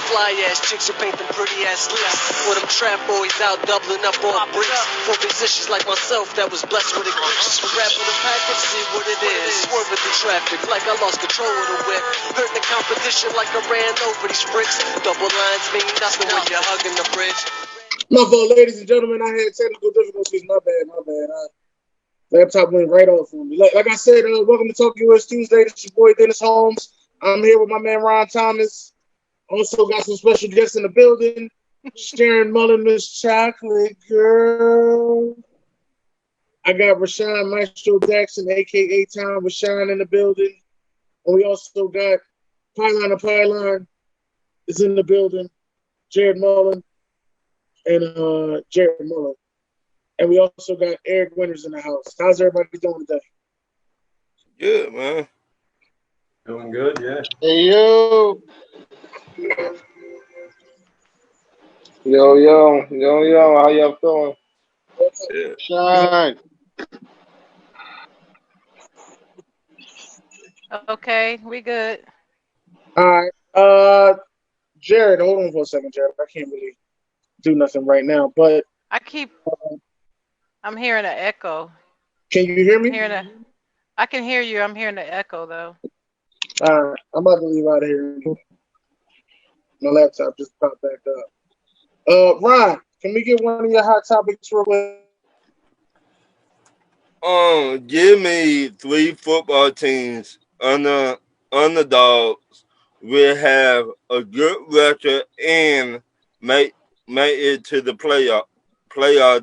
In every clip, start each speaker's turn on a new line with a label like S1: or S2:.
S1: fly ass chicks who paint them pretty ass lips. For them trap boys out doubling up on bricks. For musicians like myself that was blessed with a gift. Just to rap with a package, see what it is. Swerving through traffic like I lost control of the whip. Hurt the competition like I ran over these bricks. Double lines mean nothing when you're hugging the bridge.
S2: My fault, ladies and gentlemen. I had technical difficulties. My bad. Laptop went right off on me. Like I said, welcome to Talk US Tuesday. This is your boy Dennis Holmes. I'm here with my man Ron Thomas. Also got some special guests in the building. Sharon Mullen, Miss Chocolate Girl. I got Rashawn Maestro Jackson, a.k.a. Tom Rashawn, in the building. And we also got Pylon of Pylon is in the building. Jared Mullen and Jared Mullen. And we also got Eric Winters in the house. How's everybody doing today?
S3: Good, man.
S4: Doing good, yeah.
S5: Hey, yo. Yo, how y'all feeling?
S3: Yeah.
S5: Shine.
S6: Okay, we good.
S2: All right. Jared, hold on for a second, Jared. I can't really do nothing right now, but
S6: I'm hearing an echo.
S2: Can you hear me?
S6: I can hear you. I'm hearing the echo though.
S2: All right, I'm about to leave out of here. My laptop just popped back up. Ron, can we get one of your hot topics real quick?
S3: Give me 3 football teams underdogs will have a good record and make it to the playoff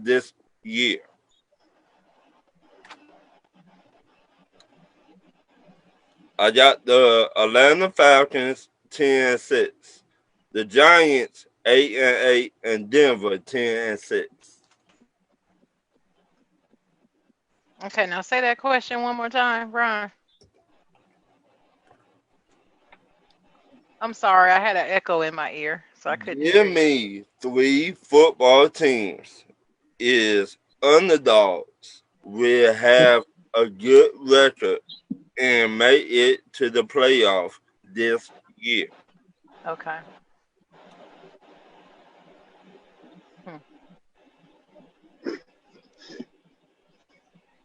S3: this year. I got the Atlanta Falcons 10-6, the Giants 8-8, and Denver 10-6.
S6: Okay, now say that question one more time, Brian. I'm sorry, I had an echo in my ear, so I couldn't hear
S3: Give me 3 football teams is underdogs will have a good record and make it to the playoff this year.
S6: Okay.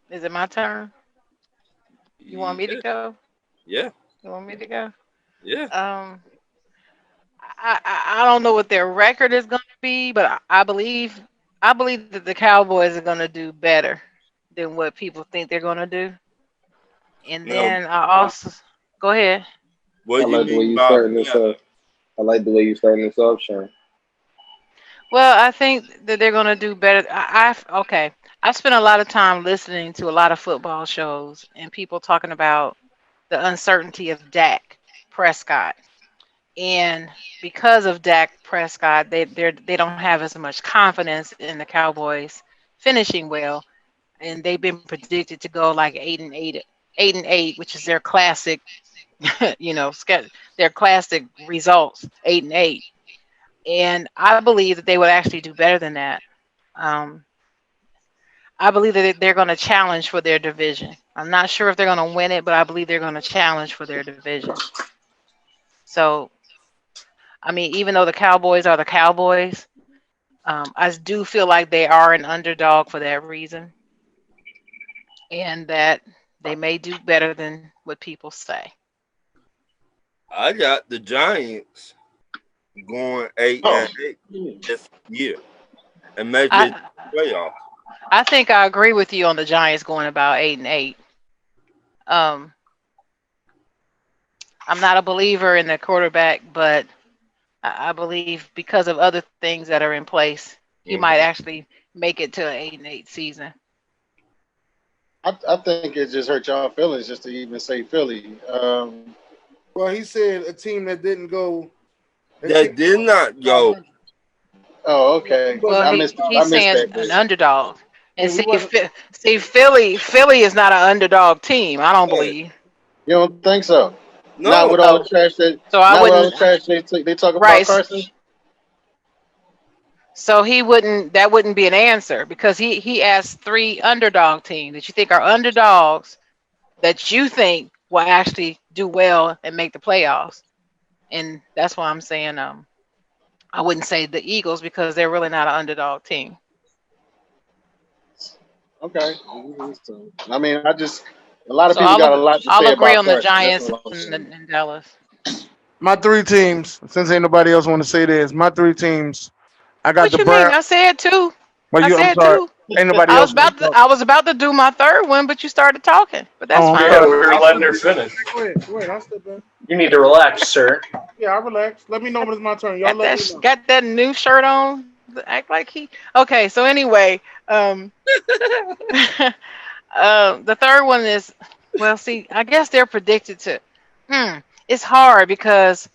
S6: Is it my turn? You want me to go?
S3: Yeah.
S6: You want me to go?
S3: Yeah.
S6: I don't know what their record is going to be, but I believe that the Cowboys are going to do better than what people think they're going to do. And then I also go ahead.
S3: What
S5: I like the way you starting this up. I like the way you starting this off, Sean.
S6: Well, I think that they're going to do better. I spent a lot of time listening to a lot of football shows and people talking about the uncertainty of Dak Prescott. And because of Dak Prescott, they don't have as much confidence in the Cowboys finishing well, and they've been predicted to go like 8-8, which is their classic, their classic results, 8-8. And I believe that they would actually do better than that. I believe that they're going to challenge for their division. I'm not sure if they're going to win it, but I believe they're going to challenge for their division. So, I mean, even though the Cowboys are the Cowboys, I do feel like they are an underdog for that reason, and that they may do better than what people say.
S3: I got the Giants going 8-8 this year and make it playoff.
S6: I think I agree with you on the Giants going about 8-8. I'm not a believer in the quarterback, but I believe because of other things that are in place, he might actually make it to an 8-8 season.
S5: I think it just hurt y'all feelings just to even say Philly.
S2: Well, he said a team that didn't go.
S3: That did not go.
S5: Oh, okay.
S6: Well, he's saying an underdog. And see, Philly is not an underdog team. I don't believe.
S5: You don't think so?
S3: No.
S5: Not with all the trash that.
S6: So I wouldn't.
S5: All the trash they talk about Carson.
S6: So that wouldn't be an answer because he asked 3 underdog teams that you think are underdogs that you think will actually do well and make the playoffs. And that's why I'm saying I wouldn't say the Eagles because they're really not an underdog team.
S5: Okay. I mean, a lot of
S6: So
S5: people got a lot to
S6: I'll
S5: say
S6: agree
S5: about
S6: on the
S5: that. That's
S6: Giants
S5: all I'm saying.
S6: and Dallas.
S2: My three teams, since ain't nobody else want to say this, my three teams. I got
S6: What
S2: the
S6: you mean?
S2: Brown.
S6: I said two.
S2: Well,
S6: I
S2: I'm
S6: said
S2: sorry.
S6: two.
S2: Ain't nobody else want to talk.
S6: I was about to do my third one, but you started talking. But that's
S2: Oh, I'm
S6: fine.
S4: Yeah, we
S2: sorry.
S4: were
S2: I'll
S4: letting
S2: step
S4: her
S2: in.
S4: finish.
S2: Go ahead. Go ahead. I'll step in.
S4: You need to relax, sir.
S2: Yeah, I relax. Let me know when it's my turn. Y'all let me know.
S6: Got that new shirt on. Act like he. Okay, so anyway, the third one is, well, see, I guess they're predicted to. It's hard because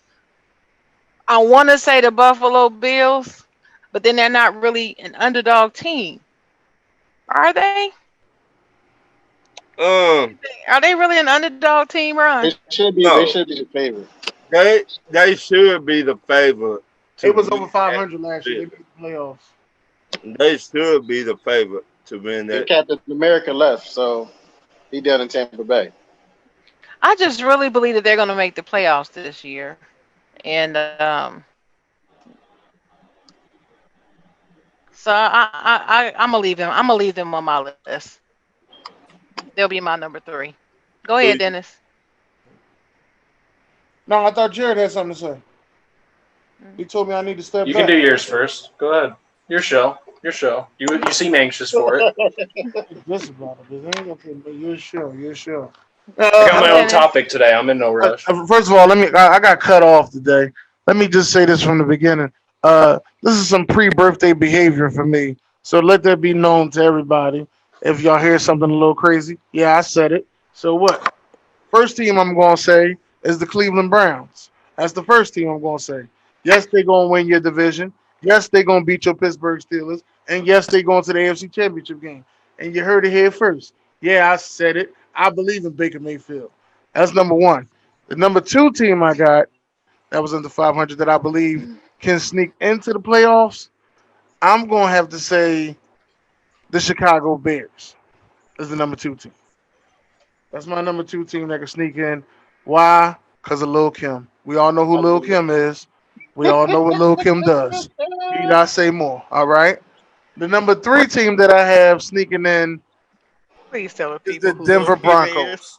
S6: I want to say the Buffalo Bills, but then they're not really an underdog team, are they?
S3: Um,
S6: Are they really an underdog team, Ron?
S5: They should be. They
S3: no,
S5: should be the favorite.
S3: they should be the favorite
S2: They
S3: to
S2: was over
S3: win that
S2: 500 last year. They
S3: division.
S2: made the playoffs.
S3: They should be the favorite to win
S5: And
S3: that.
S5: Captain America left, so he down in Tampa Bay.
S6: I just really believe that they're going to make the playoffs this year, and so I'm gonna leave them. I'm gonna leave them on my list. They'll be my number three. Go
S3: So
S6: ahead,
S3: you,
S6: Dennis.
S2: No, I thought Jared had something to say.
S6: Mm.
S2: He told me I need to step
S4: You can do
S2: back.
S4: yours first. Go ahead. Your show. Your show. You seem anxious for it.
S2: This about it. This ain't gonna be your show. Your show.
S4: I got
S6: Go,
S4: my own
S6: Dennis.
S4: topic today. I'm in no rush.
S2: First of all, let me. I got cut off today. Let me just say this from the beginning. This is some pre-birthday behavior for me. So let that be known to everybody. If y'all hear something a little crazy, yeah, I said it. So what? First team I'm gonna say is the Cleveland Browns. That's the first team I'm gonna say. Yes, they're gonna win your division. Yes, they're gonna beat your Pittsburgh Steelers. And yes, they're going to the AFC Championship game. And you heard it here first. Yeah, I said it. I believe in Baker Mayfield. That's number one. The number two team I got that was under 500 that I believe can sneak into the playoffs. I'm gonna have to say the Chicago Bears is the number two team. That's my number two team that can sneak in. Why? Because of Lil Kim. We all know who
S5: I
S2: Lil
S5: knew
S2: Kim is. We all know what Lil Kim does. Need I say more? All right. The number three team that I have sneaking in
S6: Please tell the
S2: is the
S6: people who Lil
S2: Denver
S6: Kim is.
S2: Broncos.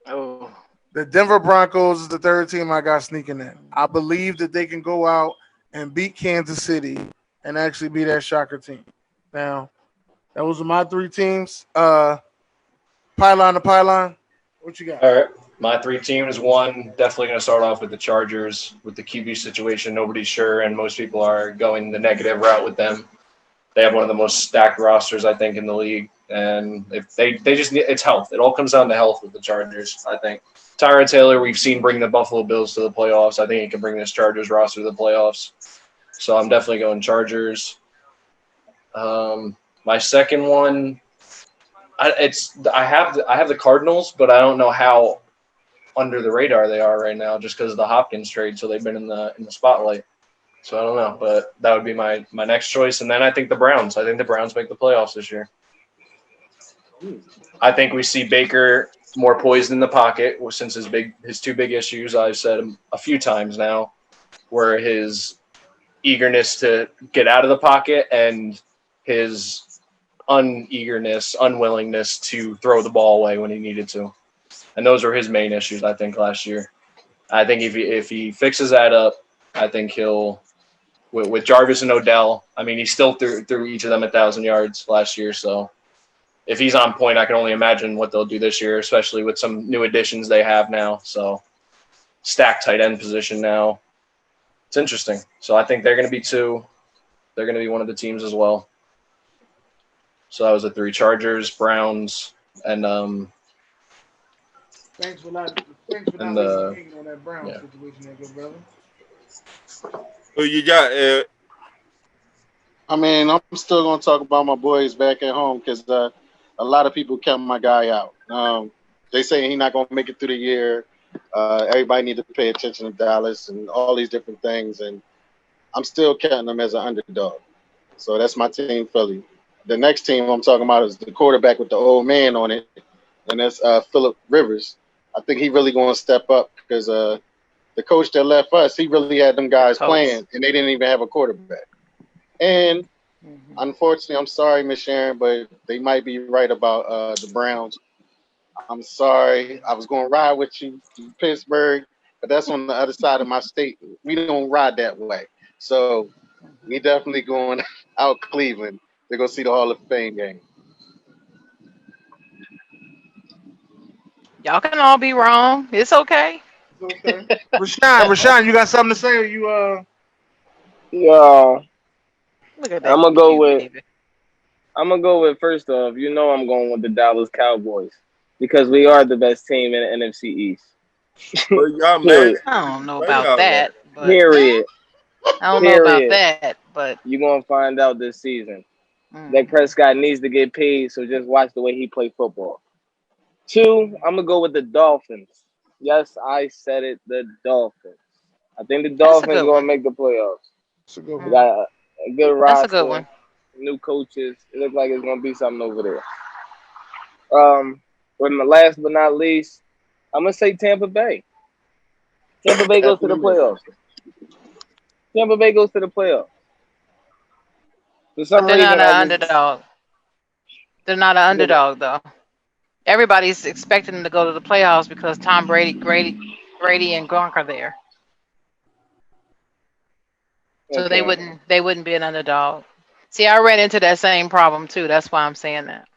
S6: Oh,
S2: The Denver Broncos is the third team I got sneaking in. I believe that they can go out and beat Kansas City and actually be that shocker team. Now, that was my three teams. Pylon to pylon. What you got?
S4: All right. My three teams. One, definitely going to start off with the Chargers. With the QB situation, nobody's sure, and most people are going the negative route with them. They have one of the most stacked rosters, I think, in the league. And if they just need, it's health. It all comes down to health with the Chargers, I think. Tyrod Taylor, we've seen bring the Buffalo Bills to the playoffs. I think he can bring this Chargers roster to the playoffs. So I'm definitely going Chargers. My second one, I have the Cardinals, but I don't know how under the radar they are right now, just because of the Hopkins trade. So they've been in the spotlight. So I don't know, but that would be my next choice. And then I think the Browns. I think the Browns make the playoffs this year. I think we see Baker more poised in the pocket since his two big issues. I've said a few times now, were his eagerness to get out of the pocket and his unwillingness to throw the ball away when he needed to. And those were his main issues, I think, last year. I think if he fixes that up, I think he'll with Jarvis and Odell. I mean, he still threw each of them 1,000 yards last year. So if he's on point, I can only imagine what they'll do this year, especially with some new additions they have now. So stacked tight end position now. It's interesting. So I think they're going to be two. They're going to be one of the teams as well. So that was the three: Chargers, Browns, and
S2: Thanks for not
S4: and
S2: listening on that Brown
S4: yeah.
S2: situation, there, good brother.
S3: Who you got, Eric?
S5: I mean, I'm still going to talk about my boys back at home because a lot of people count my guy out. They say he's not going to make it through the year. Everybody need to pay attention to Dallas and all these different things. And I'm still counting them as an underdog. So that's my team, Philly. The next team I'm talking about is the quarterback with the old man on it, and that's Phillip Rivers. I think he really going to step up because the coach that left us, he really had them guys
S6: Coach.
S5: playing, and they didn't even have a quarterback. And unfortunately, I'm sorry, Miss Sharon, but they might be right about the Browns. I'm sorry. I was going to ride with you to Pittsburgh, but that's on the other side of my state. We don't ride that way. So we definitely going out Cleveland to go see the Hall of Fame game.
S6: Y'all can all be wrong. It's okay.
S2: Okay. Rashawn, you got something to say? Or you
S7: Yeah,
S6: Look at
S7: I'm
S6: that
S7: gonna go
S6: cute
S7: with.
S6: baby.
S7: I'm gonna go with first off. I'm going with the Dallas Cowboys because we are the best team in the NFC East.
S3: But y'all mad
S7: Period.
S3: at
S6: I don't know
S3: the
S6: about
S3: playoff
S6: that,
S3: run.
S6: but
S7: Period.
S6: I don't know about
S7: Period.
S6: that, but
S7: You're gonna find out this season. That
S6: mm.
S7: Prescott needs to get paid, so just watch the way he play football. Two, I'm gonna go with the Dolphins. Yes, I said it. The Dolphins. I think the
S6: That's a
S7: Dolphins
S6: good
S7: gonna
S6: one.
S7: make the playoffs.
S2: it's a good
S7: We
S2: one.
S6: Mm.
S7: got a good
S6: That's a good
S7: roster,
S6: one.
S7: new coaches. It looks like it's gonna be something over there. Um, but last but not least, I'm gonna say Tampa Bay. Tampa Bay goes to the
S5: Definitely.
S7: playoffs. Tampa Bay goes to the playoffs. For
S6: But
S7: some
S6: they're not
S7: reason,
S6: an
S7: I just
S6: underdog. They're not an
S7: because
S6: underdog though. Everybody's expecting them to go to the playoffs because Tom Brady, and Gronk are there. So they
S7: okay.
S6: wouldn't be an underdog. See, I ran into that same problem too. That's why I'm saying that.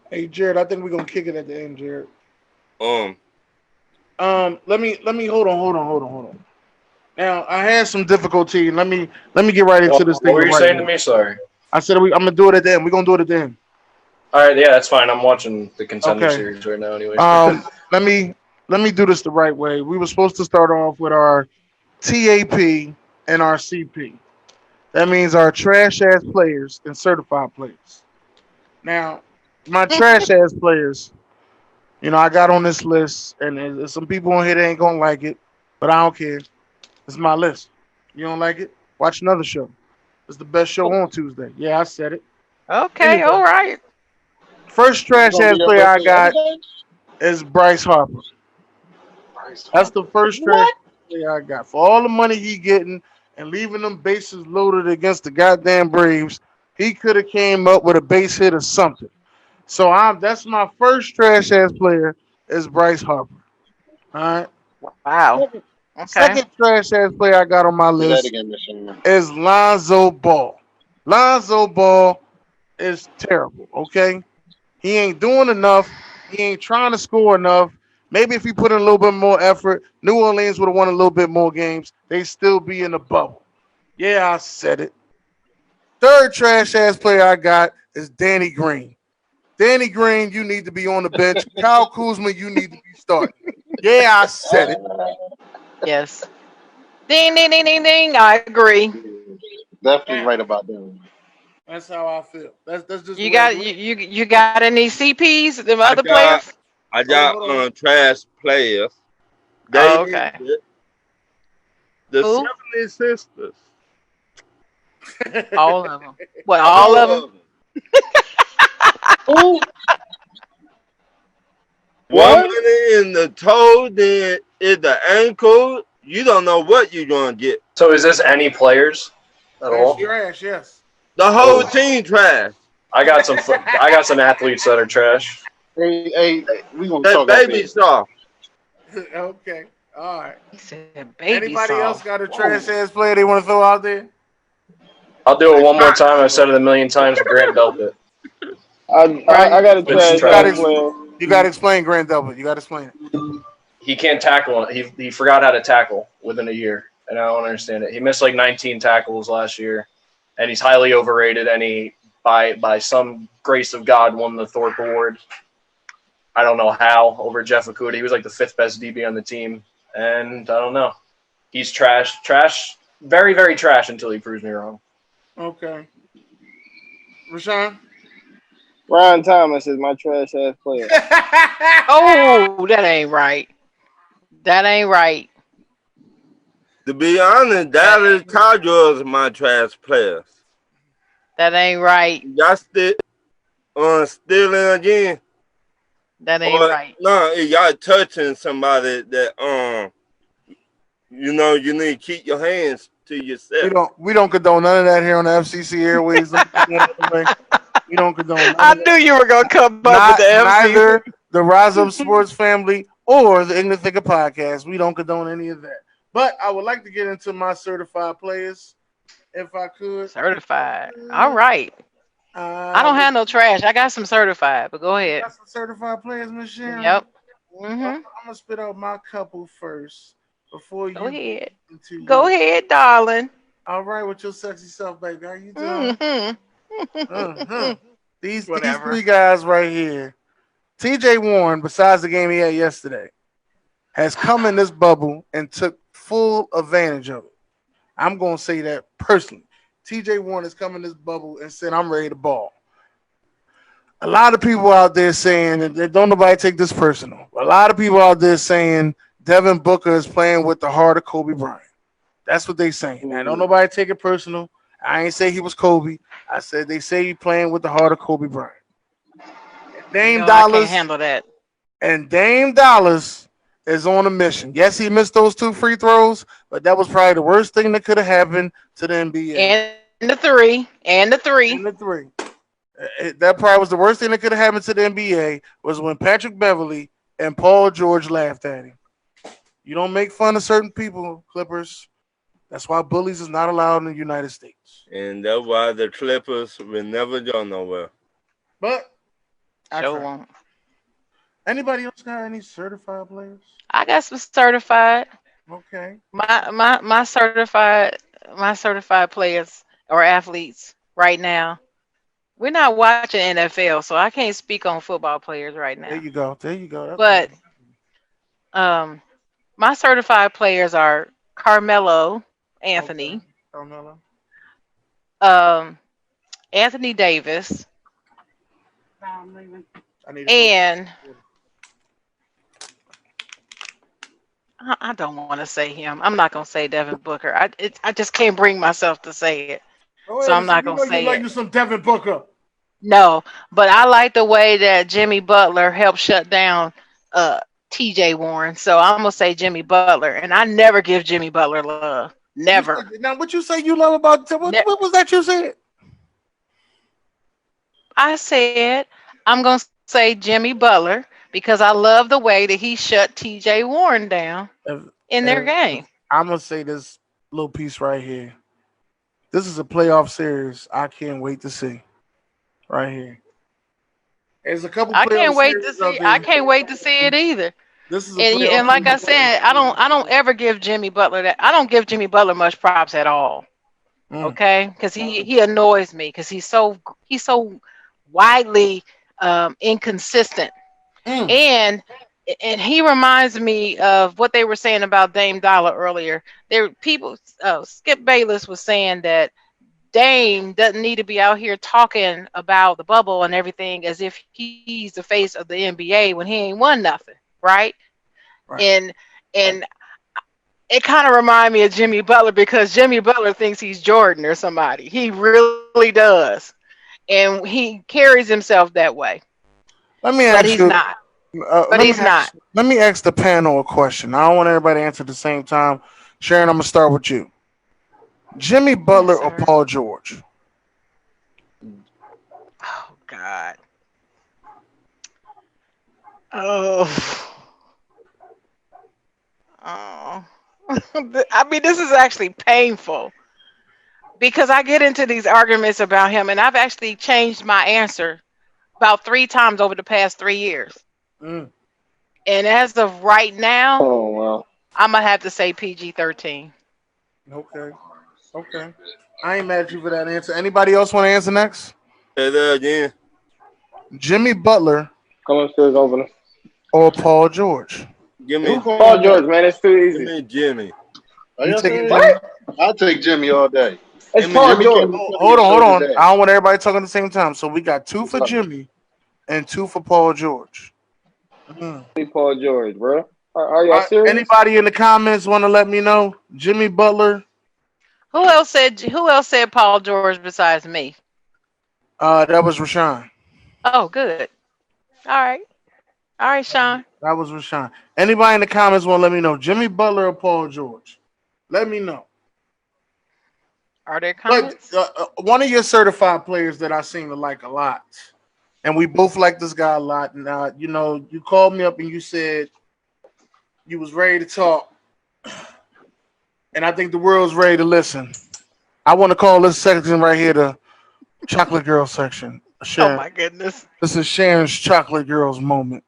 S2: Hey Jared, I think we're gonna kick it at the end, Jared.
S3: Um,
S2: Let me hold on. Now I had some difficulty. Let me get right into this
S4: What
S2: thing
S4: were you
S2: right
S4: saying to
S2: now.
S4: me? Sorry.
S2: I said I'm gonna do it at the end. We're gonna do it at the end.
S4: All right, yeah, that's fine. I'm watching the Contender
S2: Okay.
S4: Series right now, anyways.
S2: Let me do this the right way. We were supposed to start off with our TAP and our CP. That means our trash ass players and certified players. Now, my trash ass players, I got on this list, and there's some people on here that ain't gonna like it, but I don't care. It's my list. You don't like it? Watch another show. It's the best show on Tuesday. Yeah, I said it.
S6: Okay,
S2: Anyway,
S6: all right.
S2: first
S5: You
S2: trash
S5: gonna be
S2: ass
S5: your
S2: player
S5: best
S2: I
S5: player every
S2: got
S5: day?
S2: is Bryce Harper.
S5: Bryce
S2: That's the
S5: Harper.
S2: first trash
S5: What?
S2: player I got. For all the money he getting and leaving them bases loaded against the goddamn Braves, he could have came up with a base hit or something. So that's my first trash ass player is Bryce Harper. All right.
S6: Wow.
S2: Second,
S6: Okay.
S2: second trash ass player I got on my
S5: Say that
S2: list
S5: again, Miss Sharon.
S2: is Lonzo Ball. Lonzo Ball is terrible. Okay. He ain't doing enough. He ain't trying to score enough. Maybe if he put in a little bit more effort, New Orleans would have won a little bit more games. They still be in the bubble. Yeah, I said it. Third trash ass player I got is Danny Green. Danny Green, you need to be on the bench. Kyle Kuzma, you need to be starting. Yeah, I said it.
S6: Yes. Ding ding ding ding ding. I agree.
S5: Definitely
S2: Now,
S5: right about that.
S2: that's how I feel. That's just the
S6: You
S2: way I
S6: got
S2: do it.
S6: you got any CPs? Them
S3: I
S6: other
S3: got
S6: players?
S3: I
S2: Hold on,
S3: got
S2: hold on.
S3: trash players. They
S6: Oh, okay.
S3: listed the
S6: Who?
S3: 76ers.
S6: All of them. What? All of
S3: All
S6: them?
S3: of them.
S7: Who?
S3: One
S7: What?
S3: minute in the toe, then in the ankle. You don't know what you're gonna get.
S4: So is this any players at
S2: That's
S4: all?
S2: trash, yes.
S3: The whole
S4: Oh,
S3: team trash.
S4: I got some athletes that are trash.
S5: Hey, we gonna
S3: That
S5: talk off
S3: baby
S5: air.
S3: soft.
S2: Okay. All right.
S6: He said baby
S2: Anybody else
S6: soft.
S2: got a trash
S6: Whoa.
S2: ass player they want to throw out there?
S4: I'll do it
S3: Like
S4: one more time. I've
S3: cotton.
S4: said it a million times. Grant Delpit.
S7: I
S2: Right.
S7: got a
S4: It's
S7: trash
S2: You
S7: ass
S2: got
S4: trash.
S7: player.
S2: to explain Grant Delpit. You got to explain it.
S4: He can't tackle. He forgot how to tackle within a year, and I don't understand it. He missed like 19 tackles last year, and he's highly overrated. And he, by some grace of God, won the Thorpe Award. I don't know how over Jeff Okuda. He was like the fifth best DB on the team, and I don't know. He's trash, very very trash until he proves me wrong.
S2: Okay. Rashawn?
S7: Ryan Thomas is my trash ass player.
S6: Oh, that ain't right. That ain't right.
S3: To be honest,
S6: That
S3: Dallas Cowboys are my trash players.
S6: that ain't right.
S3: Y'all still on stealing again?
S6: That ain't
S3: Or
S6: right.
S3: no, if y'all touching somebody that you need to keep your hands to yourself.
S2: We don't condone none of that here on the FCC Airways. Let me get that out of the way. We don't condone none
S6: I
S2: of that.
S6: knew you were gonna come up with the
S2: Not
S6: FCC.
S2: neither the Rise Up Sports family or the Ignorant Thinker podcast. We don't condone any of that. But I would like to get into my certified players, if I could.
S6: Certified. All right. I
S2: Uh,
S6: don't have no trash. I got some certified, but go
S2: you
S6: ahead.
S2: got some certified players, Miss Sharon.
S6: Yep.
S2: I'm
S6: Mhm.
S2: gonna spit out my couple first before
S6: Go
S2: you
S6: ahead.
S2: get into
S6: Go
S2: yours.
S6: ahead, darling.
S2: All right, with your sexy self, baby. How you doing?
S6: Mhm.
S2: Uh-huh. These
S6: Whatever.
S2: three guys right here. TJ Warren, besides the game he had yesterday, has come in this bubble and took full advantage of it. I'm gonna say that personally. TJ Warren has come in this bubble and said, I'm ready to ball. A lot of people out there saying that don't nobody take this personal. A lot of people out there saying Devin Booker is playing with the heart of Kobe Bryant. That's what they saying. Now, don't nobody take it personal. I ain't say he was Kobe. I said they say he playing with the heart of Kobe Bryant. And
S6: You
S2: Dame
S6: know I can't
S2: Dollars
S6: handle that.
S2: and Dame Dollars is on a mission. Yes, he missed those two free throws, but that was probably the worst thing that could have happened to the NBA.
S6: And the three. And the three.
S2: In the three. That probably was the worst thing that could have happened to the NBA was when Patrick Beverly and Paul George laughed at him. You don't make fun of certain people, Clippers. That's why bullies is not allowed in the United States.
S3: And that's why the Clippers will never go nowhere.
S2: But I
S6: Sure
S2: try.
S6: won't.
S2: Anybody else got any certified players?
S6: I got some certified.
S2: Okay.
S6: My certified players or athletes right now. We're not watching NFL, so I can't speak on football players right
S2: There
S6: now.
S2: you go. There you go. That's
S6: But
S2: fine.
S6: um, my certified players are Carmelo
S2: Okay.
S6: Anthony,
S2: Carmelo.
S6: um, Anthony Davis,
S2: I need to focus.
S6: and I don't want to say him. I'm not gonna say Devin Booker. I just can't bring myself to say it,
S2: Go
S6: so
S2: ahead
S6: I'm
S2: and say,
S6: not
S2: you
S6: gonna
S2: know you
S6: say
S2: like
S6: it.
S2: you some Devin Booker.
S6: No, but I like the way that Jimmy Butler helped shut down uh TJ Warren. So I'm gonna say Jimmy Butler, and I never give Jimmy Butler love.
S2: You
S6: Never.
S2: said, now what you say you love about what was that you said?
S6: I said I'm gonna say Jimmy Butler because I love the way that he shut TJ Warren down
S2: If,
S6: in their
S2: if
S6: game.
S2: I'm gonna say this little piece right here. This is a playoff series I can't wait to see. Right here. There's a couple
S6: I
S2: playoff
S6: can't wait to
S2: series
S6: see.
S2: out
S6: I
S2: there.
S6: can't wait to see it either.
S2: This is a
S6: And
S2: playoff
S6: like I
S2: series.
S6: said, I don't ever give Jimmy Butler that. I don't give Jimmy Butler much props at all.
S2: Mm,
S6: Okay, because he annoys me because he's so widely inconsistent,
S2: mm.
S6: and and he reminds me of what they were saying about Dame Dollar earlier. There people Skip Bayless was saying that Dame doesn't need to be out here talking about the bubble and everything as if he's the face of the NBA when he ain't won nothing, right?
S2: Right.
S6: And it kind of reminds me of Jimmy Butler because Jimmy Butler thinks he's Jordan or somebody. He really does. And he carries himself that way.
S2: Let me
S6: But he's
S2: ask you.
S6: not. But he's not.
S2: Let me ask the panel a question. I don't want everybody to answer at the same time. Sharon, I'm gonna start with you. Jimmy
S6: Yes,
S2: Butler or
S6: sir.
S2: Paul George?
S6: Oh God. Oh. Oh. I mean, this is actually painful because I get into these arguments about him, and I've actually changed my answer about 3 times over the past 3 years.
S2: Mm,
S6: And as of right now,
S7: Oh well.
S6: I'm gonna have to say PG-13.
S2: okay. Okay. I ain't mad at you for that answer. Anybody else want to answer next?
S3: Say that again.
S2: Jimmy Butler
S7: Come upstairs, open.
S2: or Paul George?
S3: Give
S5: Who
S3: me,
S7: Paul
S5: going
S7: George,
S5: next?
S7: man, it's too
S3: give
S7: easy.
S3: me Jimmy.
S5: Are
S2: You
S5: y'all
S2: taking
S5: serious?
S2: Jimmy?
S7: What?
S5: I'll take Jimmy all day.
S7: It's
S3: Give me
S7: Paul
S5: Jimmy
S7: George.
S5: came to play
S2: Hold
S5: and
S2: on, hold
S5: showed his
S2: on.
S5: ass.
S2: I don't want everybody talking at the same time. So we got two for Jimmy and two for Paul George. Mm.
S7: Paul George, bro. Are y'all serious?
S2: Anybody in the comments want to let me know? Jimmy Butler.
S6: Who else said Paul George besides me?
S2: That was Rashawn.
S6: Oh, good. All right. All right, Sean.
S2: That was Rashawn. Anybody in the comments want to let me know? Jimmy Butler or Paul George? Let me know.
S6: Are there
S2: But
S6: comments?
S2: one of your certified players that I seem to like a lot, and we both like this guy a lot. And you called me up and you said you was ready to talk, and I think the world's ready to listen. I want to call this section right here the Chocolate Girl section.
S6: Oh
S2: Sharon,
S6: my goodness.
S2: this is Sharon's Chocolate Girls moment.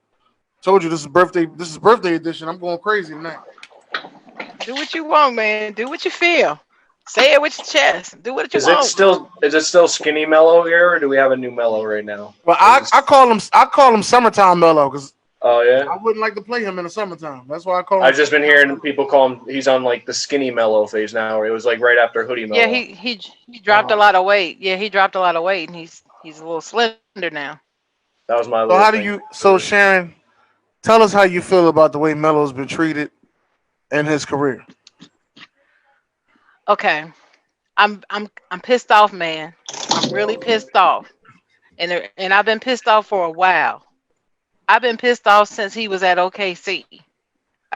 S2: Told you this is birthday. This is birthday edition. I'm going crazy tonight.
S6: Do what you want, man. Do what you feel. Say it with your chest. Do what you want.
S4: Is it still skinny mellow here, or do we have a new mellow right now?
S2: Well, I call him summertime mellow because
S4: Oh yeah.
S2: I wouldn't like to play him in the summertime. That's why I call him
S4: I've just been
S2: summertime
S4: hearing
S2: mellow.
S4: people call him. He's on like the skinny mellow phase now. It was like right after hoodie
S6: Yeah,
S4: mellow.
S6: he dropped a
S2: Uh,
S6: lot of weight. Yeah, he dropped a lot of weight, and he's a little slender now.
S4: That was my
S2: so
S4: little
S2: how do
S4: thing.
S2: you? So Sharon, tell us how you feel about the way Melo's been treated in his career.
S6: Okay, I'm pissed off, man. I'm really pissed off, and I've been pissed off for a while. I've been pissed off since he was at OKC.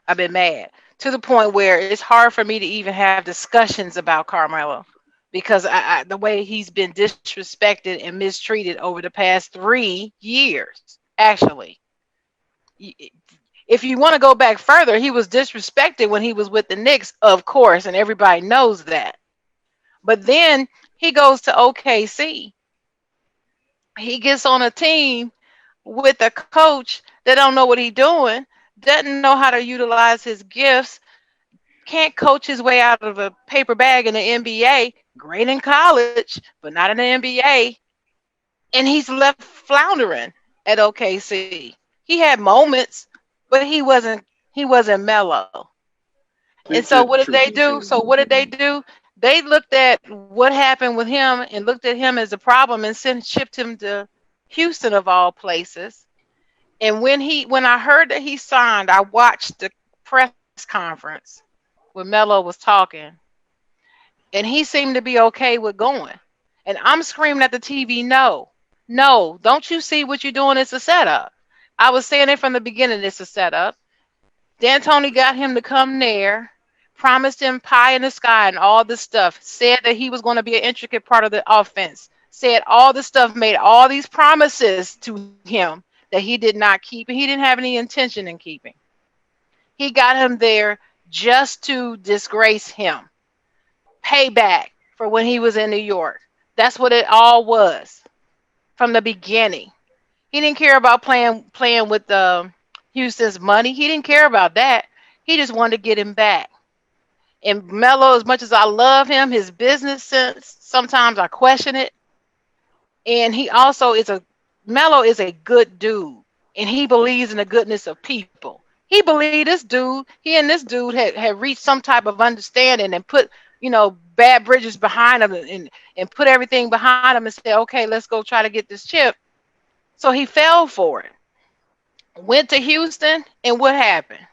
S6: I've been mad to the point where it's hard for me to even have discussions about Carmelo because the way he's been disrespected and mistreated over the past 3 years. Actually, if you want to go back further, he was disrespected when he was with the Knicks, of course, and everybody knows that. But then he goes to OKC. He gets on a team with a coach that don't know what he's doing, doesn't know how to utilize his gifts, can't coach his way out of a paper bag in the NBA. Great in college, but not in the NBA. And he's left floundering at OKC. He had moments, but he wasn't mellow. And
S5: Speak
S6: so
S5: to the
S6: what did
S5: truth.
S6: they do? So what did they do? They looked at what happened with him and looked at him as a problem and shipped him to Houston of all places. And when I heard that he signed, I watched the press conference when Melo was talking, and he seemed to be okay with going. And I'm screaming at the TV, no, no, don't you see what you're doing? It's a setup. I was saying it from the beginning, it's a setup. D'Antoni got him to come there, promised him pie in the sky and all this stuff, said that he was going to be an intricate part of the offense, said all this stuff, made all these promises to him that he did not keep, and he didn't have any intention in keeping. He got him there just to disgrace him, payback for when he was in New York. That's what it all was from the beginning. He didn't care about playing with Houston's money. He didn't care about that. He just wanted to get him back. And Melo, as much as I love him, his business sense, sometimes I question it. And he also is a Melo is a good dude, and he believes in the goodness of people. He believed he and this dude had reached some type of understanding and put bad bridges behind him and put everything behind him and said, okay, let's go try to get this chip. So he fell for it. Went to Houston, and what happened?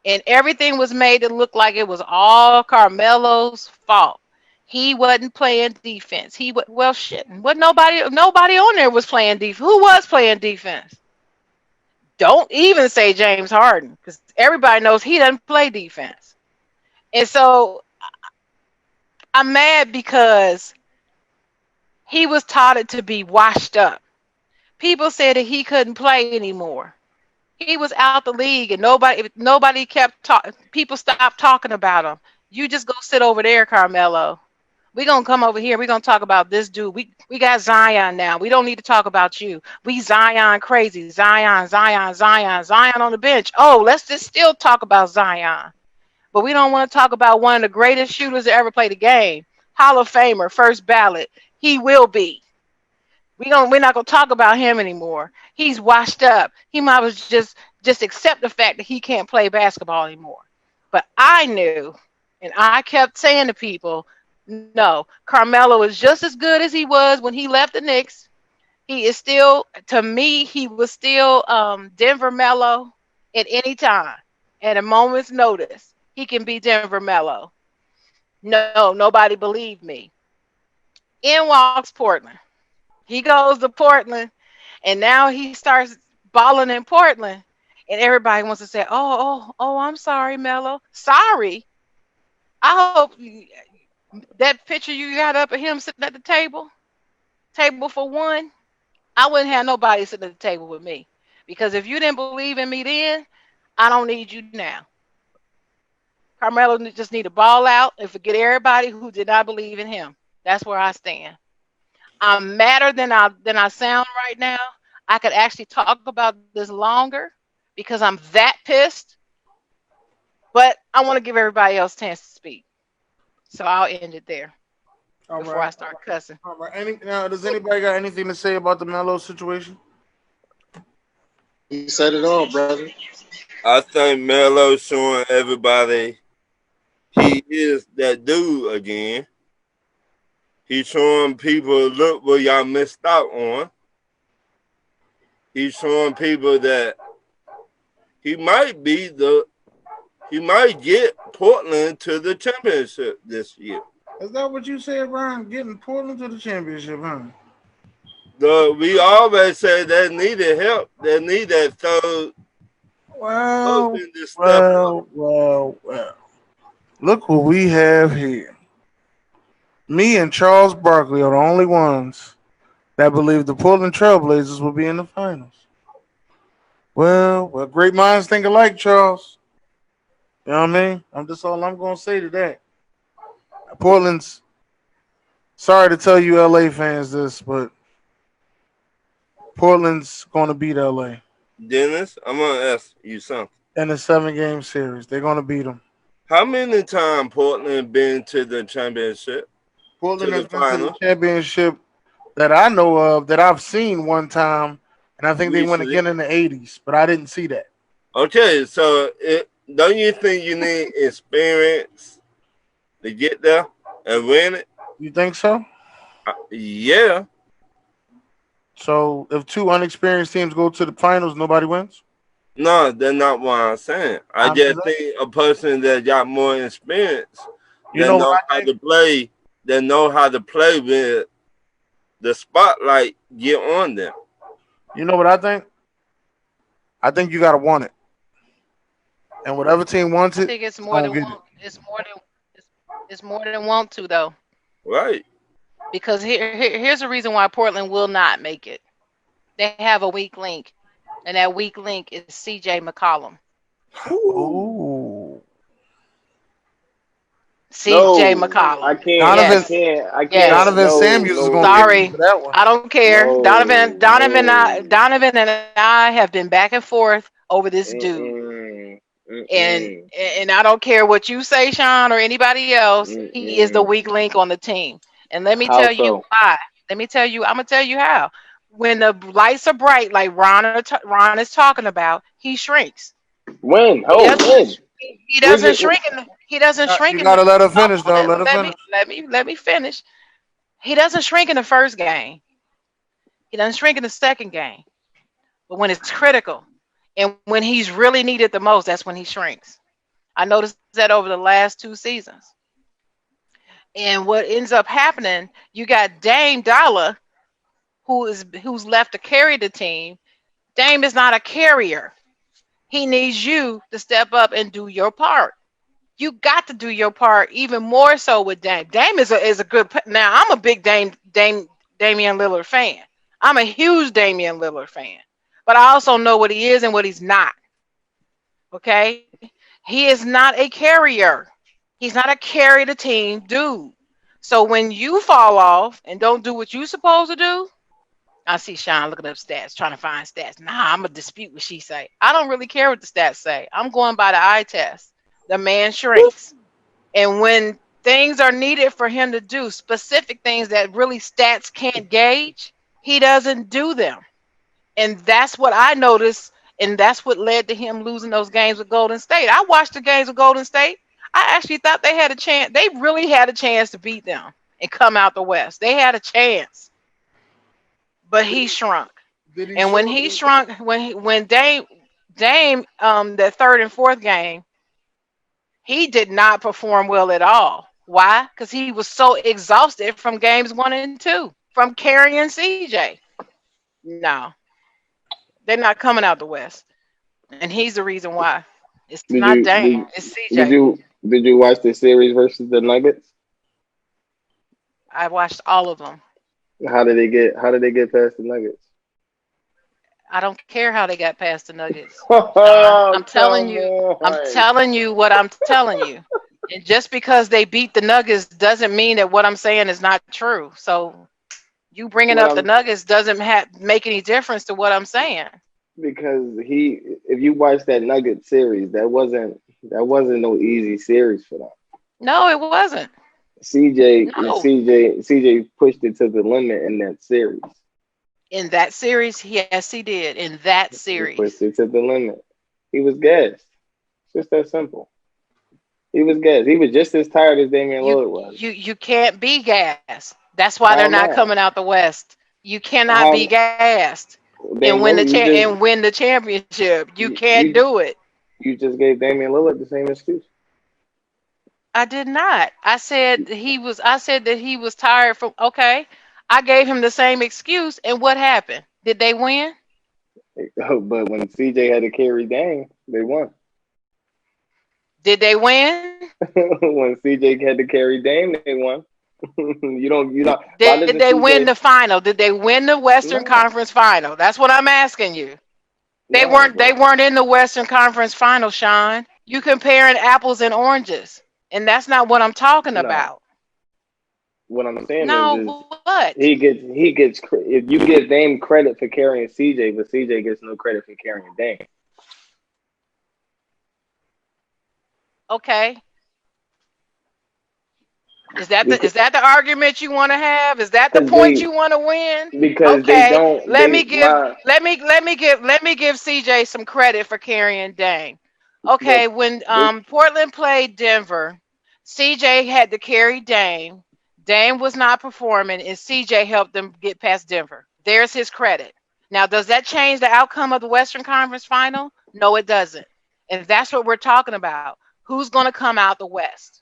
S6: And everything was made to look like it was all Carmelo's fault. He wasn't playing defense. Well, shit. What nobody on there was playing defense. Who was playing defense? Don't even say James Harden, because everybody knows he doesn't play defense. And so I'm mad because he was taught it to be washed up. People said that he couldn't play anymore. He was out the league, and nobody kept talking. People stopped talking about him. You just go sit over there, Carmelo. We're gonna come over here. We're gonna talk about this dude. We got Zion now. We don't need to talk about you. We Zion crazy. Zion, Zion, Zion, Zion on the bench. Oh, let's just still talk about Zion. But we don't want to talk about one of the greatest shooters to ever play the game. Hall of Famer, first ballot. He will be. We're not gonna talk about him anymore. He's washed up. He might as just accept the fact that he can't play basketball anymore. But I knew, and I kept saying to people, no, Carmelo is just as good as he was when he left the Knicks. He is still, to me, he was still Denver Mello at any time. At a moment's notice, he can be Denver Mello. No, nobody believed me. In walks Portland. He goes to Portland, and now he starts balling in Portland, and everybody wants to say, "Oh, I'm sorry, Melo. Sorry. I hope that picture you got up of him sitting at the table for one. I wouldn't have nobody sitting at the table with me because if you didn't believe in me then, I don't need you now. Carmelo just need to ball out and forget everybody who did not believe in him. That's where I stand. I'm madder than I sound right now. I could actually talk about this longer because I'm that pissed, but I want to give everybody else a chance to speak. So I'll end it there
S2: All
S6: before I
S2: right.
S6: start cussing.
S2: All right. Now, does anybody got anything to say about the Melo situation?
S5: You said it all, brother.
S3: I think Melo showing everybody he is that dude again. He's showing people, look what y'all missed out on. He's showing people that he might get Portland to the championship this year.
S2: Is that what you said, Brian? Getting Portland to the championship, huh?
S3: We always say they needed help. They need that third
S2: Well,
S3: person to step up.
S2: well. Look what we have here. Me and Charles Barkley are the only ones that believe the Portland Trailblazers will be in the finals. Well, great minds think alike, Charles. You know what I mean? That's all I'm gonna say to that. Portland's sorry to tell you LA fans this, but Portland's gonna beat LA
S3: Dennis, I'm gonna ask you something.
S2: in a 7-game series. They're gonna beat them.
S3: How many times Portland been to the championship, to
S2: Portland has
S3: the
S2: been to the
S3: final
S2: championship that I know of, that I've seen one time, and I think they went
S3: recently?
S2: again in the '80s, but I didn't see that.
S3: Okay, so don't you think you need experience to get there and win it?
S2: You think so?
S3: Yeah.
S2: So if two unexperienced teams go to the finals, nobody wins.
S3: No, that's not what I'm saying. I
S2: I'm
S3: just
S2: just,
S3: think a person that got more experience,
S2: you
S3: that
S2: know what
S3: know
S2: I
S3: how
S2: think?
S3: to play, that know how to play with the spotlight get on them.
S2: You know what I think? I think you gotta want it, and whatever team wants
S6: I
S2: it,
S6: think it's
S2: it's
S6: more
S2: gonna
S6: than
S2: get it.
S6: want. It's more than want to though,
S3: Right.
S6: because here's the reason why Portland will not make it. They have a weak link, and that weak link is C.J. McCollum.
S2: Oh,
S6: C.J.
S7: No, I
S6: McCollum.
S7: can't. I
S2: Donovan
S6: Yes,
S7: can't. I can't.
S6: yes.
S2: Donovan
S7: No,
S2: Samuels is gonna get
S7: no,
S2: you
S6: Sorry,
S2: for that one.
S6: I don't care.
S7: no, no.
S6: Donovan and I have been back and forth over this dude,
S7: Mm-mm.
S6: and
S7: Mm-mm.
S6: and I don't care what you say, Sean, or anybody else. He is the
S7: Mm-mm.
S6: weak link on the team, and let me
S7: How
S6: tell you
S7: so?
S6: why. Let me tell you. I'm gonna tell you how. When the lights are bright, like Ron is talking about, he shrinks.
S7: When?
S6: He
S7: Oh,
S6: doesn't.
S7: when?
S6: He
S7: When
S6: doesn't
S7: did?
S6: shrink in. He doesn't shrink
S2: You
S6: in the.
S2: gotta let her finish,
S6: Oh,
S2: though. Let her finish.
S6: let me finish. He doesn't shrink in the first game. He doesn't shrink in the second game. But when it's critical, and when he's really needed the most, that's when he shrinks. I noticed that over the last 2 seasons. And what ends up happening, you got Dame Dollar, who's left to carry the team. Dame is not a carrier. He needs you to step up and do your part. You got to do your part even more so with Dame. Dame is a good. Now I'm a big Damian Lillard fan. I'm a huge Damian Lillard fan, but I also know what he is and what he's not. Okay, he is not a carrier. He's not a carry the team dude. So when you fall off and don't do what you're supposed to do, I see Sean looking up stats, trying to find stats. Nah, I'm gonna dispute what she say. I don't really care what the stats say. I'm going by the eye test. The man shrinks. And when things are needed for him to do specific things that really stats can't gauge, he doesn't do them. And that's what I noticed. And that's what led to him losing those games with Golden State. I watched the games with Golden State. I actually thought they had a chance. They really had a chance to beat them and come out the West. They had a chance, but he shrunk.
S2: Did he
S6: And when
S2: show?
S6: he shrunk, when Dame that third and fourth game, he did not perform well at all. Why? Because he was so exhausted from games 1 and 2 from carrying CJ. No, They're not coming out the West, and he's the reason why. It's
S7: Did
S6: not
S7: you
S6: Dame.
S7: did,
S6: It's
S7: did
S6: CJ.
S7: you watch the series versus the Nuggets?
S6: I watched all of them.
S7: How did they get past the Nuggets?
S6: I don't care how they got past the Nuggets, Sean.
S7: Oh, come
S6: I'm
S7: on.
S6: telling you what I'm telling you. And just because they beat the Nuggets doesn't mean that what I'm saying is not true. So you bringing
S7: What
S6: up the
S7: I'm
S6: Nuggets doesn't make any difference to what I'm saying.
S7: because if you watch that Nugget series, that wasn't no easy series for them.
S6: No, it wasn't.
S7: CJ
S6: No.
S7: CJ pushed it to the limit in that series.
S6: In that series, yes, he did. In that
S7: He pushed
S6: series.
S7: it to the limit. He was gassed. It's just that simple. He was gassed. He was just as tired as Damian
S6: You
S7: Lillard was.
S6: you can't be gassed. That's why they're
S7: How
S6: not
S7: not?
S6: coming out the West. You cannot be
S7: How
S6: gassed
S7: they
S6: and win
S7: know you just
S6: and win the championship. You
S7: you,
S6: can't
S7: you
S6: do it.
S7: you just gave Damian Lillard the same excuse.
S6: I did not. I said that he was tired from okay. I gave him the same excuse and what happened? Did they win?
S7: But when CJ had to carry Dame, they won.
S6: Did they win?
S7: When CJ had to carry Dame, they won. You don't. Why
S6: Did
S7: doesn't
S6: they win
S7: CJ?
S6: the final? Did they win the Western
S7: No,
S6: Conference final? That's what I'm asking you.
S7: no.
S6: They
S7: But
S6: weren't in the Western Conference final, Sean. You comparing apples and oranges. And that's not what I'm talking
S7: no.
S6: about.
S7: What I'm saying is
S6: No, what?
S7: if you give Dame credit for carrying CJ, but CJ gets no credit for carrying Dame.
S6: Okay.
S7: Because
S6: Is that the argument you want to have? Is that the point
S7: they
S6: you want to win?
S7: because they
S6: Okay,
S7: don't they why
S6: let me give CJ some credit for carrying Dame.
S7: the
S6: Okay, when
S7: they
S6: Portland played Denver, CJ had to carry Dame. Dame was not performing, and CJ helped them get past Denver. There's his credit. Now, does that change the outcome of the Western Conference Final? No, it doesn't. And that's what we're talking about. Who's going to come out the West?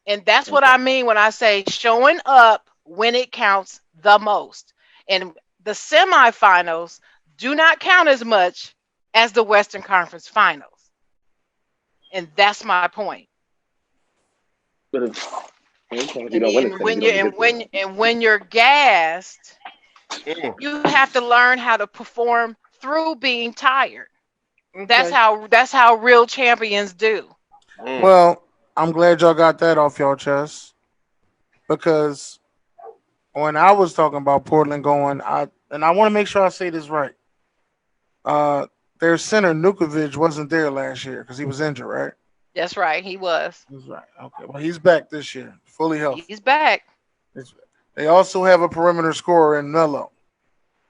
S6: And that's what
S7: okay.
S6: I mean when I say showing up when it counts the most. And the semifinals do not count as much as the Western Conference Finals. And that's my point.
S7: But if you don't win a semi, you don't get to it.
S6: And when you're gassed,
S3: Mm,
S6: you have to learn how to perform through being tired.
S2: Okay.
S6: That's how real champions do.
S3: mm.
S2: Well, I'm glad y'all got that off y'all chest because when I was talking about Portland going, I want to make sure I say this right. Uh, their center Nukovic wasn't there last year because he was injured, right?
S6: That's right, he was.
S2: He's right. Okay. Well, he's back this year, fully healthy.
S6: He's back.
S2: They also have a perimeter scorer in Melo.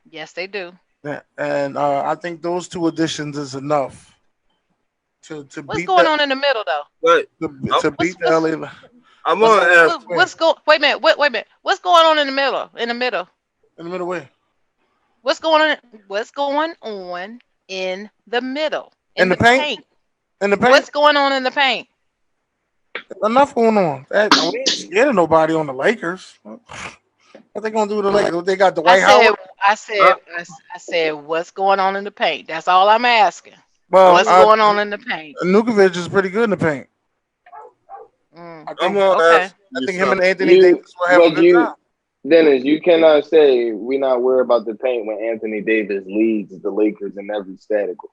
S6: Yes, they do.
S2: Yeah, and I think those two additions is enough to
S6: What's
S2: beat
S6: going
S2: that
S6: on in the middle though?
S3: But
S2: to beat the
S6: What's
S2: LA.
S3: I'm
S2: What's
S3: gonna
S2: going
S3: ask.
S6: what's go wait a minute, wait a minute. What's going on in the middle? In the middle.
S2: in the middle way?
S6: What's going on? What's going on in the middle?
S2: In
S6: In
S2: the
S6: the
S2: paint,
S6: paint.
S2: in the paint,
S6: What's going on in the paint?
S2: enough going on. We ain't scared of nobody on the Lakers. What they gonna do to the Lakers? They got
S6: I
S2: Dwight
S6: said
S2: Howard.
S3: Uh,
S6: I said what's going on in the paint? That's all I'm asking.
S2: Well,
S6: What's going on in the paint?
S2: Nukovic is pretty good in the paint.
S6: Mm,
S2: I
S3: I'm
S2: think
S3: gonna
S6: okay.
S3: ask you
S2: him and
S3: something.
S2: Anthony
S7: You
S2: Davis will have a
S7: but
S2: good
S7: you
S2: time.
S7: Dennis, you cannot say we not worried about the paint when Anthony Davis leads the Lakers in every category.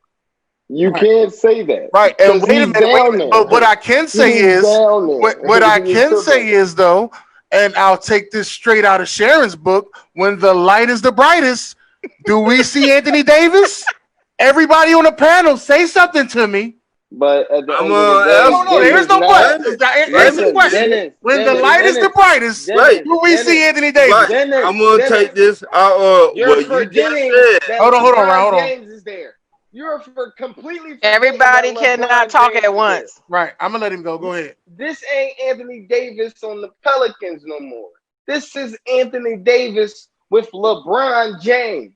S7: You
S2: Right,
S7: can't say that
S2: right. And
S7: because
S2: wait a
S7: he's
S2: minute, wait a
S7: down
S2: minute. But what
S7: there.
S2: I can say
S7: He's
S2: is,
S7: down
S2: what
S7: there.
S2: I
S7: You're
S2: can say
S7: tripping.
S2: is though, and I'll take this straight out of Sharon's book. When the light is the brightest, do we see Anthony Davis? Everybody on the panel, say something to me.
S7: But at the
S3: I'm
S7: end of the
S3: gonna
S7: day,
S3: ask
S2: No,
S3: you.
S2: there's
S7: Dennis,
S2: no
S7: not
S2: but.
S3: Let me, let
S2: Answer
S3: me,
S2: the
S7: listen,
S2: question.
S3: let,
S7: Dennis,
S2: When the
S7: Dennis,
S2: light is the
S7: Dennis,
S2: brightest,
S3: wait,
S7: Dennis,
S2: do we see
S7: Dennis,
S2: Anthony
S3: right.
S2: Davis?
S7: Dennis,
S3: I'm gonna
S7: Dennis.
S3: take this out of
S7: You're
S3: what you just
S7: forgetting
S3: said.
S7: that
S2: Hold on, Ryan.
S7: LeBron
S2: Hold on.
S7: James is there. You're completely forgetting that
S6: Everybody cannot
S7: LeBron
S6: talk
S7: James
S6: at
S7: is there.
S6: once.
S2: Right. I'm gonna let him go. Go ahead.
S7: This ain't Anthony Davis on the Pelicans no more. This is Anthony Davis with LeBron James.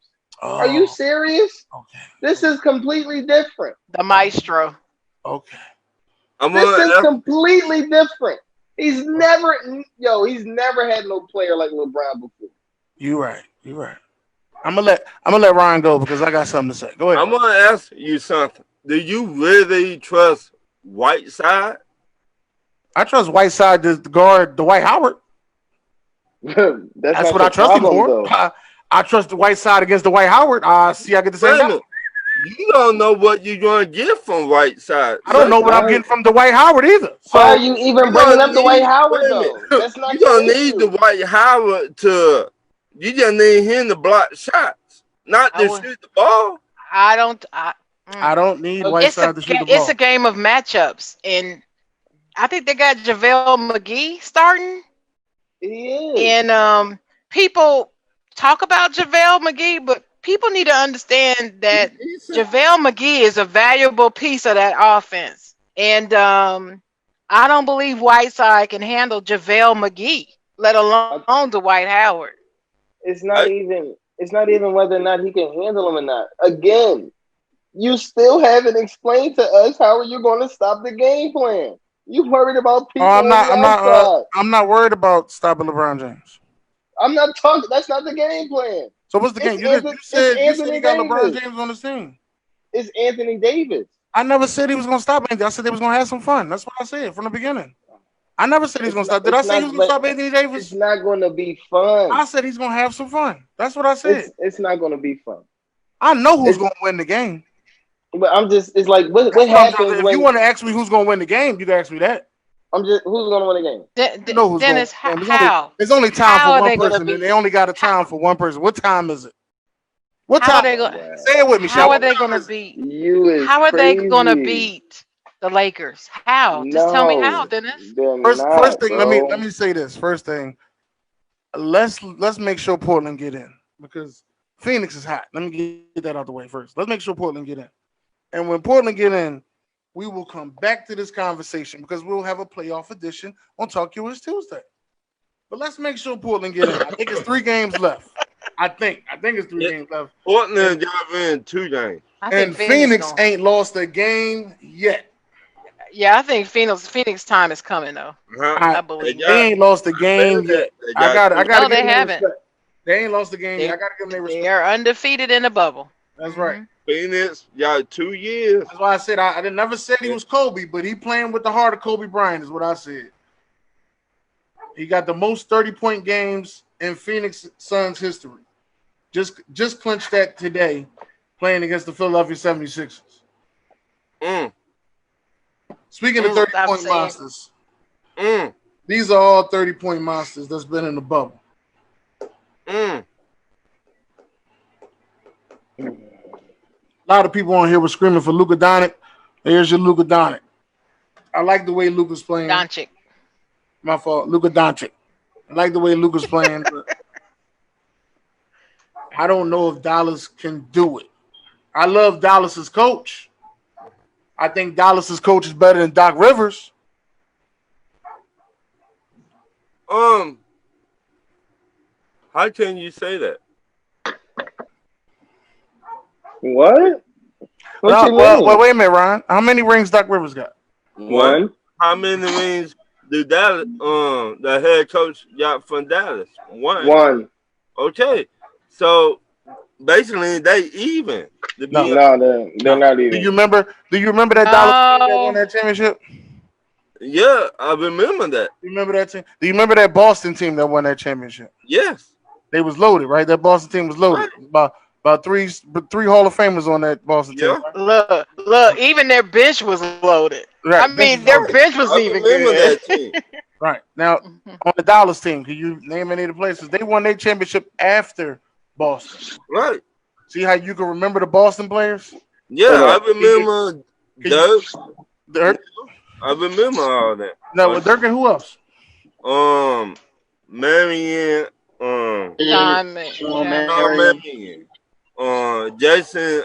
S7: Are you
S2: Oh,
S7: serious?
S2: okay.
S7: This is completely different.
S6: The maestro.
S2: Okay.
S3: I'm
S7: This
S3: gonna
S7: is
S3: ask.
S7: completely different. He's never had no player like LeBron before.
S2: You right. You right. I'm gonna let Ryan go because I got something to say. Go ahead.
S3: I'm gonna ask you something. Do you really trust Whiteside?
S2: I trust Whiteside to guard Dwight Howard.
S7: That's
S2: That's
S7: not
S2: what I
S7: your
S2: trust him
S7: problem,
S2: for.
S7: though.
S2: I trust the Whiteside against Dwight Howard. See, I get the same
S3: Wait a
S2: guy.
S3: minute. You don't know what you're gonna get from Whiteside.
S2: I don't know what I'm
S7: Why?
S2: getting from Dwight Howard either.
S7: Why are
S2: So
S7: you even
S3: You
S7: bringing
S3: don't
S7: up the White
S3: need. Wait
S7: Howard
S3: a minute.
S7: though? That's
S3: You
S7: not
S3: don't
S7: your
S3: need the
S7: issue.
S3: White Howard to. You just need him to block shots, not
S6: I
S3: to
S6: would.
S3: shoot the ball.
S6: I don't.
S2: I don't need
S7: Uh,
S2: Whiteside to shoot the
S6: It's a
S2: ball.
S6: game of matchups, and I think they got JaVale McGee starting,
S7: He is.
S6: and people talk about JaVale McGee, but people need to understand
S3: He's
S6: that
S3: decent.
S6: JaVale McGee is a valuable piece of that offense, and I don't believe Whiteside can handle JaVale McGee, let
S7: Uh,
S6: alone Dwight Howard.
S7: It's not
S3: I,
S7: even. It's not even whether or not he can handle him or not. Again, you still haven't explained to us how are you going to stop the game plan. You worried about
S2: Oh,
S7: people on the outside.
S2: I'm not worried about stopping LeBron James.
S7: I'm not talking. That's not the game plan.
S2: So what's the
S7: It's
S2: game?
S7: Anthony. It's
S2: You said he
S7: Anthony
S2: got LeBron
S7: Davis.
S2: James on his team.
S7: It's Anthony Davis.
S2: I never said he was gonna stop anything. I said they was gonna have some fun. That's what I said from the beginning. I never said he's
S7: It's
S2: gonna
S7: not.
S2: stop. Did I
S7: It's
S2: say he
S7: not.
S2: was gonna
S7: But
S2: stop Anthony
S7: it's
S2: Davis?
S7: not going to be fun.
S2: I said he's gonna have some fun. That's what I said.
S7: It's not going to be fun.
S2: I know who's
S7: It's.
S2: gonna win the game.
S7: But I'm just. It's like
S2: That's
S7: what
S2: what I'm trying to
S7: happens
S2: say. If you
S7: when
S2: want to ask me who's gonna win the game, you can ask me that.
S7: I'm just who's going to win the game.
S2: You know who's gonna
S6: Dennis,
S2: win.
S6: how?
S2: There's only time
S6: How
S2: for
S6: are
S2: one
S6: they going to
S2: person, and
S6: beat?
S2: they only got a
S6: How,
S2: time for one person. What time is it? What
S6: how are
S2: time?
S6: they
S7: Oh
S6: going?
S7: God,
S2: Say it with me, Shaq.
S6: How are
S2: What
S6: they going
S2: time
S6: to
S2: is it?
S6: beat?
S7: you is
S6: How are they going to
S7: crazy.
S6: beat the Lakers? How? Just tell me how,
S7: No,
S6: Dennis.
S7: they're
S2: First
S7: not,
S2: thing, let
S7: bro.
S2: me say this. First thing, let's make sure Portland get in because Phoenix is hot. Let me get that out the way first. Let's make sure Portland get in. And when Portland get in, we will come back to this conversation because we'll have a playoff edition on Talk Yours Tuesday. But let's make sure Portland get in. I think it's 3 games left. I think it's three
S3: yeah,
S2: games left.
S3: Portland
S2: And,
S3: got in 2 games.
S6: I think
S2: and
S6: Phoenix
S2: Phoenix
S6: going.
S2: ain't lost a game yet.
S6: Yeah, I think Phoenix time is coming though.
S3: Huh?
S2: I,
S6: I
S3: They
S6: believe.
S2: they
S3: got.
S2: ain't lost a
S3: I said
S2: game
S3: that
S2: yet.
S3: they
S2: I
S3: got
S2: got I
S3: two.
S2: got to
S6: No,
S2: give
S6: they
S2: them their
S6: haven't.
S2: respect. They ain't lost a game yet.
S6: They
S2: I got to give them their
S6: they
S2: respect.
S6: are undefeated in the bubble.
S2: That's right.
S6: Hmm.
S3: Phoenix got 2 years.
S2: That's why I said I didn't never said he was Kobe, but he playing with the heart of Kobe Bryant is what I said. He got the most 30-point games in Phoenix Suns history. Just clinched that today playing against the Philadelphia 76ers.
S3: Mm,
S2: Speaking of
S3: mm,
S2: 30
S6: Stop
S2: point
S6: saying.
S2: monsters,
S3: mm,
S2: these are all 30-point monsters that's been in the bubble.
S3: mm.
S2: A lot of people on here were screaming for Luka Doncic. Here's your Luka Doncic. I like the way Luka's playing.
S6: Doncic.
S2: My fault, Luka Doncic. I like the way Luka's playing, but I don't know if Dallas can do it. I love Dallas's coach. I think Dallas's coach is better than Doc Rivers.
S3: Um, how can you say that?
S7: What? What
S2: Well,
S7: you
S2: well,
S7: mean?
S2: wait a minute, Ryan. How many rings Doc Rivers got?
S3: One.
S7: One.
S3: How many rings do Dallas? The head coach got from Dallas. One.
S7: One.
S3: Okay, so basically they even. To be
S2: No,
S7: No, they're
S2: no.
S7: not
S2: Do
S7: even.
S2: you remember? Do you remember that Dallas team that won
S6: No.
S2: that championship?
S3: yeah, I remember that.
S2: Do you remember that team? Do you remember that Boston team that won that championship?
S3: Yes,
S2: They was loaded, right? That Boston team was loaded.
S3: right.
S2: About three Hall of Famers on that Boston team.
S3: Yeah,
S2: Right?
S6: Look. Even their bench was loaded. I
S2: Right. Bench
S6: mean,
S2: was
S6: their
S2: loaded.
S6: bench was
S3: I
S6: even
S3: remember
S6: good.
S3: that team.
S2: Right. Now on the Dallas team, can you name any of the places? They won their championship after Boston.
S3: Right.
S2: See how you can remember the Boston players?
S3: Yeah,
S7: Hold
S3: I
S7: up.
S3: remember
S2: Can
S3: Dirk.
S2: Dirk?
S3: I remember all that.
S2: No, with Dirk and who else?
S3: Marion,
S6: John,
S5: Sean
S6: John,
S3: Tom
S5: Marion.
S3: Marion, Jason,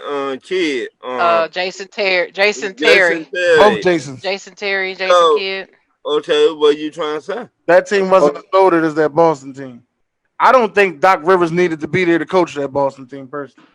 S3: Kidd,
S6: Jason Terry,
S3: Jason
S2: Both
S3: Terry.
S2: Jasons.
S6: Jason
S3: So,
S6: Kidd.
S3: okay, what you trying to say?
S2: That team wasn't
S7: Oh,
S2: as loaded as that Boston team. I don't think Doc Rivers needed to be there to coach that Boston team personally.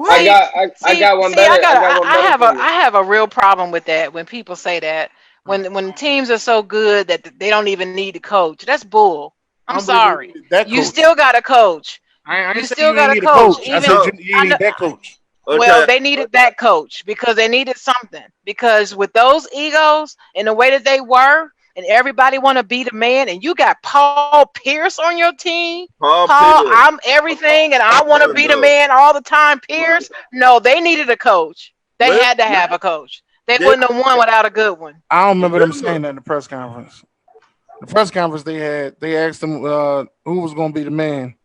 S7: I
S3: What?
S6: See,
S7: got I got one
S6: see, I
S7: better.
S6: got,
S7: I got one
S6: I
S7: better
S6: have
S7: for you.
S6: I have a real problem with that when people say that when teams are so good that they don't even need to coach. That's bull.
S2: I
S6: I'm
S2: don't believe they
S6: sorry.
S2: needed that
S6: You
S2: coach.
S6: still got to coach.
S2: I
S6: You
S2: ain't saying
S6: still
S2: you ain't
S6: got a
S2: need a
S6: coach.
S2: coach. I
S6: Even
S2: said
S3: No,
S2: you
S6: I
S2: ain't
S6: know.
S2: need that coach.
S6: Well,
S3: okay.
S6: they needed that coach because they needed something. Because with those egos and the way that they were, and everybody want to be the man, and you got Paul Pierce on your team.
S3: Paul
S6: Paul,
S3: Pierce.
S6: I'm everything, and I want to be the
S3: No.
S6: man all the time. Pierce, no, they needed a coach. They
S3: Let,
S6: had to have a coach. They
S3: let,
S6: wouldn't have won without a good one.
S2: I don't remember them
S3: remember,
S2: saying that in the press conference. The press conference they asked them who was going to be the man,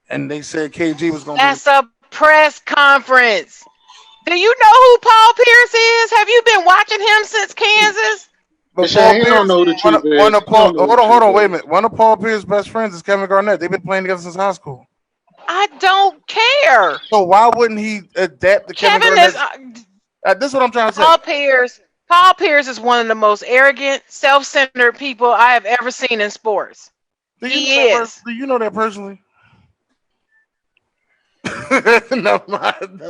S2: and they said KG was going to be the.
S6: That's a press conference. Do you know who Paul Pierce is? Have you been watching him since Kansas?
S2: But Paul
S5: Shan, he don't
S2: Pierce,
S5: know who the truth
S2: one
S5: is.
S2: of
S5: He don't
S2: Paul.
S5: know who the
S2: Hold
S5: truth
S2: on, wait a
S5: is.
S2: minute. One of Paul Pierce's best friends is Kevin Garnett. They've been playing together since high school.
S6: I don't care.
S2: So why wouldn't he adapt to Kevin
S6: Kevin is
S2: Garnett? This is what I'm trying to say.
S6: Paul Pierce. Paul Pierce is one of the most arrogant, self-centered people I have ever seen in sports.
S2: Do you know
S6: He
S2: that?
S6: is.
S2: Do you know that personally? Never mind.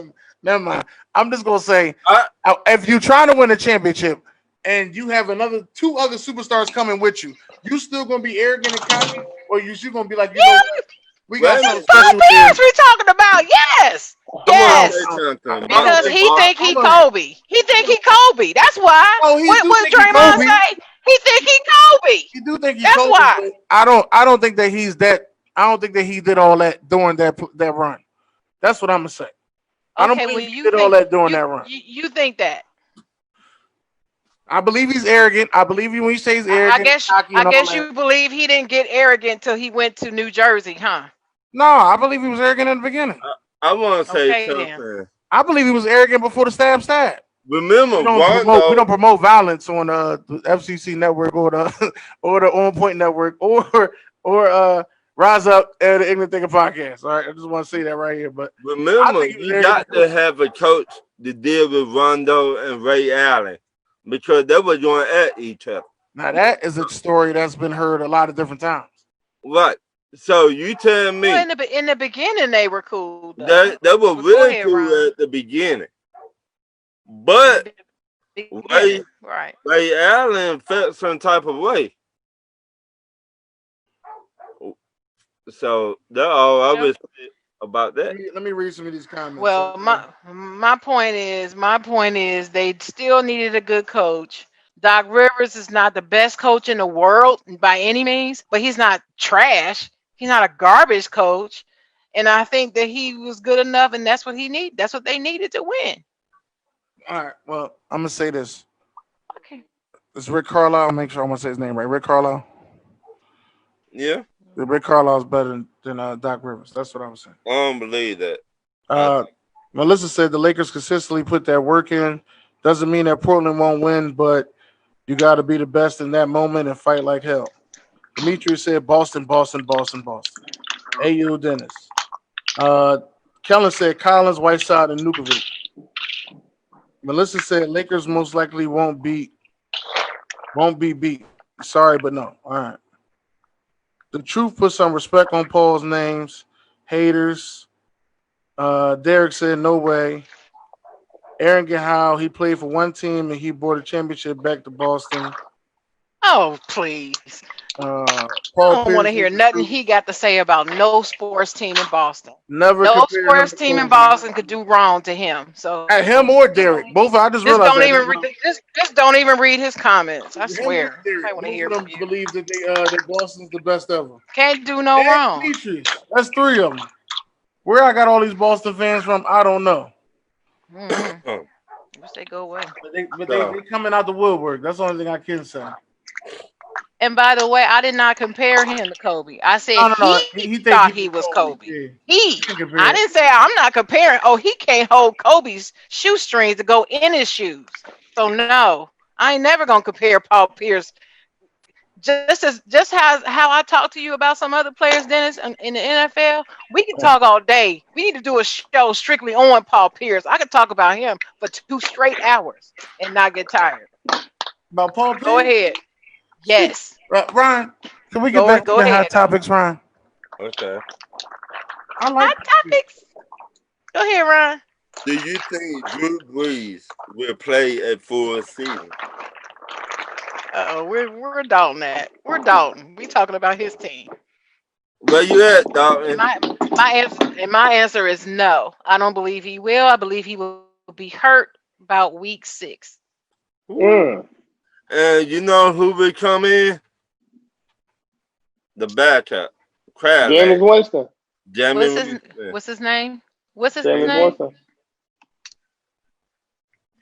S2: Never mind. I'm just gonna say,
S3: I,
S2: if you're trying to win a championship and you have two other superstars coming with you, you still gonna be arrogant and cocky, or you still gonna be like, you know
S6: Yeah,
S2: what? We got
S3: wait a
S2: something
S3: minute.
S6: Paul
S2: special here.
S6: Pierce we're talking about. Yes.
S3: I want to
S2: I
S3: say
S6: Yes.
S2: don't,
S3: something.
S2: I don't
S6: Because
S2: think.
S6: he
S3: Bob,
S6: think he
S2: Hold on.
S6: Kobe. He think he Kobe. That's why.
S2: Oh, he do
S6: What
S2: think he
S6: Draymond
S2: Kobe.
S6: say? He think he Kobe.
S2: He do think he
S6: That's
S2: Kobe,
S6: why.
S2: but I don't think that he's that. I don't think that he did all that during that run. That's what I'm gonna say. I don't
S6: Okay, well
S2: believe he
S6: you
S2: did all
S6: think
S2: that during that run.
S6: you think that.
S2: I believe he's arrogant. I believe you when you say he's arrogant, cocky,
S6: I
S2: and all
S6: guess
S2: that.
S6: you believe he didn't get arrogant till he went to New Jersey, huh?
S2: No, I believe he was arrogant in the beginning.
S3: I want to say
S6: Okay then.
S3: something.
S2: I believe he was arrogant before the stab.
S3: Remember,
S2: We
S3: Rondo.
S2: don't promote violence on the FCC network or the or the OnPoint network or Rise Up and the Ignorant Thinker podcast. All right, I just want to say that right here. But I
S3: Remember,
S2: think he was
S3: you
S2: arrogant
S3: got to
S2: before.
S3: have a coach to deal with Rondo and Ray Allen because they were going at each other.
S2: Now that is a story that's been heard a lot of different times.
S3: Right. So you tell
S6: Well,
S3: me
S6: in the beginning they were cool though.
S3: they were
S6: But go
S3: really
S6: ahead,
S3: cool
S6: Ron.
S3: at the beginning,
S6: In the
S3: but
S6: beginning,
S3: Ray
S6: right?
S3: Ray Allen felt some type of way. So that's all I
S6: Yep.
S3: was say about that.
S2: Let me read some of these comments.
S6: Well, my point is they still needed a good coach. Doc Rivers is not the best coach in the world by any means, but he's not trash. He's not a garbage coach. And I think that he was good enough, and that's what he need. That's what they needed to win.
S2: All right. Well, I'm gonna say this.
S6: Okay.
S2: It's Rick Carlisle. Make sure I'm gonna say his name right. Rick Carlisle.
S3: Yeah,
S2: Rick Carlisle's better than Doc Rivers. That's what I was saying.
S3: I don't believe that. I,
S2: Uh, Melissa said the Lakers consistently put that work in. Doesn't mean that Portland won't win, but you got to be the best in that moment and fight like hell. Demetrius said Boston, Boston, Boston, Boston. AU Dennis. Uh, Kellen said Collins, Whiteside, and Nukovic. Melissa said Lakers most likely won't be beat. Sorry, but no. All right. The truth put some respect on Paul's names. Haters. Derek said no way. Aaron Gahal, he played for one team and he brought a championship back to Boston.
S6: Oh, please. I
S2: Paul
S6: don't want to
S2: Pierce
S6: hear
S2: is the
S6: nothing
S2: truth.
S6: he got to say about no sports team in Boston.
S2: Never
S6: No
S2: compare him
S6: sports
S2: to
S6: team in
S2: Kobe.
S6: Boston could do wrong to him. So
S2: At him or Derek. Both. I just
S6: just
S2: realized
S6: don't
S2: that.
S6: even just don't even read his comments. I
S2: Him or
S6: swear. I
S2: Derek.
S6: want to
S2: Both
S6: hear
S2: of
S6: from
S2: them
S6: you.
S2: believe that that Boston's the best ever.
S6: Can't do no
S2: And
S6: wrong.
S2: Demetrius. That's three of them. Where I got all these Boston fans from, I don't know.
S6: Mm-hmm. Wish they go away.
S2: But they coming out the woodwork. That's the only thing I can say.
S6: And by the way, I did not compare him to Kobe. I said
S2: No.
S6: he
S2: He think
S6: thought
S2: he
S6: he
S2: was
S6: was
S2: Kobe.
S6: Kobe.
S2: Yeah.
S6: He.
S2: Can't compare
S6: I
S2: it.
S6: didn't say I'm not comparing. Oh, he can't hold Kobe's shoestrings to go in his shoes. So no, I ain't never gonna compare Paul Pierce. Just how I talk to you about some other players, Dennis, in the NFL. We can talk all day. We need to do a show strictly on Paul Pierce. I could talk about him for 2 straight hours and not get tired.
S2: About Paul
S6: Go
S2: Pierce?
S6: ahead. Yes.
S2: Ryan, can we get back to
S6: Go
S2: the hot
S6: ahead.
S2: topics, Ryan?
S3: okay.
S2: I like
S6: Hot topics. Go ahead, Ron.
S3: Do you think Drew Brees will play a full season?
S6: We're Dalton at. We're Dalton. We talking about his team.
S3: Where you at,
S6: And
S3: Dalton?
S6: my answer is no. I don't believe he will. I believe he will be hurt about week 6.
S3: Ooh.
S7: Mm.
S3: And you know who will come in? The backup. Crab
S7: James
S3: leg.
S7: Winston.
S3: Jamie
S6: What's his
S3: Winston.
S6: What's his name? What's his
S7: James
S6: name?
S7: Winston.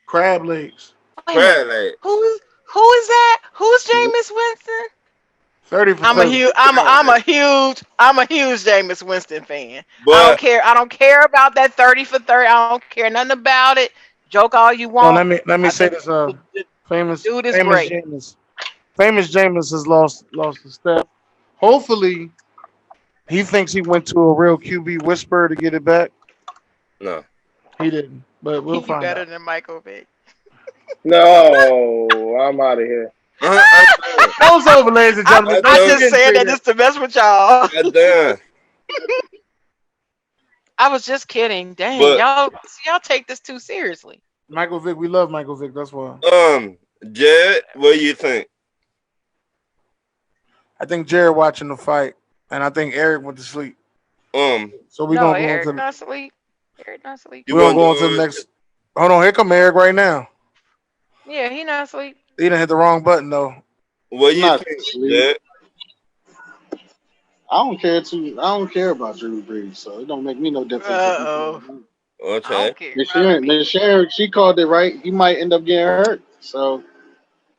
S2: Crab legs.
S6: Wait a minute.
S3: Crab leg.
S6: Who is that? Who's Jameis Winston?
S2: 30 for
S6: I'm a
S2: 30.
S6: huge I'm a huge Jameis Winston fan. I don't
S3: But
S6: care. I don't care about that 30 for 30. I don't care nothing about it. Joke all you
S2: No,
S6: want.
S2: let me
S6: I
S2: say
S6: think
S2: this.
S6: the
S2: Famous
S6: dude is
S2: famous
S6: great.
S2: Jameis. Famous Jameis has lost the step. Hopefully, he thinks he went to a real QB whisperer to get it back.
S3: no.
S2: He didn't, but we'll
S6: He
S2: find
S6: better
S2: out.
S6: than Michael Vick.
S7: No, I'm out of here.
S3: I done.
S2: Show's over, ladies and
S6: I,
S2: gentlemen.
S3: I
S2: Don't
S6: I
S2: you
S3: done.
S6: just
S2: didn't
S6: said
S2: say
S6: that
S2: that.
S6: just to mess with y'all.
S3: I done.
S6: I was just kidding. Dang,
S3: But
S6: y'all take this too seriously.
S2: Michael Vick, we love Michael Vick. That's why.
S3: Jared, what do you think?
S2: I think Jared watching the fight, and I think Eric went to sleep.
S3: Um,
S2: So
S6: No, Eric not asleep. Eric not asleep.
S3: you
S2: we're gonna
S3: want
S2: go on to the
S3: to
S2: next. Hold on, here come Eric right now.
S6: Yeah, he not asleep.
S2: He done hit the wrong button though.
S3: what do
S5: I'm
S3: you
S5: not
S3: think,
S5: asleep.
S3: Jared?
S5: I don't care about Drew Brees, so it don't make me no difference if he play or
S6: Uh-oh.
S5: not.
S6: I
S3: Okay.
S6: don't care
S5: Miss
S6: about
S5: Sharon,
S6: him
S5: Miss
S6: either.
S5: Sharon, she called it right. He might end up getting hurt. So I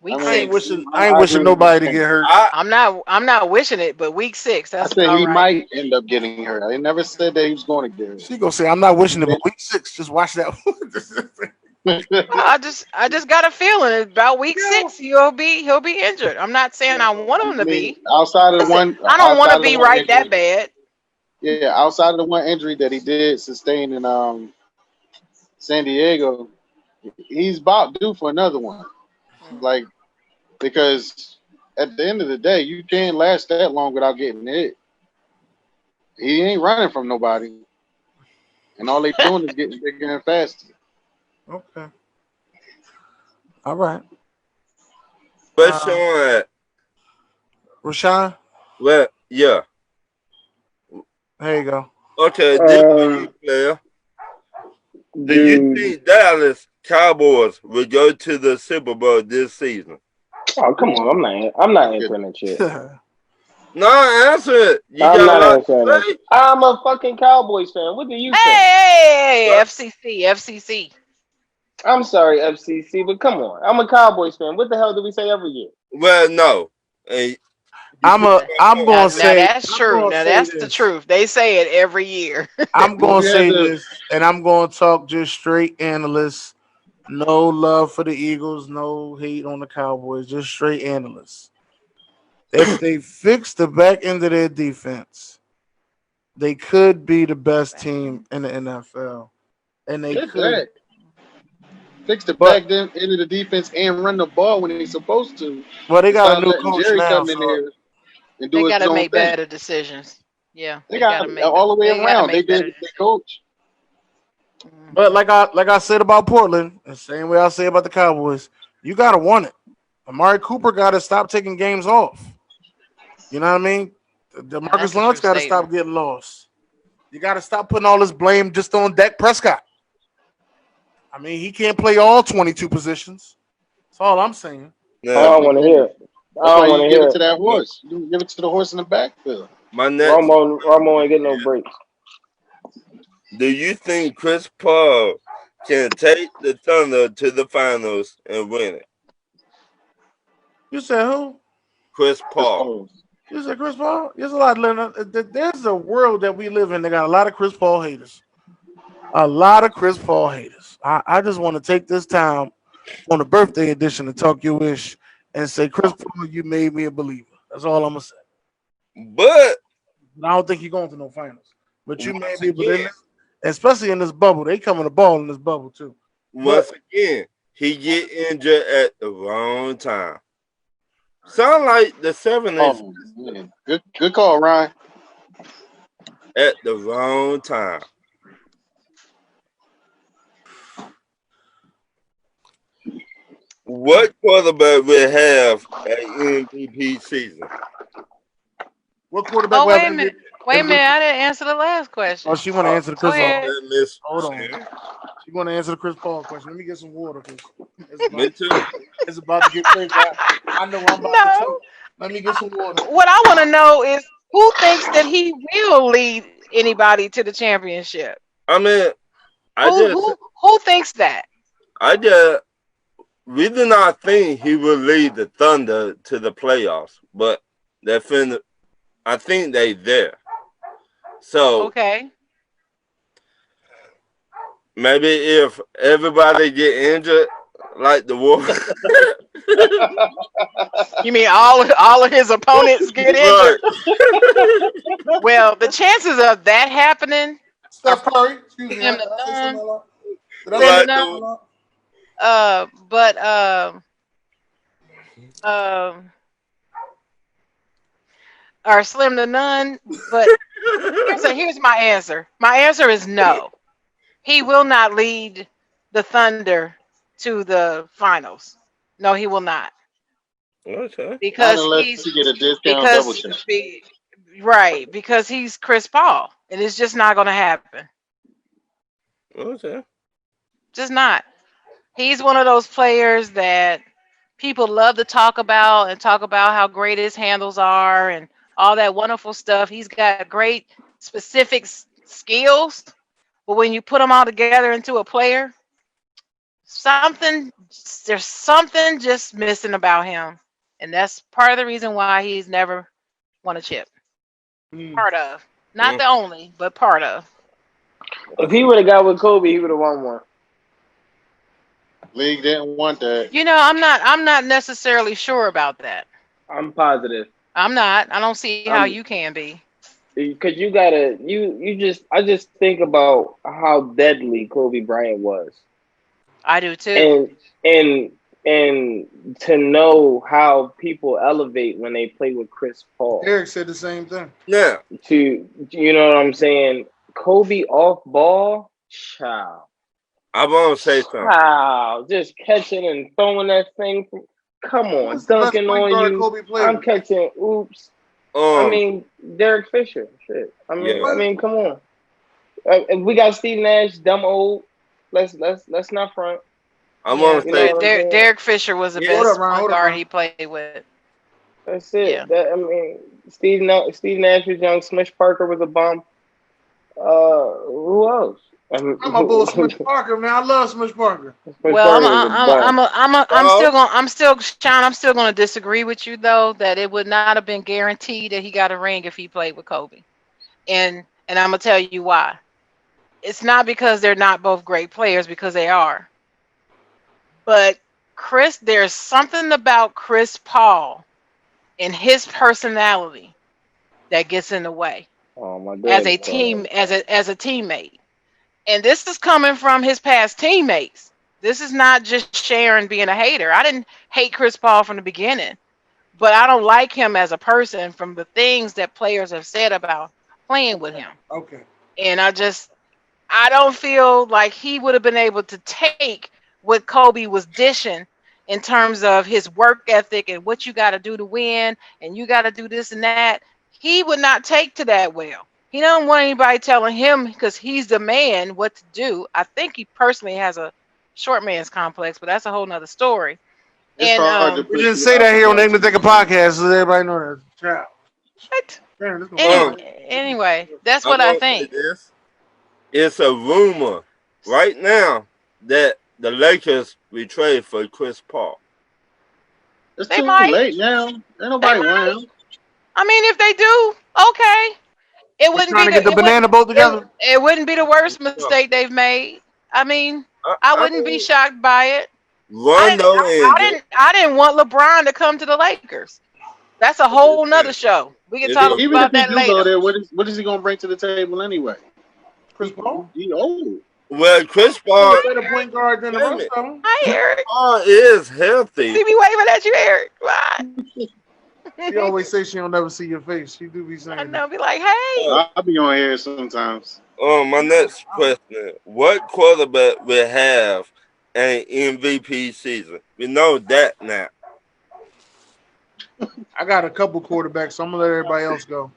S6: Week
S2: I ain't
S5: mean,
S6: 6.
S2: wishing. I ain't
S5: I
S2: wishing
S5: agree with
S2: nobody
S5: Miss
S2: to
S5: Sharon.
S2: get hurt.
S3: I
S6: I'm not wishing it, but week 6,
S5: I
S6: that's
S5: said
S6: all
S5: he
S6: right.
S5: might end up getting hurt. I never said that he was going to get
S2: She gonna say I'm not wishing it, but
S5: hurt.
S2: week 6, just watch that.
S6: Well, I just got a feeling about week
S2: Yo,
S6: 6 he'll be injured. I'm not saying I want
S5: I
S6: him to
S5: mean,
S6: be. Listen, I don't want to
S5: outside of the
S6: be
S5: one
S6: right that
S5: injury,
S6: bad.
S5: yeah, outside of the one injury that he did sustain in San Diego, he's about due for another one.
S6: Mm.
S5: Like because at the end of the day, you can't last that long without getting hit. He ain't running from nobody, and all they doing is getting bigger and faster.
S2: okay, all right.
S3: where's
S2: Uh,
S3: Sean at?
S2: Rashawn,
S3: Well, yeah.
S2: there you go.
S3: Okay, this for you,
S7: Um,
S3: player. Do you
S7: dude.
S3: think Dallas Cowboys will go to the Super Bowl this season?
S7: Oh, come on. I'm not
S5: Good.
S7: answering that shit.
S3: No, answer it. You
S7: I'm
S3: got a
S7: not
S3: lot
S7: answering
S3: to
S7: that.
S3: say.
S7: I'm a fucking Cowboys fan. What do you think?
S6: Hey,
S3: But,
S6: FCC.
S7: I'm sorry, FCC, but come on. I'm a Cowboys fan. What the hell do we say every year?
S3: well, no. Hey, you
S2: I'm
S3: put
S2: a.
S3: my
S2: I'm
S3: phone
S6: Now,
S2: gonna
S3: down.
S6: now
S2: say.
S6: that's
S2: I'm
S6: true.
S2: gonna
S6: Now
S2: say
S6: that's the
S2: this.
S6: truth. They say it every year.
S2: I'm
S5: If
S2: gonna
S5: you had
S2: say
S5: to,
S2: this, and I'm gonna talk just straight analysts. No love for the Eagles. No hate on the Cowboys. Just straight analysts. If they fix the back end of their defense, they could be the best team in the NFL, and they
S5: get
S2: could.
S5: that. Fix the
S2: But
S5: back end of the defense and run the ball when they're supposed to,
S2: well, they
S5: and
S2: got a
S5: stop
S2: new
S5: letting
S2: coach
S5: Jerry
S2: now,
S5: come in
S2: so
S5: there and
S6: They
S5: do his
S6: got to
S5: own
S6: make
S5: thing.
S6: better decisions. Yeah,
S5: They got
S6: bet-
S5: all the way
S6: they got to
S5: around. They
S6: make
S5: did
S6: better
S5: it. They
S6: decisions.
S5: coach.
S2: but
S6: Hmm.
S2: like I said about Portland, the same way I say about the Cowboys, you gotta want it. Amari Cooper gotta stop taking games off. You know what I mean? The
S6: Now
S2: Marcus
S6: that's a
S2: Lawrence
S6: true
S2: gotta stop
S6: statement.
S2: getting lost. You gotta stop putting all this blame just on Dak Prescott. I mean, he can't play all 22 positions. That's all I'm saying.
S7: I
S3: Now,
S5: That's
S7: don't
S5: why
S7: want
S5: you
S7: to
S5: give
S7: hear
S5: it.
S7: it. I
S5: That's why
S7: don't want
S5: you
S7: to
S5: give
S7: hear
S5: it
S7: it.
S5: to that
S3: my,
S5: horse. You give it to the horse in the backfield.
S3: my next
S7: Romo ain't getting no breaks.
S3: do you think Chris Paul can take the Thunder to the finals and win it?
S2: You said who?
S3: Chris
S5: Chris
S3: Paul.
S5: Paul.
S2: You said Chris Paul? There's a lot of there's a world that we live in that got a lot of Chris Paul haters. A lot of Chris Paul haters. I just want to take this time on the birthday edition of Talk Your Wish and say, Chris Paul, you made me a believer. That's all I'm gonna say.
S3: But
S2: I don't think you're going to no finals. But you made
S3: once
S2: me believe
S3: again,
S2: it, especially in this bubble. They coming to ball in this bubble too. But
S3: once again, he get injured at the wrong time. Sound like the 70s
S5: Oh man, good call, Ryan.
S3: at the wrong time. What quarterback will have an MVP season?
S2: what quarterback
S6: Oh,
S2: will have
S6: wait a
S2: MVP?
S6: minute. Wait a minute, I didn't answer the last question.
S2: Oh, she want to answer the
S6: Go
S2: Chris Paul.
S6: ahead.
S3: Miss
S2: Hold on.
S3: Shannon.
S2: She want to answer the Chris Paul question. Let me get some water because
S3: Me too.
S2: it's about to get crazy. I know I'm about to
S6: No.
S2: choke. Let me get some water.
S6: What I want to know is who thinks that he will lead anybody to the championship?
S3: I mean,
S6: Who thinks that?
S3: we do not think he will lead the Thunder to the playoffs, but I think they there. So
S6: Okay.
S3: maybe if everybody get injured, like the war,
S6: You mean all of his opponents get injured?
S3: right?
S6: Well, the chances of that happening
S2: Steph Curry. Excuse me.
S6: Slim
S2: Did I say something a lot? Did I
S6: Slim
S2: say
S6: to
S3: Like
S6: none.
S2: something a lot?
S6: But um, are slim to none. But here's my answer. My answer is no. He will not lead the Thunder to the finals. No, he will not.
S3: okay.
S5: Not
S6: Because
S5: unless
S6: he's
S5: you get a discount double
S6: because
S5: check.
S6: right, because he's Chris Paul. And it's just not gonna happen.
S3: Okay.
S6: Just not. He's one of those players that people love to talk about and talk about how great his handles are and all that wonderful stuff. He's got great specific skills, but when you put them all together into a player, something there's something just missing about him, and that's part of the reason why he's never won a chip. Part of, not the only, but part of.
S7: If he would have got with Kobe, he would have won one.
S5: League didn't want that.
S6: You know, I'm not necessarily sure about that.
S7: I'm positive.
S6: I'm not. I don't see how you can be.
S7: Because you gotta I just think about how deadly Kobe Bryant was.
S6: I do too.
S7: And to know how people elevate when they play with Chris Paul.
S2: Eric said the same thing.
S3: Yeah.
S7: You know what I'm saying? Kobe off ball, child.
S3: I want to say something.
S7: Wow, just catching and throwing that thing. Come on, dunking on you. I'm catching. Oops. I mean, Derek Fisher. Shit. I mean, come on. We got Steve Nash, dumb old. Let's not front.
S3: I'm gonna say
S6: Derek Fisher was the best point guard he played with.
S7: That's it. Yeah. I mean, Steve Nash was young. Smush Parker was a bum. Who else?
S2: I'm a bull Smush Parker, man. I love Smush Parker.
S6: Well, I'm still gonna disagree with you though that it would not have been guaranteed that he got a ring if he played with Kobe, and I'm gonna tell you why. It's not because they're not both great players, because they are. But there's something about Chris Paul and his personality that gets in the way as a teammate. And this is coming from his past teammates. This is not just Sharon being a hater. I didn't hate Chris Paul from the beginning, but I don't like him as a person from the things that players have said about playing with him.
S2: Okay.
S6: And I don't feel like he would have been able to take what Kobe was dishing in terms of his work ethic and what you got to do to win, and you got to do this and that. He would not take to that well. He don't want anybody telling him, because he's the man, what to do. I think he personally has a short man's complex, but that's a whole nother story.
S5: We
S2: didn't say that here on the English Take a Podcast, so everybody know that.
S6: What? Anyway, that's what I think.
S3: It's a rumor right now that the Lakers will trade for Chris Paul.
S5: It's too late now. Ain't nobody winning.
S6: I mean, if they do, okay. It wouldn't be
S2: the banana boat together.
S6: It wouldn't be the worst mistake they've made. I mean, I wouldn't be shocked by it. I didn't want LeBron to come to the Lakers. That's a whole nother show. We can talk about that later.
S5: Go there, what is he gonna bring to the table anyway?
S2: Chris Paul?
S5: He old.
S3: Well, Chris Paul.
S2: Better point guard than the rest of them.
S6: Hi, Eric.
S3: Paul is healthy.
S6: See me waving at you, Eric. Why?
S2: She always say she don't never see your face. She do be saying.
S6: I know. Be like, hey.
S5: I'll be on here sometimes.
S3: My next question: what quarterback will have an MVP season? We know that now.
S2: I got a couple quarterbacks, so I'm gonna let everybody else go.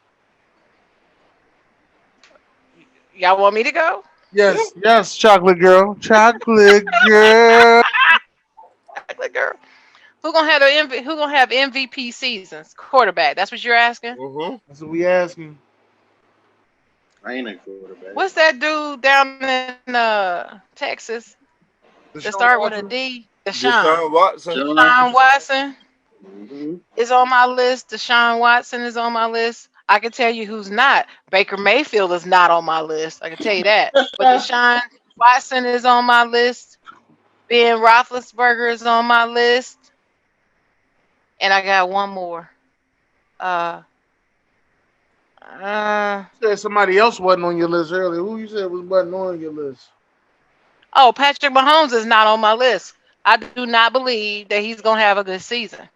S6: Y'all want me to go?
S2: Yes, chocolate girl. Chocolate girl.
S6: Chocolate girl. Who gonna have MVP seasons? Quarterback. That's what you're asking.
S2: That's what we asking.
S5: I ain't a quarterback.
S6: What's that dude down in Texas that
S2: Deshaun
S6: start with a
S2: Watson.
S6: D?
S3: Deshaun Watson.
S6: Deshaun Watson
S5: Mm-hmm.
S6: is on my list. Deshaun Watson is on my list. I can tell you who's not. Baker Mayfield is not on my list. I can tell you that. But Deshaun Watson is on my list. Ben Roethlisberger is on my list. And I got one more. Uh,
S2: You said somebody else wasn't on your list earlier. Who you said wasn't on your list?
S6: oh, Patrick Mahomes is not on my list. I do not believe that he's gonna have a good season.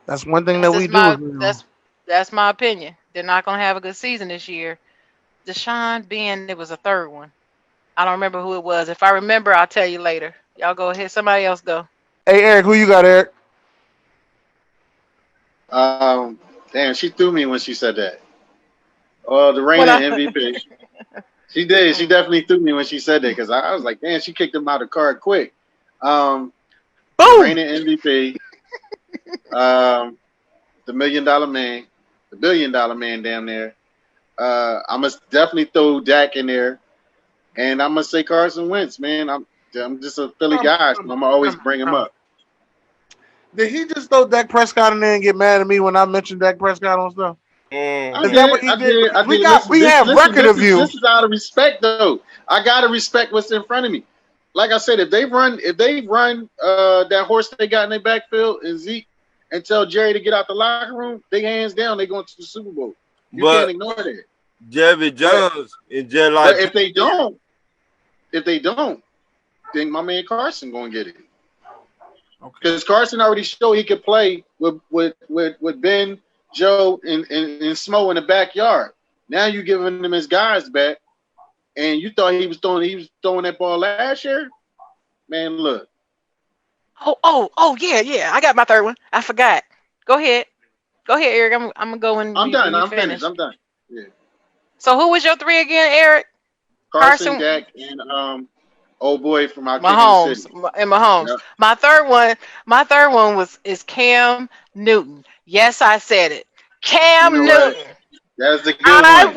S2: That's one thing
S6: That's
S2: that we
S6: just
S2: do.
S6: my that's my opinion. They're not gonna have a good season this year. Deshaun Ben, it was a third one. I don't remember who it was. If I remember, I'll tell you later. Y'all go ahead. Somebody else go.
S2: Hey, Eric, who you got, Eric?
S5: Damn, she threw me when she said that. Oh, the reigning MVP. She did. She definitely threw me when she said that because I was like, damn, she kicked him out of the card quick. The reigning MVP, the $1 million man, the $1 billion man down there. I must definitely throw Dak in there, and I'm gonna say Carson Wentz, man. I'm just a Philly guy, so I'm gonna always bring him up.
S2: Did he just throw Dak Prescott in there and get mad at me when I mentioned Dak Prescott on stuff?
S5: I did.
S2: We have record of you.
S5: This is out of respect, though. I gotta respect what's in front of me. Like I said, if they run that horse they got in their backfield and Zeke and tell Jerry to get out the locker room, they hands down they going to the Super Bowl. You can't ignore that.
S3: Jerry Jones and Jerry.
S5: But if they don't, then my man Carson gonna get it. Because Carson already showed he could play with Ben, Joe, and Smo in the backyard. Now you giving him his guys back, and you thought he was throwing that ball last year. Man, look.
S6: Oh, yeah. I got my third one. I forgot. Go ahead, Eric. I'm gonna go when
S5: I'm done. I'm
S6: finished.
S5: finished. I'm done. Yeah.
S6: So who was your three again, Eric?
S5: Carson, Dak, and old boy from out
S6: Mahomes and Mahomes.
S5: Yep.
S6: My third one is Cam Newton. Yes, I said it. Cam Newton.
S5: That's the good
S6: I
S5: one.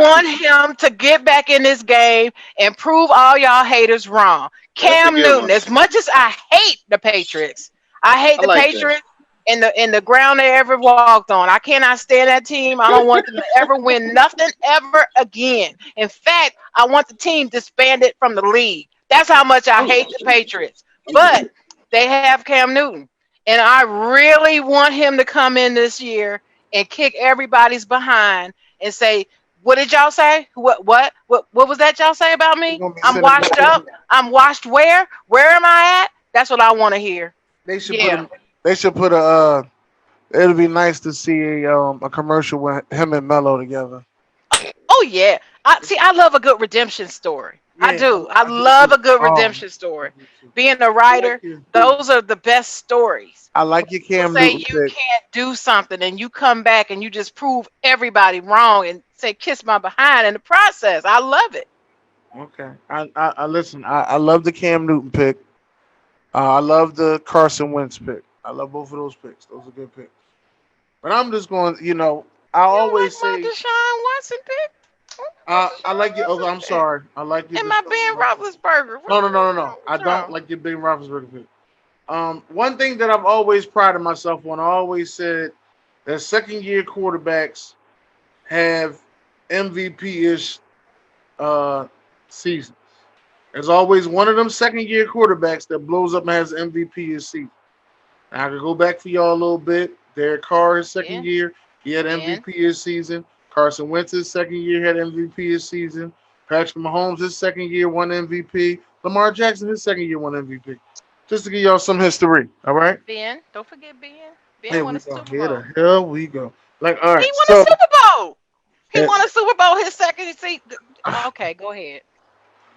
S6: want him to get back in this game and prove all y'all haters wrong. Cam Newton. As much as I hate the Patriots, I hate the Patriots in the ground they ever walked on. I cannot stand that team. I don't want them to ever win nothing ever again. In fact, I want the team disbanded from the league. That's how much I hate the Patriots. But they have Cam Newton, and I really want him to come in this year and kick everybody's behind and say, "What did y'all say? What was that y'all say about me? I'm washed up. I'm washed where? Where am I at?" That's what I want to hear.
S2: They should put a. It'd be nice to see a commercial with him and Melo together.
S6: Oh yeah, I love a good redemption story. Yeah, I do. I love a good redemption story. Being a writer, those are the best stories.
S2: I like your Cam Newton.
S6: Say you can't do something and you come back and you just prove everybody wrong and say kiss my behind in the process. I love it.
S2: Okay, I listen. I love the Cam Newton pick. I love the Carson Wentz pick. I love both of those picks. Those are good picks. But I'm just going. I always say
S6: my Deshaun Watson pick.
S2: I like it. Oh, I'm sorry. I like it.
S6: And my Ben Roethlisberger.
S2: No. I don't like your Ben Roethlisberger pick. One thing that I've always prided myself on, I always said that second-year quarterbacks have MVP-ish seasons. There's always one of them second-year quarterbacks that blows up and has MVP-ish season. Now, I could go back for y'all a little bit. Derek Carr, his second year, he had MVP-ish season. Carson Wentz, his second year, had MVP his season. Patrick Mahomes, his second year, won MVP. Lamar Jackson, his second year, won MVP. Just to give y'all some history, all right?
S6: Ben, don't forget Ben. Ben won a Super Bowl.
S2: Here the hell we go. Like, all right.
S6: He won a Super Bowl. He won a Super Bowl his second season. Okay, go ahead.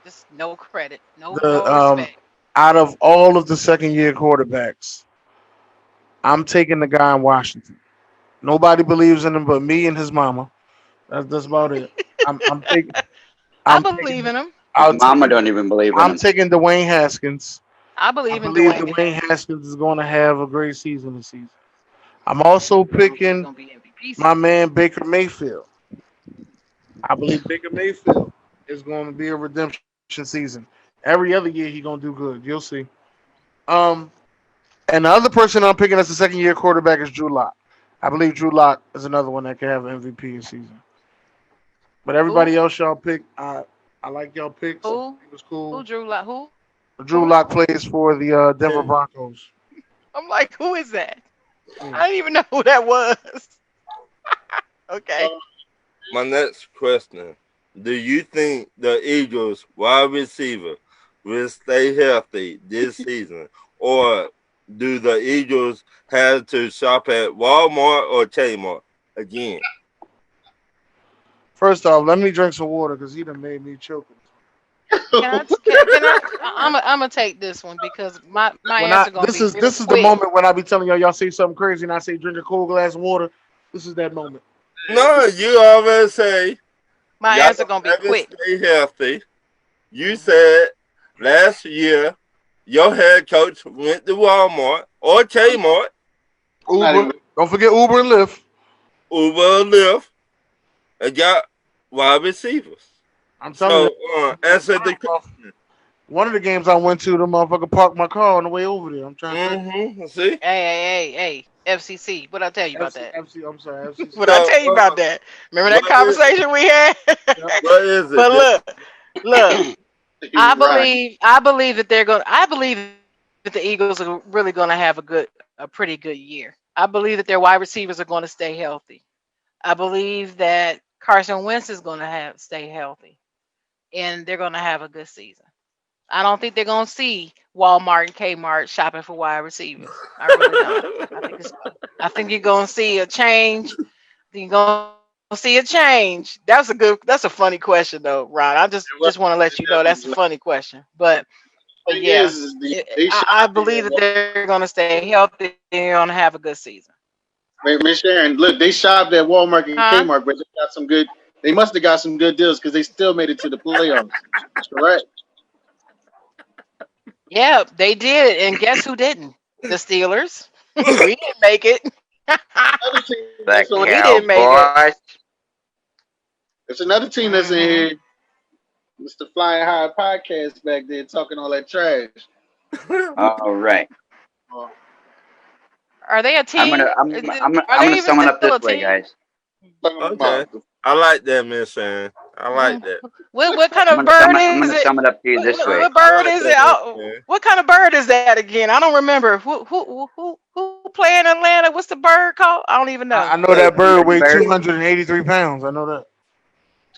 S6: Just no credit, no respect.
S2: Out of all of the second-year quarterbacks, I'm taking the guy in Washington. Nobody believes in him but me and his mama. That's about it. I'm taking.
S6: I
S2: I'm
S6: believe
S2: taking.
S6: in him.
S2: I'll
S8: Mama
S2: take.
S8: don't even believe in
S2: I'm
S8: him.
S2: taking Dwayne Haskins.
S6: I
S2: I
S6: believe in
S2: believe
S6: Dwayne
S2: Dwayne
S6: Haskins.
S2: Haskins is going to have a great season this season. I'm also
S6: I don't think it's
S2: picking
S6: gonna be MVP
S2: my
S6: season.
S2: man Baker Mayfield. I believe Baker Mayfield is going to be a redemption season. Every other year he going to do good. You'll see. Um, and the other person I'm picking as a second year quarterback is Drew Lock. I believe Drew Lock is another one that can have an MVP this season. But
S6: Who?
S2: everybody else y'all pick, I like y'all picks. I
S6: Who?
S2: think it was
S6: Who
S2: cool.
S6: drew like who?
S2: Drew
S6: Who?
S2: Lock plays for the Denver Broncos.
S6: I'm like, who is that?
S2: Mm.
S6: I didn't even know who that was. Okay.
S3: My next question: do you think the Eagles wide receiver will stay healthy this season, or do the Eagles have to shop at Walmart or Kmart again?
S2: First off, let me drink some water because he done made me choke.
S6: Can I? I'm gonna take this one because my
S2: When I
S6: answer gonna be real
S2: this is the
S6: quick.
S2: moment when I be telling y'all say something crazy and I say drink a cold glass of water. This is that moment.
S3: No, you always say
S6: My
S3: y'all
S6: answer gonna be
S3: have to
S6: quick.
S3: stay healthy. You
S6: Mhm.
S3: said last year your head coach went to Walmart or Kmart,
S5: I'm not
S2: Uber.
S5: even.
S2: Don't forget Uber and Lyft.
S3: Uber or Lyft, and got wide receivers.
S2: I'm telling
S3: So
S2: you,
S3: answer the question.
S2: one of the games I went to, the motherfucker parked my car on the way over there. I'm trying to tell
S3: See?
S6: Hey, FCC. What I tell you
S2: you.
S6: about that?
S2: I'm sorry, FCC.
S6: What I
S3: So
S6: tell you about that? Remember that
S3: what is
S6: conversation we had?
S2: Yep.
S3: what is
S6: But
S3: it?
S6: look.
S5: Right.
S6: I believe that they're going. I believe that the Eagles are really going to have a pretty good year. I believe that their wide receivers are going to stay healthy. I believe that Carson Wentz is going to have stay healthy, and they're going to have a good season. I don't think they're going to see Walmart and Kmart shopping for wide receivers. I really don't. I think you're going to see a change. You're going to see a change. That's a funny question though, Ron. I just
S5: It
S6: want
S5: was,
S6: to let you know that's a
S5: definitely
S6: funny
S5: was.
S6: question. But
S5: Thing
S6: yeah,
S5: is they
S6: I
S5: shopped
S6: believe that
S5: there.
S6: they're going to stay healthy and they're going to have a good season.
S5: Miss Sharon, look, they shopped at Walmart and
S6: Huh?
S5: Kmart, but they got some good. They must have got some good deals because they still made it to the playoffs. Correct.
S6: Yeah, they did. And guess who didn't? The Steelers. We didn't make it.
S5: Another team
S8: The
S5: that's on.
S6: We didn't make it.
S8: Cowboys.
S5: There's another team that's in
S6: Hmm.
S5: here. Mr. Flying High podcast back there talking all that trash.
S8: All right.
S5: Oh,
S6: Are they a
S8: I'm gonna
S6: team?
S8: I'm I'm
S6: Are
S8: I'm
S6: they
S8: gonna
S6: even
S8: sum it
S6: still
S8: up
S6: a
S8: this way,
S6: team?
S8: guys.
S5: talking
S3: Okay.
S5: about
S3: I like that, Miss Sharon. I like
S6: Mm.
S3: that.
S6: What kind of bird
S8: I'm
S6: is
S8: gonna
S6: it?
S8: sum it up to you this way.
S6: What
S3: I
S6: bird
S3: like
S6: is it?
S3: that, Miss
S6: Oh,
S3: Sharon.
S6: what kind of bird is that again? I don't remember. Who play in Atlanta? What's the bird called? I don't even know.
S2: I know
S3: Hey,
S2: that bird weighed
S8: Bird.
S2: 283 pounds. I know that.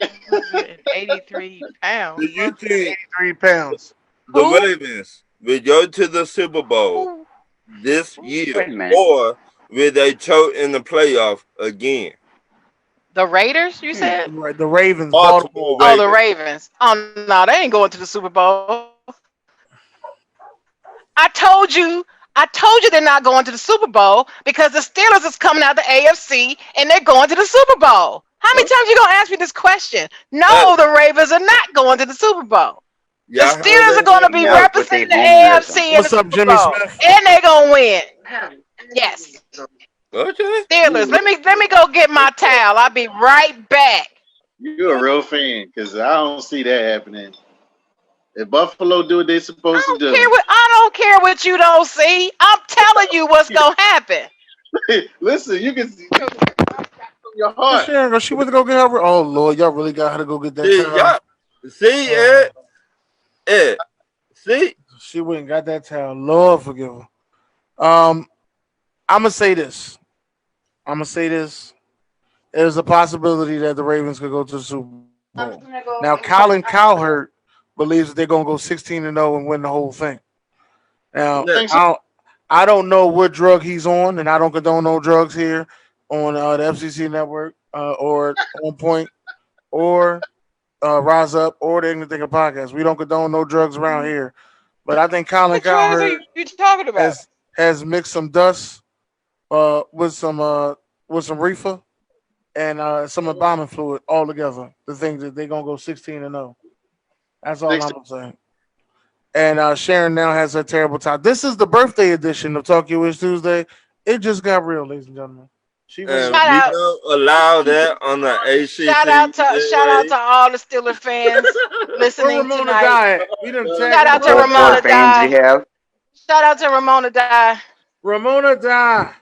S6: 183
S3: do
S6: pounds.
S3: you think
S2: 283 pounds.
S3: the
S6: Who?
S3: Ravens will go to the Super Bowl
S6: Who?
S3: this
S6: Who?
S3: year,
S8: Wait a minute.
S3: or will they choke in the playoff again?
S6: The Raiders, you
S8: Hmm.
S6: said?
S2: Right, the Ravens,
S3: Baltimore
S2: Baltimore.
S6: Oh, the
S3: Ravens.
S6: Ravens. Oh no, they ain't going to the Super Bowl. I told you. I told you they're not going to the Super Bowl because the Steelers is coming out the AFC and they're going to the Super Bowl. How many
S3: Huh?
S6: times you gonna ask me this question?
S3: Hey,
S6: No, the Ravens are not going to the Super Bowl. The
S3: y'all heard
S6: Steelers are
S3: that
S6: going to
S3: right
S6: be
S8: That was
S3: here.
S8: with the
S6: representing the
S8: homerism.
S6: AFC in the
S2: What's up,
S6: Super
S2: Jimmy
S6: Bowl,
S2: Smith?
S6: and they're gonna win. Yes,
S3: Okay.
S6: Steelers. Let me go get my towel. I'll be right back.
S5: you're a real fan because I don't see that happening. If Buffalo do what they're supposed to do,
S6: I don't care what you don't see. I'm telling you what's gonna happen.
S5: listen, you can see from your
S2: Where's
S5: heart.
S2: Sharon? She went to go get her. Oh Lord, y'all really got her to go get that
S3: See,
S2: towel.
S3: y'all. See,
S2: Uh,
S3: Ed. See?
S2: she went and got that towel. Lord forgive her. Um, I'm gonna say this. I'm gonna say this. There's a possibility that the Ravens could go to the Super Bowl. Now, Colin Cowherd believes that they're gonna go 16-0 and win the whole thing.
S5: I
S2: Now,
S5: don't
S3: Yeah.
S5: think so.
S2: I don't know what drug he's on, and I don't condone no drugs here on the FCC network or OnPoint or Rise Up or the Ignorant Thinker podcast. We don't condone no drugs around here. But I think Colin
S6: What drugs are
S2: Cowherd
S6: you talking about?
S2: has mixed some dust uh, with some uh, with some reefer, and some embalming fluid all together. The things that they're gonna go 16-0. That's all I'm saying. And Sharon now has her terrible time. This is the birthday edition of Tokyo is Tuesday. It just got real, ladies and gentlemen.
S3: And we don't allow that on the ACC.
S6: Shout out to all the Steeler fans listening tonight. Shout out to Ramona Die. Shout out to Ramona Die.
S2: Ramona Die.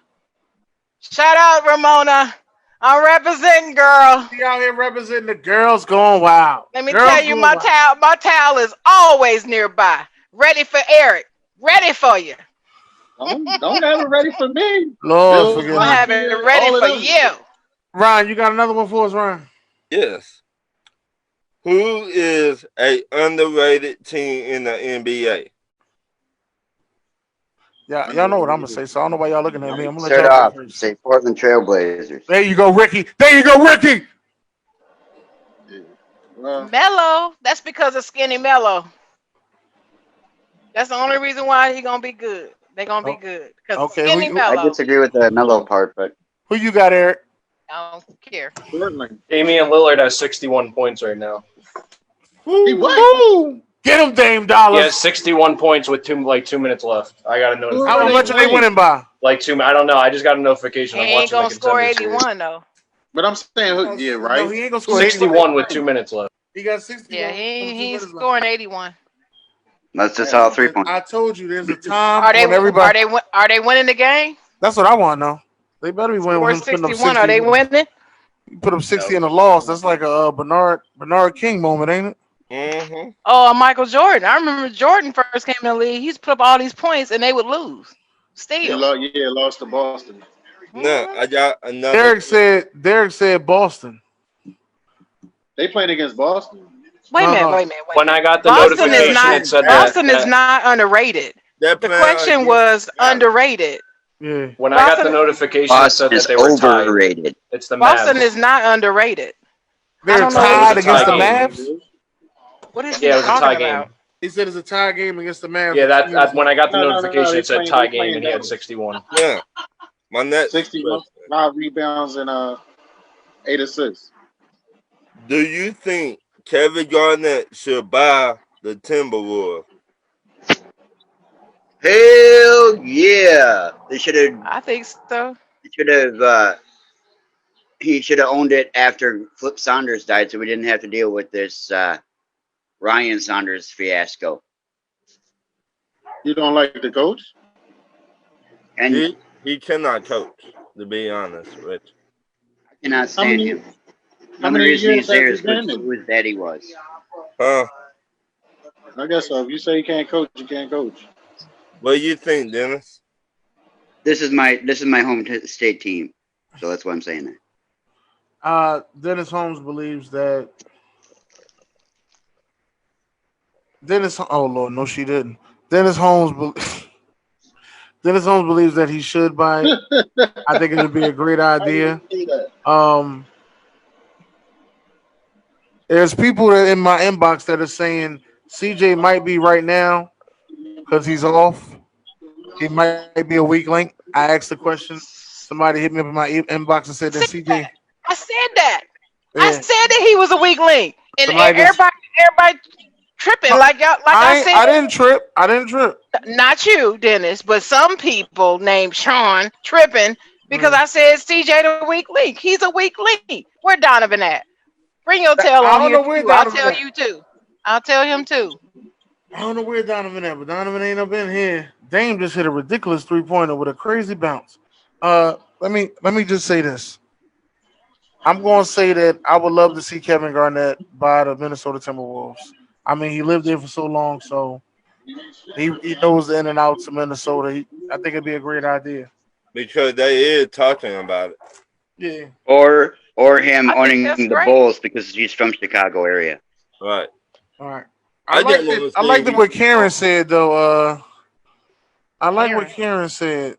S6: Shout out Ramona. I'm representing, girl.
S2: She out here representing the girls going wild.
S6: Let me tell you, my towel is always nearby, ready for Eric, ready for you.
S5: Don't have it ready for me.
S2: Lord, forgive me.
S6: I have it ready for you.
S2: Ryan, you got another one for us, Ryan?
S3: Yes. Who is a underrated team in the NBA?
S2: Yeah, y'all know what I'm gonna say, so I don't know why y'all looking at me. I'm gonna
S8: let y'all go first. Say Portland Trailblazers.
S2: There you go, Ricky. There you go, Ricky.
S6: Melo. That's because of Skinny Melo. That's the only reason why he gonna be good. They're gonna be good.
S2: Okay,
S6: Skinny Melo.
S8: I disagree with the Melo part, but
S2: who you got, Eric?
S6: I don't care.
S4: Damian Lillard has 61 points right now.
S2: Woo! Get him, Dame Dollars.
S4: He has 61 points with 2 minutes left. I got a notification.
S2: How much are they winning by?
S4: Like 2. I don't know. I just got a notification.
S6: He ain't gonna score 81 though.
S5: But I'm saying, yeah, right.
S2: No, he ain't gonna score
S4: 61 with 2 minutes left.
S2: He got 61.
S6: Yeah, he ain't scoring 81.
S8: That's just all 3 points.
S2: I told you, there's a time
S6: Are they
S2: when everybody.
S6: Are they winning the game?
S2: That's what I want to know. They better be winning.
S6: Score 61. Are they winning?
S2: You put up 60 in a loss. That's like a Bernard King moment, ain't it?
S3: Mm-hmm.
S6: Oh, Michael Jordan. I remember Jordan first came in the league. He's put up all these points and they would lose. Still.
S5: Lost to Boston.
S3: No, I got another.
S2: Derek said Boston.
S5: They played against Boston.
S6: Wait a minute.
S4: When I got the
S6: Boston
S4: notification, it said
S6: Boston is not underrated. The question was underrated.
S2: Yeah.
S4: When I got the notification, it said that they were
S8: overrated.
S4: Tied. It's the
S6: Boston
S4: Mavs.
S6: is not underrated.
S2: They're tied against the Mavs?
S6: What is he
S4: it was a tie
S6: talking
S4: game.
S6: about?
S2: He said it's a tie game against the Mavs.
S4: Yeah, that's when I got the notification. It said tie game,
S5: playing
S4: and he had 61.
S3: Yeah, my next
S5: 61 rebounds and 8 assists.
S3: Do you think Kevin Garnett should buy the Timberwolves?
S8: Hell yeah! They should have.
S6: I think so.
S8: They should have. He should have owned it after Flip Saunders died, so we didn't have to deal with this Ryan Saunders fiasco.
S5: You don't like the coach?
S8: And
S3: he cannot coach, to be honest, Rich.
S8: I cannot stand him.
S5: How many
S8: reason
S5: years
S8: he's there
S5: has
S8: is
S5: he been
S8: who his daddy was.
S3: Huh?
S5: I guess so. If you say you can't coach, you can't coach.
S3: What do you think, Dennis?
S8: This is my home state team, so that's why I'm saying that.
S2: Dennis Holmes believes that. Oh Lord, no, she didn't. Dennis Holmes believes that he should buy it. I think it would be a great idea. There's people that in my inbox that are saying CJ might be right now because he's off. He might be a weak link. I asked the question. Somebody hit me up in my inbox and said that CJ.
S6: I said that.
S2: Yeah.
S6: I said that he was a weak link, and
S2: Somebody
S6: everybody tripping like y'all. Like I said,
S2: I didn't trip.
S6: Not you, Dennis, but some people named Sean tripping because I said CJ the weak link. He's a weak link. Where Donovan at? Bring your tail on here. I'll tell you too. I'll tell him too.
S2: I don't know where Donovan at, but Donovan ain't up in here. Dame just hit a ridiculous 3-pointer with a crazy bounce. Let me just say this. I'm going to say that I would love to see Kevin Garnett buy the Minnesota Timberwolves. I mean, he lived there for so long, so he knows the in and outs of Minnesota. I think it'd be a great idea.
S3: Because they is talking about it.
S2: Yeah.
S8: Or him owning the Bulls because he's from Chicago area.
S3: Right.
S2: All right. I liked what Karen said, though. I like what Karen said.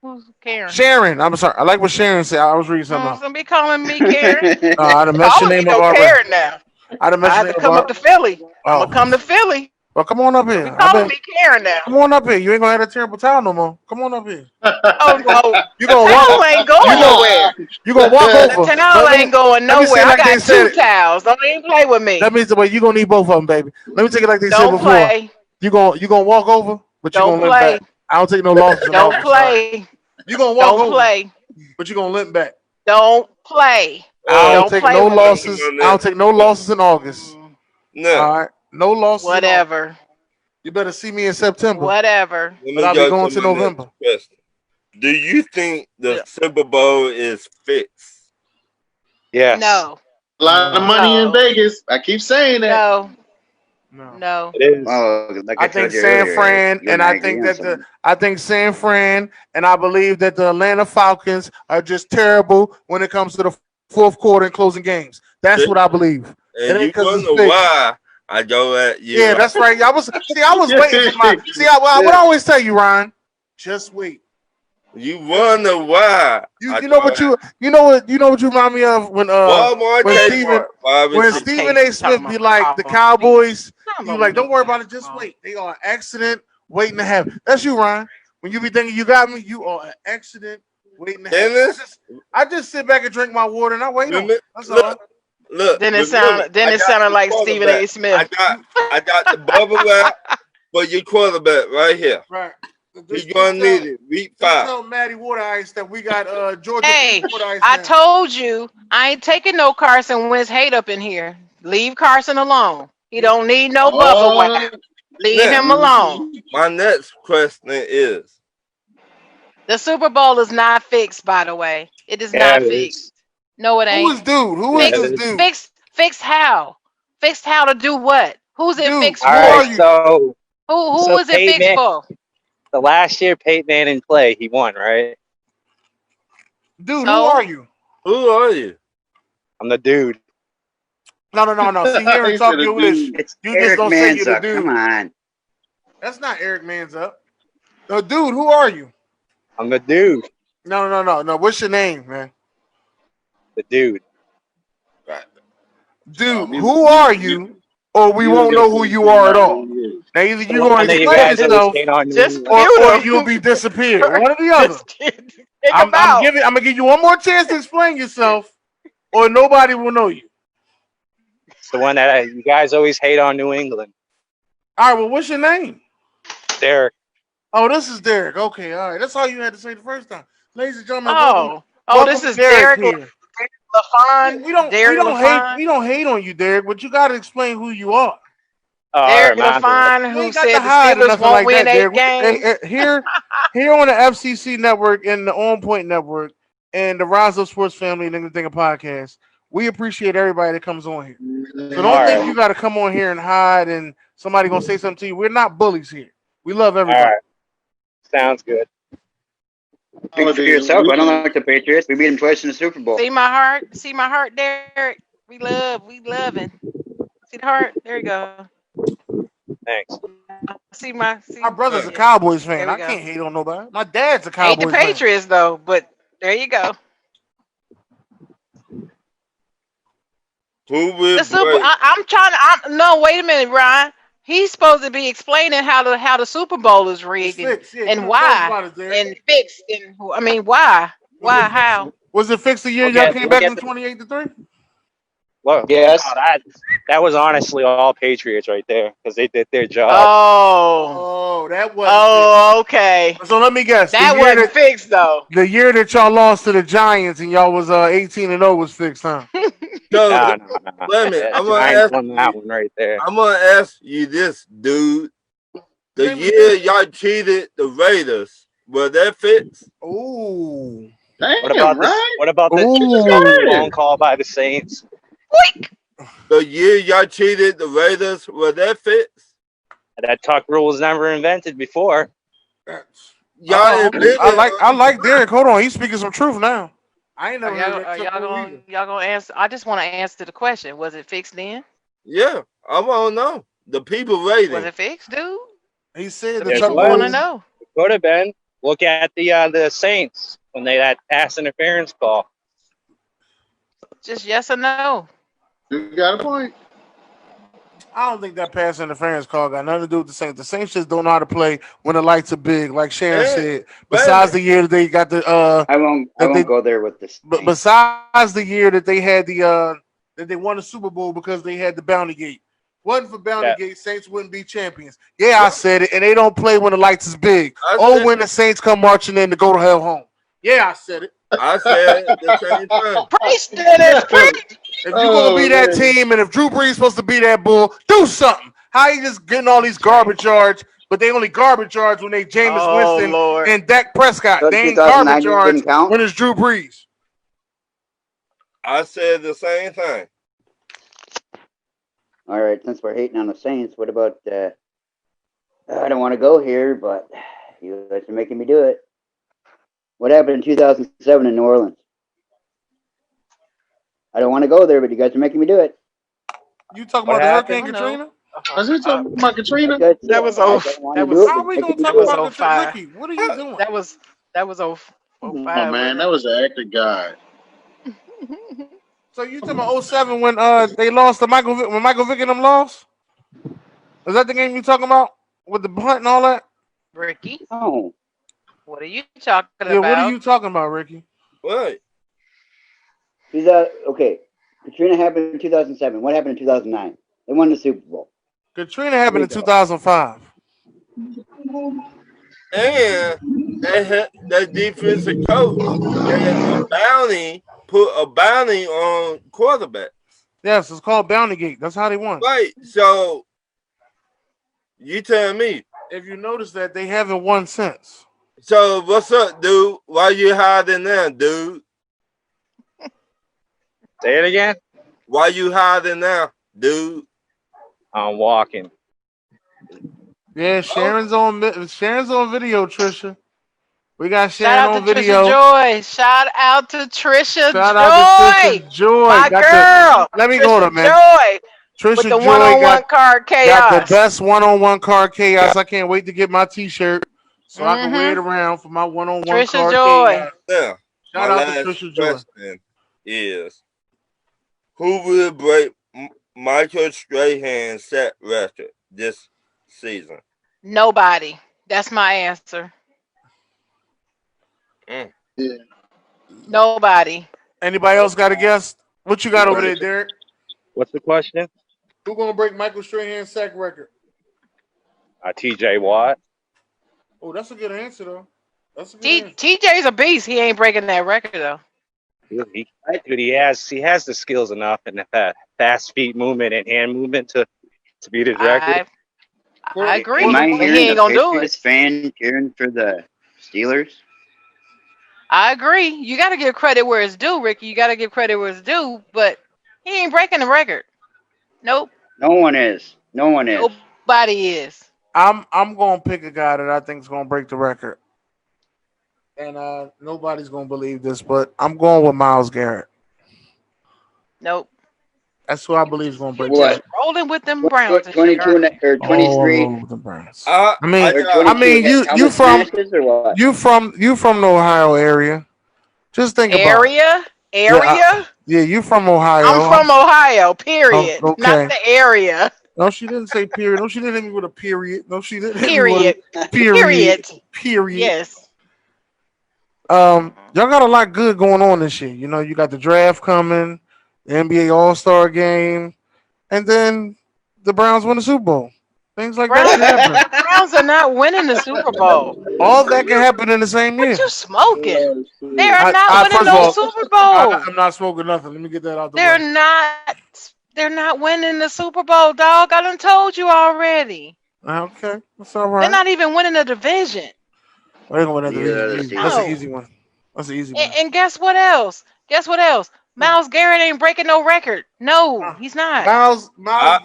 S6: Who's Karen?
S2: Sharon. I'm sorry. I like what Sharon said. I was reading something else.
S6: Don't be calling me Karen.
S2: I'd have mentioned your name of
S6: Karen now.
S2: I'd have
S6: I have to come up to Philly. I'm going to come to Philly.
S2: Well, come on up here.
S6: You calling me Karen now?
S2: Come on up here. You ain't gonna have that terrible towel no more. Come on up here.
S6: Oh no,
S2: You
S6: the
S2: gonna walk?
S6: towel ain't going nowhere.
S2: You gonna walk over?
S6: The towel ain't going
S2: Let me say
S6: nowhere.
S2: it
S6: I
S2: like they
S6: got
S2: said
S6: 2
S2: it.
S6: towels. Don't even play with me.
S2: That means the way you gonna need both of them, baby. Let me take it like they said
S6: Don't
S2: before.
S6: play.
S2: You gonna walk over, but you
S6: Don't
S2: gonna limp
S6: play.
S2: back. I don't take no losses in
S6: Don't
S2: August. All right?
S6: play.
S2: You gonna walk
S6: Don't
S2: over,
S6: play.
S2: but you gonna limp back.
S6: Don't play.
S2: I don't
S6: Don't
S2: take
S6: play
S2: no
S6: with
S2: losses.
S6: me.
S2: I don't take no losses in August.
S3: No.
S2: All right, no losses in August.
S6: Whatever.
S2: You better see me in September.
S6: Whatever.
S3: Let
S2: But
S3: me
S2: I'll be
S3: go
S2: going
S3: to
S2: to
S3: my next
S2: November.
S3: question. Do you think the Super Bowl is fixed?
S9: Yes.
S6: No.
S5: A lot of money in
S6: No.
S5: Vegas. I keep saying that.
S6: No.
S2: No.
S6: No.
S9: It is.
S8: Well, like I
S2: I think
S8: told you
S2: San
S8: earlier,
S2: Fran,
S8: you
S2: and
S8: I
S2: I
S8: agree
S2: think
S8: on
S2: that
S8: something.
S2: I think San Fran, and I believe that the Atlanta Falcons are just terrible when it comes to the fourth quarter and closing games. That's what I believe. It
S3: And
S2: ain't
S3: you
S2: because it's
S3: wonder
S2: fixed.
S3: why I go at you.
S2: Yeah, that's right. I was waiting for my. See, what I always tell you, Ryan. Just wait.
S3: You wonder why.
S2: You know what you remind me of when
S3: Walmart,
S2: when
S3: Kmart, 5 and
S2: when
S3: 6.
S2: Stephen A. Smith be like the Cowboys. You like, don't worry about it. Just wait. They are an accident waiting to happen. That's you, Ryan. When you be thinking you got me, you are an accident waiting to happen.
S3: Dennis,
S2: I just sit back and drink my water and I wait on. That's all.
S3: Look.
S6: Then it
S3: remember,
S6: sounded like
S3: the
S6: Stephen A.
S3: quarterback.
S6: Smith.
S3: I got the bubble wrap for your quarterback right here.
S2: Right.
S3: He's gonna need it. Week 5.
S2: Just tell Maddie Water Ice that we got Georgia
S6: Hey,
S2: Water Ice
S6: I
S2: now.
S6: told you I ain't taking no Carson Wentz hate up in here. Leave Carson alone. He don't need no bubble wrap. Leave him alone.
S3: My next question is:
S6: The Super Bowl is not fixed, by the way. It is not fixed. No, it ain't.
S2: Who is dude? Who is this dude?
S6: Fixed how? Fixed how to do what? Who's it fixed for?
S9: All right, so
S6: Who is it fixed for?
S9: The last year Peyton Manning played, he won, right?
S2: Dude, who are you?
S3: Who are you?
S9: I'm the dude.
S2: No. See, here in Tokyo Wish,
S8: It's
S2: you
S8: Eric
S2: just don't say you're the
S8: Manzuck.
S2: dude.
S8: Come on.
S2: That's not Eric Manzuck. No, dude, who are you?
S9: I'm the dude.
S2: No. What's your name, man?
S9: The dude.
S2: Dude, who are you? Or we won't know who you are at all. Now, either you're going to explain yourself, or you'll be disappeared. One or the other. I'm gonna give you one more chance to explain yourself, or nobody will know you.
S9: It's the one that you guys always hate on New England.
S2: All right, well, what's your name?
S9: Derek.
S2: Oh, this is Derek. Okay, all right. That's all you had to say the first time. Ladies and gentlemen,
S6: welcome this is Derek
S2: here.
S6: LaFon.
S2: We don't hate on you, Derek, but you got to explain who you are.
S6: Derek LaFon, who said the Steelers won't win 8 games.
S2: Here on the FCC network and the OnPoint network and the Rise Up Sports Family and Everything podcast, we appreciate everybody that comes on here. So don't think you got to come on here and hide and somebody gonna say something to you. We're not bullies here. We love everybody.
S9: All right. Sounds good.
S8: Speak for yourself. I don't like the Patriots. We beat them twice in the Super Bowl.
S6: See my heart, Derek. We loving. See the heart? There you go.
S9: Thanks.
S6: My
S2: brother's a Cowboys fan. I can't hate on nobody. My dad's a Cowboys fan.
S6: Hate the Patriots though, but there you go.
S3: Who will
S6: no, wait a minute, Ryan. He's supposed to be explaining how the Super Bowl is rigged and why and fixed and I mean why how
S2: was it fixed the year y'all came back from 28-3?
S9: Well, yes. That was honestly all Patriots right there because they did their job.
S6: Oh,
S2: that wasn't fixed.
S6: Okay.
S2: So let me guess.
S6: That wasn't fixed though.
S2: The year that y'all lost to the Giants and y'all was 18-0 was fixed, huh?
S3: No.
S9: Wait a minute. I'm gonna ask one right there.
S3: I'm gonna ask you this, dude. The year y'all cheated the Raiders, was that fixed?
S2: Ooh.
S9: What about the long call by the Saints?
S3: The year y'all cheated the Raiders, was that fixed?
S9: That tuck rule was never invented before.
S2: I like Derek. Hold on, he's speaking some truth now. I ain't never heard
S6: y'all gonna answer. I just want to answer the question. Was it fixed then?
S3: Yeah, I want to know. The people rating.
S6: Was it fixed, dude?
S2: He said
S6: the people want to know.
S9: It could have been. Look at the Saints when they had pass interference call.
S6: Just yes or no.
S5: You got a point.
S2: I don't think that pass interference call got nothing to do with the Saints. The Saints just don't know how to play when the lights are big, like Sharon said. Besides the year that they got the
S8: I won't go there with this.
S2: But besides the year that they had that they won the Super Bowl because they had the Bounty Gate. Wasn't for Bounty Gate, Saints wouldn't be champions. Yeah, I said it, and they don't play when the lights is big. When the Saints come marching in to go to hell home. Yeah, I said it.
S3: I said the same thing.
S6: Preach, Dennis, preach.
S2: If you're gonna be that team, and if Drew Brees is supposed to be that bull, do something. How you just getting all these garbage yards, but they only garbage yards when they Jameis Winston
S6: Lord.
S2: and Dak Prescott.
S8: So
S2: they ain't garbage
S8: 2009
S2: yards when it's Drew Brees.
S3: I said the same thing.
S8: All right, since we're hating on the Saints, what about? I don't want to go here, but you guys are making me do it. What happened in 2007 in New Orleans? I don't want to go there, but you guys are making me do it.
S2: You talking about the Hurricane Katrina?
S5: Was he talking about Katrina?
S6: That was how are
S2: we gonna talk about Katrina? Ricky, what are you doing?
S6: That was 05.
S5: Oh man, that was an acting guy.
S2: So you talking about 07 when they lost to Michael Vick and them lost? Is that the game you talking about with the punt and all that?
S6: Ricky?
S8: Oh.
S6: What are you talking about?
S2: Yeah, what are you talking about, Ricky?
S3: What?
S8: Okay. Katrina happened in 2007. What happened in 2009? They won the Super Bowl.
S2: Katrina happened in 2005.
S3: And they had the defensive coach. They had put a bounty on quarterbacks.
S2: Yes, it's called Bounty Gate. That's how they won.
S3: Right. So you tell me.
S2: If you notice that they haven't won since.
S3: So what's up, dude? Why you hiding now, dude?
S9: Say it again.
S3: Why you hiding now, dude?
S9: I'm walking.
S2: Yeah, Sharon's on video, Trisha. We got
S6: Shout
S2: Sharon
S6: out
S2: on
S6: to
S2: video.
S6: Trisha Joy. Shout out to Trisha
S2: Shout
S6: Joy.
S2: out to Trisha Joy.
S6: My girl.
S2: Let me
S6: Trisha
S2: go to man.
S6: Joy.
S2: Trisha
S6: with the
S2: Joy
S6: one-on-one card chaos.
S2: Got the best one-on-one card chaos. I can't wait to get my T-shirt so I can wear it around for my one-on-one
S6: Trisha
S2: card
S6: Joy.
S2: chaos.
S3: Yeah.
S2: Shout out to Trisha Joy.
S3: Is who will break Michael Strahan's set record this season?
S6: Nobody. That's my answer.
S5: Yeah.
S6: Nobody.
S2: Anybody else got a guess? What you got over there, Derek?
S9: What's the question?
S2: Who gonna break Michael Strahan's sack record?
S9: TJ Watt.
S2: Oh, that's a good answer though. That's a good answer.
S6: TJ's a beast. He ain't breaking that record though.
S9: He has the skills enough and that fast feet movement and hand movement to beat his record.
S6: I agree.
S8: Am I
S6: But
S8: hearing
S6: he ain't gonna do it.
S8: Fan cheering for the Steelers?
S6: I agree. You got to give credit where it's due, Ricky. You got to give credit where it's due, but he ain't breaking the record. Nope.
S8: No one is.
S6: Nobody is.
S2: I'm gonna pick a guy that I think is gonna break the record, and nobody's gonna believe this, but I'm going with Myles Garrett.
S6: Nope.
S2: That's who I believe is gonna break the
S6: record. Rolling with them Browns.
S8: 22 or 23.
S2: With the Browns.
S8: I
S2: mean, you from the Ohio area. Just think about it.
S6: Area?
S2: Yeah, you from Ohio.
S6: I'm from Ohio, period.
S2: Oh, okay.
S6: Not the area.
S2: No, she didn't say period. No, she didn't hit me with a period. No, she didn't hit
S6: period.
S2: me with a period. Period.
S6: Yes.
S2: Y'all got a lot good going on this year. You know, you got the draft coming, the NBA All-Star game, and then the Browns win the Super Bowl. Things like that can happen.
S6: Browns are not winning the Super Bowl.
S2: All that can happen in the same year.
S6: What you smoking? They are not winning no Super Bowl.
S2: I'm not smoking nothing. Let me get that out the
S6: way. They're not winning the Super Bowl, dog. I done told you already.
S2: Okay, that's all right.
S6: They're not even winning the division.
S2: They're gonna win the division. That's an easy one. That's an easy one.
S6: And guess what else? Myles Garrett ain't breaking no record. No, he's not.
S2: Myles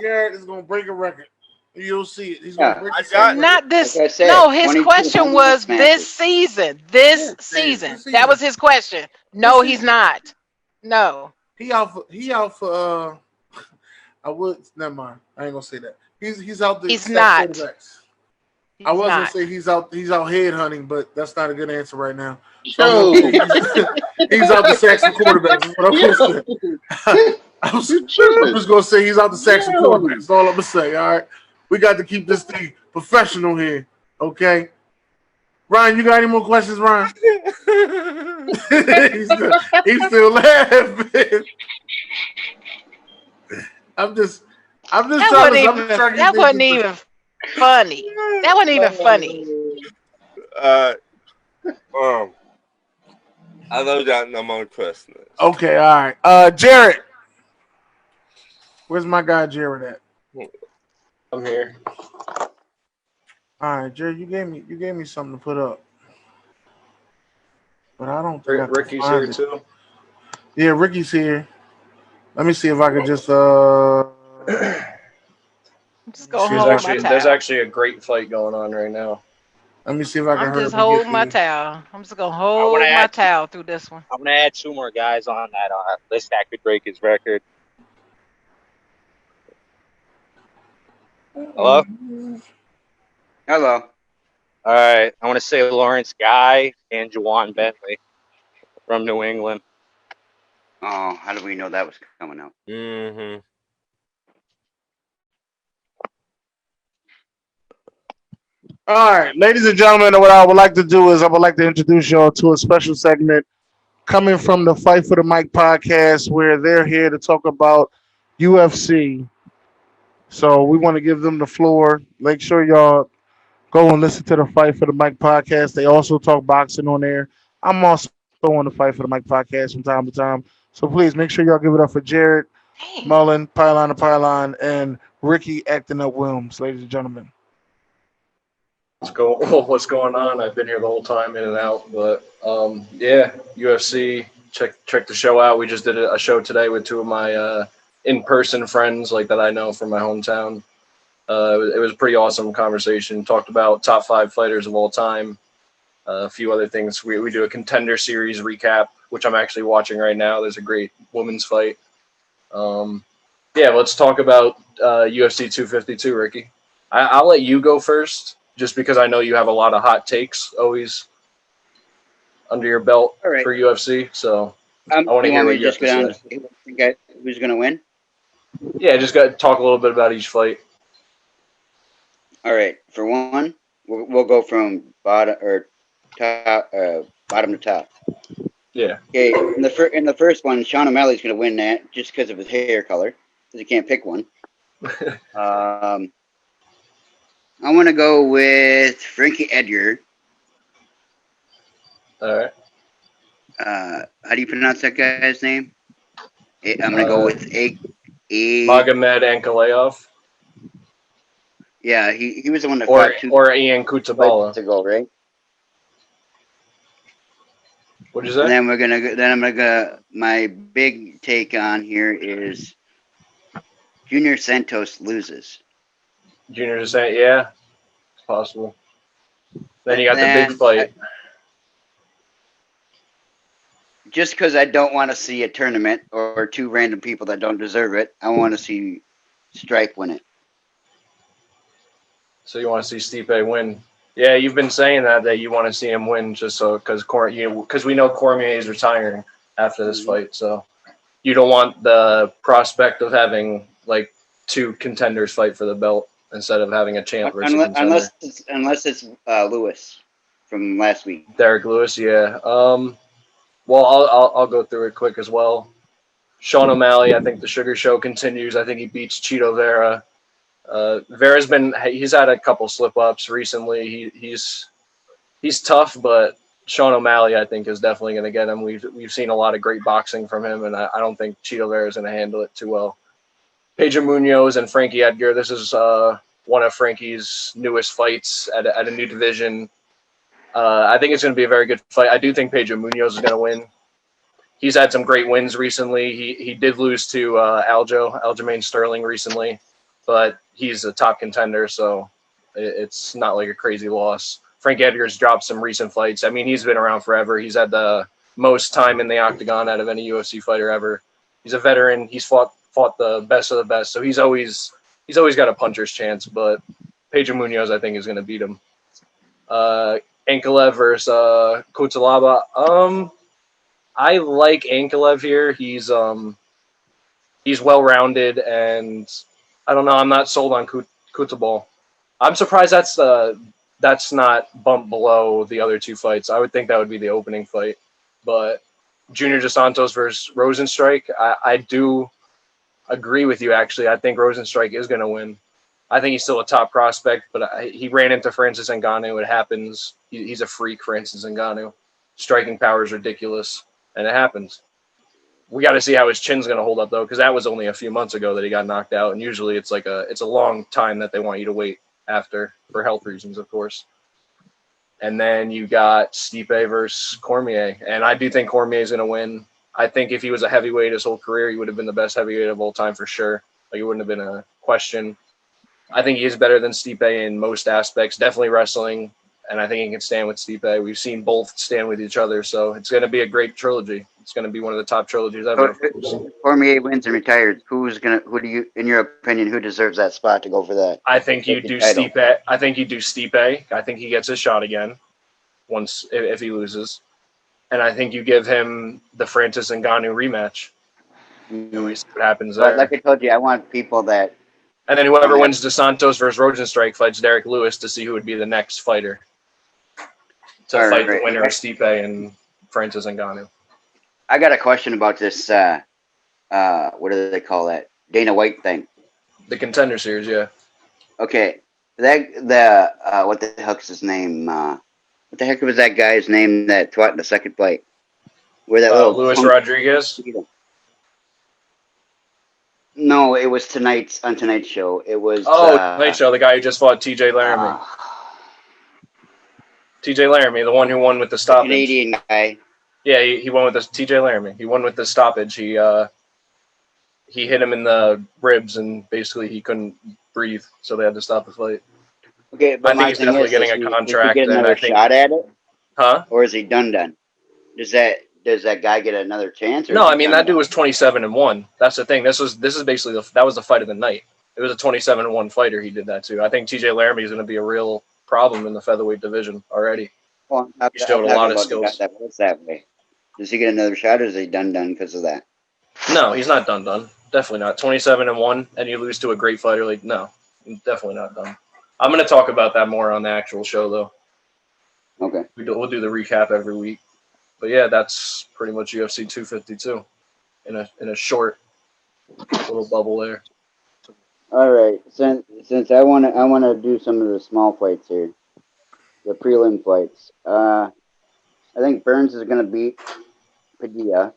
S2: Garrett is gonna break a record. You'll see it. He's gonna break
S6: not this. Like said, no, his question was this season. This season. That was his question. No, he's not. No.
S2: He out for I would never mind. I ain't gonna say that. He's out there.
S6: He's not.
S2: I was gonna say he's out head hunting, but that's not a good answer right now.
S5: So
S2: he's out the sacks and quarterbacks. Is what I'm gonna say. I'm
S5: You tripping?
S2: just gonna say he's out the Saxon quarterback.
S5: No.
S2: That's all I'm gonna say. All right, we got to keep this thing professional here. Okay, Ryan, you got any more questions, Ryan? he's still laughing. I'm just
S6: That
S2: trying
S6: wasn't
S2: to. I'm
S6: even.
S2: just trying to
S6: That
S2: get
S6: wasn't
S2: things.
S6: even funny. That wasn't even funny.
S3: I know got no more questions.
S2: Okay, all right. Jared, where's my guy Jared at?
S4: I'm here.
S2: All right, Jared, you gave me something to put up, but I don't think I can
S4: Ricky's
S2: find
S4: here
S2: it.
S4: too.
S2: Yeah, Ricky's here. Let me see if I could just
S6: I'm just gonna
S2: see if
S6: hold
S2: I
S6: my
S2: can.
S4: There's
S6: towel.
S4: actually a great fight going on right now.
S2: Let me see if I can
S6: I'm
S2: hurry
S6: just
S2: up and get
S6: holding my
S2: these.
S6: towel. I'm just gonna
S9: I want to
S6: hold my
S9: add.
S6: towel through this one.
S9: I want to add 2 more guys on that list that could break his record. Hello.
S8: Hello.
S9: All right. I want to say Lawrence Guy and Juwan Bentley from New England.
S8: Oh, how do we know that was coming out?
S3: Mm-hmm.
S2: All right, ladies and gentlemen, what I would like to do is I would like to introduce y'all to a special segment coming from the Fight for the Mic podcast, where they're here to talk about UFC. So we want to give them the floor. Make sure y'all go and listen to the Fight for the Mic podcast. They also talk boxing on there. I'm also on the Fight for the Mic podcast from time to time. So please make sure y'all give it up for Jared,
S6: Dang.
S2: Mullen, Pylon to Pylon, and Ricky acting up Williams, ladies and gentlemen.
S4: What's going on? I've been here the whole time, in and out. But yeah, UFC. Check the show out. We just did a show today with 2 of my in-person friends, like that I know from my hometown. It was a pretty awesome conversation. Talked about top 5 fighters of all time. A few other things. We do a contender series recap, which I'm actually watching right now. There's a great women's fight. Yeah, let's talk about UFC 252, Ricky. I'll let you go first, just because I know you have a lot of hot takes always under your belt
S8: All right.
S4: for UFC. So I want to
S8: You
S4: hear
S8: want me
S4: what
S8: to
S4: you have
S8: just
S4: to
S8: go down
S4: say.
S8: and see who's going to win?
S4: Yeah, just got to talk a little bit about each fight.
S8: All right. For one, we'll go from bottom or top, bottom to top.
S4: Yeah.
S8: Okay. In the first one, Sean O'Malley's going to win that just because of his hair color, because he can't pick one. I want to go with Frankie Edgar.
S4: All right.
S8: How do you pronounce that guy's name? I'm going to go with
S4: Magomed Ankalaev.
S8: Yeah, he was the one that fought 2
S4: or Ian Kutabala
S8: fights ago, right?
S4: What'd you say?
S8: And then I'm gonna go. My big take on here is Junior Santos loses.
S4: Junior just saying, yeah, it's possible. Then you got the big fight.
S8: Just because I don't want to see a tournament or 2 random people that don't deserve it, I want to see Stripe win it.
S4: So you want to see Stipe win? Yeah, you've been saying that you want to see him win, just so because we know Cormier is retiring after this fight, so you don't want the prospect of having like 2 contenders fight for the belt instead of having a champ versus a contender.
S8: Unless it's Lewis from last week.
S4: Derek Lewis, yeah. Well, I'll go through it quick as well. Sean O'Malley, I think the Sugar Show continues. I think he beats Cheeto Vera. He's had a couple slip ups recently. He's tough, but Sean O'Malley, I think, is definitely going to get him. We've seen a lot of great boxing from him, and I don't think Cheeto Vera is going to handle it too well. Pedro Munoz and Frankie Edgar. This is one of Frankie's newest fights at a new division. I think it's going to be a very good fight. I do think Pedro Munoz is going to win. He's had some great wins recently. He did lose to Aljamain Sterling recently, but he's a top contender, so it's not like a crazy loss. Frank Edgar's dropped some recent fights. I mean, he's been around forever. He's had the most time in the octagon out of any UFC fighter ever. He's a veteran. He's fought the best of the best, so he's always got a puncher's chance. But Pedro Munoz, I think, is going to beat him. Ankalaev versus Kutalaba. I like Ankalaev here. He's he's well-rounded, and I don't know. I'm not sold on Kutabal. I'm surprised that's not bumped below the other two fights. I would think that would be the opening fight, but Junior Dos Santos versus Rosenstrike, I do agree with you. Actually, I think Rosenstrike is going to win. I think he's still a top prospect, but he ran into Francis Ngannou. It happens. He's a freak, Francis Ngannou. Striking power is ridiculous, and it happens. We got to see how his chin's going to hold up, though, because that was only a few months ago that he got knocked out, and usually it's a long time that they want you to wait after, for health reasons, of course. And then you got Stipe versus Cormier, and I do think Cormier is going to win. I think if he was a heavyweight his whole career, he would have been the best heavyweight of all time for sure. Like, it wouldn't have been a question. I think he is better than Stipe in most aspects, definitely wrestling, and I think he can stand with Stipe. We've seen both stand with each other, so it's going to be a great trilogy. It's going to be one of the top trilogies ever.
S8: So Cormier wins and retires. Who do you, in your opinion, who deserves that spot to go for that?
S4: I think you do Stipe. I think you do Stipe. I think he gets his shot again once if he loses, and I think you give him the Francis Ngannou rematch. And we see what happens there.
S8: But like I told you, I want people that.
S4: And then whoever wins Dos Santos versus Rosenstrike fights Derek Lewis to see who would be the next fighter to fight the winner of Stipe and Francis Ngannou.
S8: I got a question about this. What do they call that? Dana White thing.
S4: The Contender Series, yeah.
S8: Okay, what the heck's his name? What the heck was that guy's name that fought in the second fight? Where that
S4: Luis Rodriguez.
S8: No, it was on tonight's show. It was
S4: Tonight's show. The guy who just fought T.J. Laramie. T.J. Laramie, the one who won with the stoppage.
S8: Canadian guy.
S4: Yeah, he won with the T.J. Laramie. He won with the stoppage. He hit him in the ribs, and basically he couldn't breathe, so they had to stop the fight.
S8: Okay, but
S4: I think he's definitely getting a contract.
S8: Does he get another shot at it?
S4: Huh?
S8: Or is he done? Does that guy get another chance?
S4: No, I mean that dude was 27-1. That's the thing. This is basically that was the fight of the night. It was a 27-1 fighter. He did that too. I think T.J. Laramie is going to be a real problem in the featherweight division already.
S8: Well,
S4: he showed a lot of skills.
S8: That way. Does he get another shot, or is he done because of that?
S4: No, he's not done. Definitely not. 27-1, and you lose to a great fighter. Like, no, definitely not done. I'm going to talk about that more on the actual show, though.
S8: Okay.
S4: We'll do the recap every week. But yeah, that's pretty much UFC 252 in a short little bubble there.
S8: All right. Since I want to do some of the small fights here, the prelim fights. I think Burns is going to beat Padilla.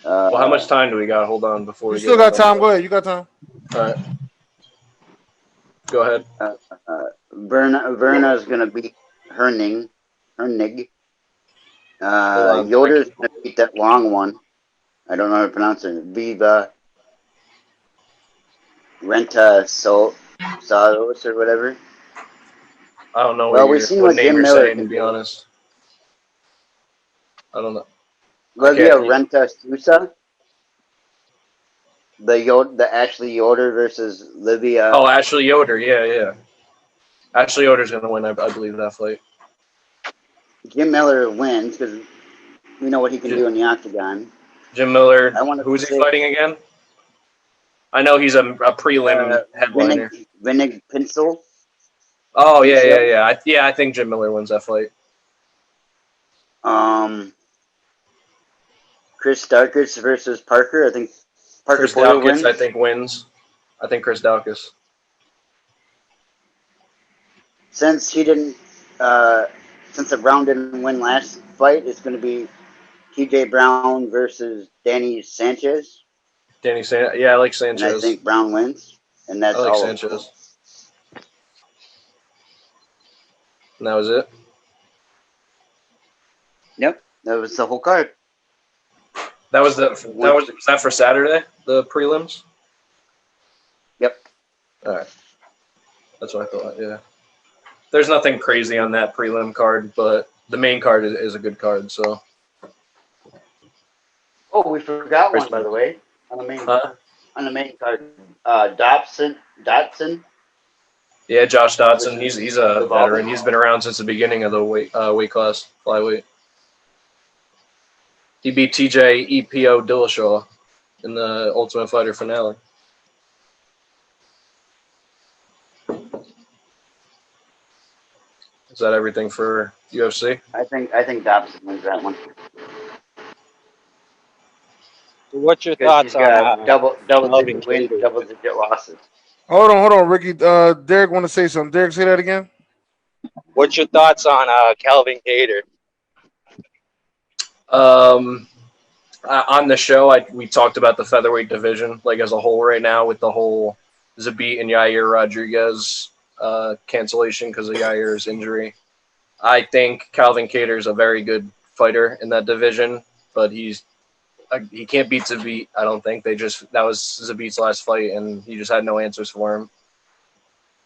S4: Well, how much time do we got? Hold on before we
S2: still got time. Go ahead. You got time.
S4: All right. Go ahead.
S8: Verna is going to beat Herning. Yoder's going to beat that long one. I don't know how to pronounce it. Viva Renta Salos or whatever.
S4: I don't know
S8: we've seen what
S4: name
S8: Jim
S4: you're
S8: Miller
S4: saying, to be honest. I don't know.
S8: Livia Renta Sousa. The Ashley Yoder versus Livia.
S4: Oh, Ashley Yoder. Yeah. Ashley Yoder's going to win, I believe, that fight.
S8: Jim Miller wins because we know what he can do in the octagon.
S4: Jim Miller. Who's he fighting again? I know he's a prelim headliner.
S8: Vinnig Pinsel.
S4: Oh, yeah. I think Jim Miller wins that fight.
S8: Chris Daukaus versus Parker. I think Parker
S4: Chris
S8: Porter
S4: Daukaus,
S8: wins.
S4: I think, wins. I think Chris Daukaus.
S8: Since the Brown didn't win last fight, it's going to be T.J. Brown versus Danny Sanchez.
S4: Yeah, I like Sanchez.
S8: And I think Brown wins, and that's
S4: I like
S8: all.
S4: Sanchez. And that was it.
S8: Yep, that was the whole card.
S4: Was that for Saturday? The prelims.
S8: Yep.
S4: All right. That's what I thought. Yeah. There's nothing crazy on that prelim card, but the main card is a good card. So.
S8: Oh, we forgot one, by the way, on the main card. Dotson.
S4: Yeah, Josh Dotson. He's a veteran. He's been around since the beginning of the weight class, flyweight. He beat TJ EPO Dillashaw. in the Ultimate Fighter finale. Is that everything for UFC?
S8: I think Dobson wins that one.
S9: What's your
S8: Because
S9: thoughts
S8: he's
S9: on
S8: got double
S9: Calvin
S8: digit wins,
S9: Kattar?
S8: double digit losses.
S2: Hold on, Ricky. Derek want to say something. Derek, say that again.
S9: What's your thoughts on Calvin Kattar?
S4: On the show, we talked about the featherweight division like as a whole right now with the whole Zabit and Yair Rodriguez cancellation because of Yair's injury. I think Calvin Kattar is a very good fighter in that division, but he can't beat Zabit. I don't think that was Zabit's last fight, and he just had no answers for him.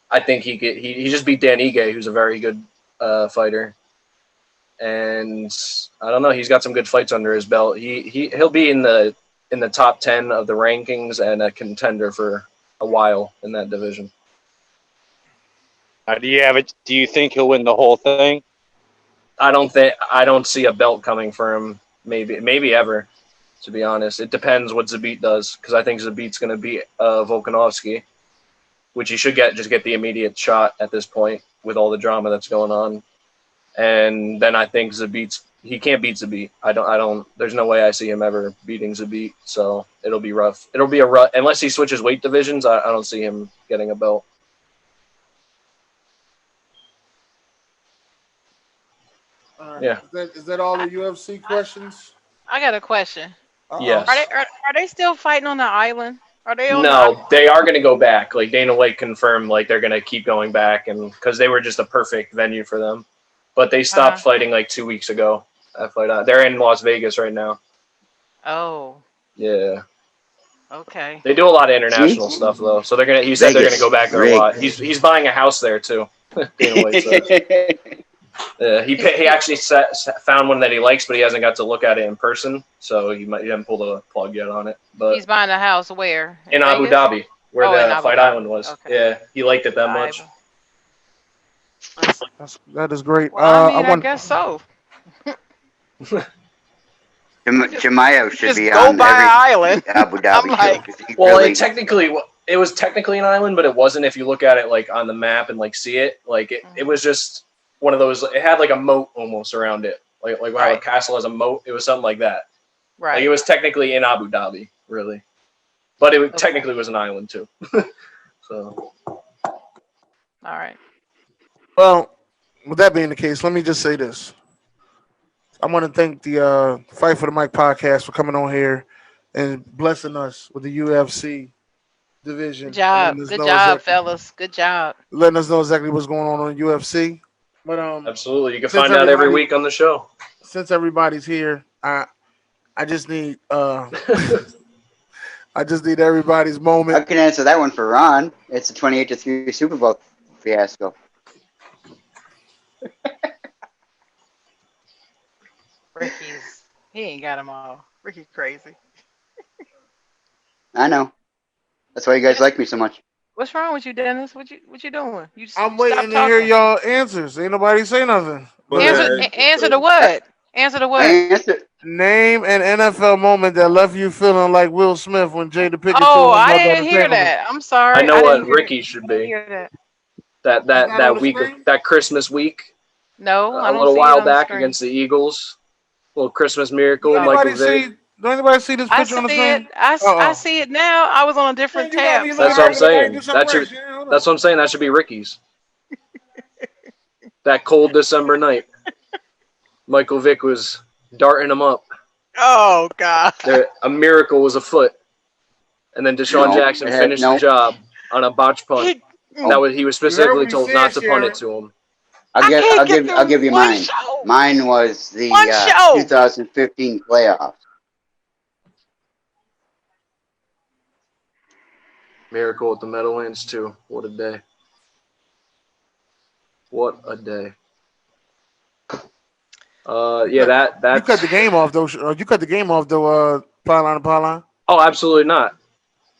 S4: I think he just beat Dan Ige, who's a very good fighter. And I don't know. He's got some good fights under his belt. He'll be in the top 10 of the rankings and a contender for a while in that division.
S9: Do you think he'll win the whole thing?
S4: I don't see a belt coming for him. Maybe ever. To be honest, it depends what Zabit does because I think Zabit's going to beat Volkanovski, which he should just get the immediate shot at this point with all the drama that's going on. And then I think he can't beat Zabit. I don't. There's no way I see him ever beating Zabit. So it'll be rough. It'll be a rough unless he switches weight divisions. I don't see him getting a belt. Yeah.
S2: Is that all the UFC questions?
S6: I got a question.
S4: Yes.
S6: Are they still fighting on the island? Are they on?
S4: No, they are going to go back. Like Dana White confirmed, like they're going to keep going back, and because they were just a perfect venue for them. But they stopped fighting like 2 weeks ago. They're in Las Vegas right now.
S6: Oh.
S4: Yeah.
S6: Okay.
S4: They do a lot of international stuff though, so they're gonna. He said they're gonna go back there a lot. He's buying a house there too. Dana White says. He actually found one that he likes, but he hasn't got to look at it in person, so he hasn't pulled a plug yet on it. But
S6: he's buying a house where?
S4: In Abu Dhabi, where the Fight Island was. Okay. Yeah, he liked it that much.
S2: That is great.
S6: Well, I guess so.
S8: Chimaev should
S6: just
S8: be
S6: go
S8: on
S6: by
S8: every
S6: island.
S8: Abu Dhabi show.
S4: Well, it was technically an island, but it wasn't. If you look at it like on the map and like see it, like it was just one of those. It had like a moat almost around it, like how a castle has a moat. It was something like that.
S6: Right.
S4: Like it was technically in Abu Dhabi, really, but it technically was an island too. So.
S6: All right.
S2: Well, with that being the case, let me just say this. I want to thank the Fight for the Mic podcast for coming on here and blessing us with the UFC division.
S6: Good job, fellas. Good job.
S2: Letting us know exactly what's going on UFC. But
S4: absolutely, you can find out every week on the show. Since
S2: everybody's here, I just need I just need everybody's moment.
S8: I can answer that one for Ron. It's a 28-3 Super Bowl fiasco.
S6: He ain't got them all. Ricky's crazy.
S8: I know. That's why you guys like me so much.
S6: What's wrong with you, Dennis? What you doing?
S2: I'm waiting to hear y'all answers. Ain't nobody say nothing.
S6: Answer to what? Answer to what?
S2: Name an NFL moment that left you feeling like Will Smith when Jada Pinkett.
S6: Oh, I didn't hear that. I'm sorry.
S4: I know what Ricky should be. That week, that Christmas week.
S6: No,
S4: a little while back against the Eagles. Little Christmas miracle.
S2: Don't anybody see this picture on the screen?
S6: I see it now. I was on a different tab.
S4: That's what I'm saying. That's what I'm saying. That should be Ricky's. That cold December night, Michael Vick was darting him up.
S6: Oh God!
S4: A miracle was afoot, and then Deshaun Jackson finished the job on a botch punt. He was specifically told not to punt it to him.
S8: I'll give you mine. Mine was the 2015 playoffs.
S4: Miracle at the Meadowlands too. What a day! What a day! That
S2: you cut the game off though. You cut the game off though. Pylon.
S4: Oh, absolutely not.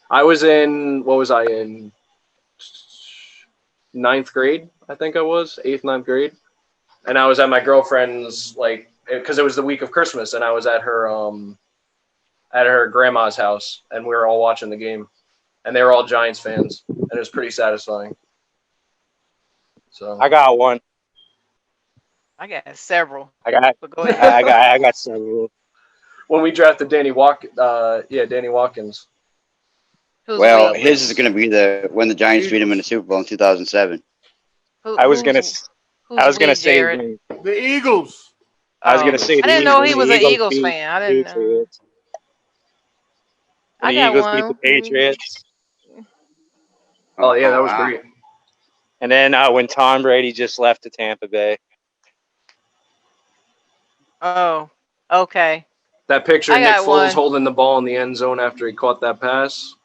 S4: I was in. What was I in? 9th grade, I think I was 8th, 9th grade, and I was at my girlfriend's because it was the week of Christmas, and I was at her at her grandma's house, and we were all watching the game, and they were all Giants fans, and it was pretty satisfying. So
S9: I got one.
S6: I got several.
S9: I got
S6: But go ahead.
S9: I got several.
S4: when we drafted Danny Watkins.
S6: Who's
S8: Well,
S6: we?
S8: his is going to be when the Giants beat him in the Super Bowl in 2007.
S9: I was gonna say
S6: Jared?
S2: The Eagles.
S9: I was gonna say
S6: I didn't know he was an Eagles fan. I didn't know.
S9: Patriots.
S6: I
S9: The
S6: got
S9: Eagles
S6: one.
S9: beat the Patriots.
S4: Oh yeah, that was
S8: wow.
S4: great.
S9: And then when Tom Brady just left to Tampa Bay.
S6: Oh, okay.
S4: That picture
S6: I
S4: of Nick
S6: got
S4: Foles
S6: one.
S4: holding the ball in the end zone after he caught that pass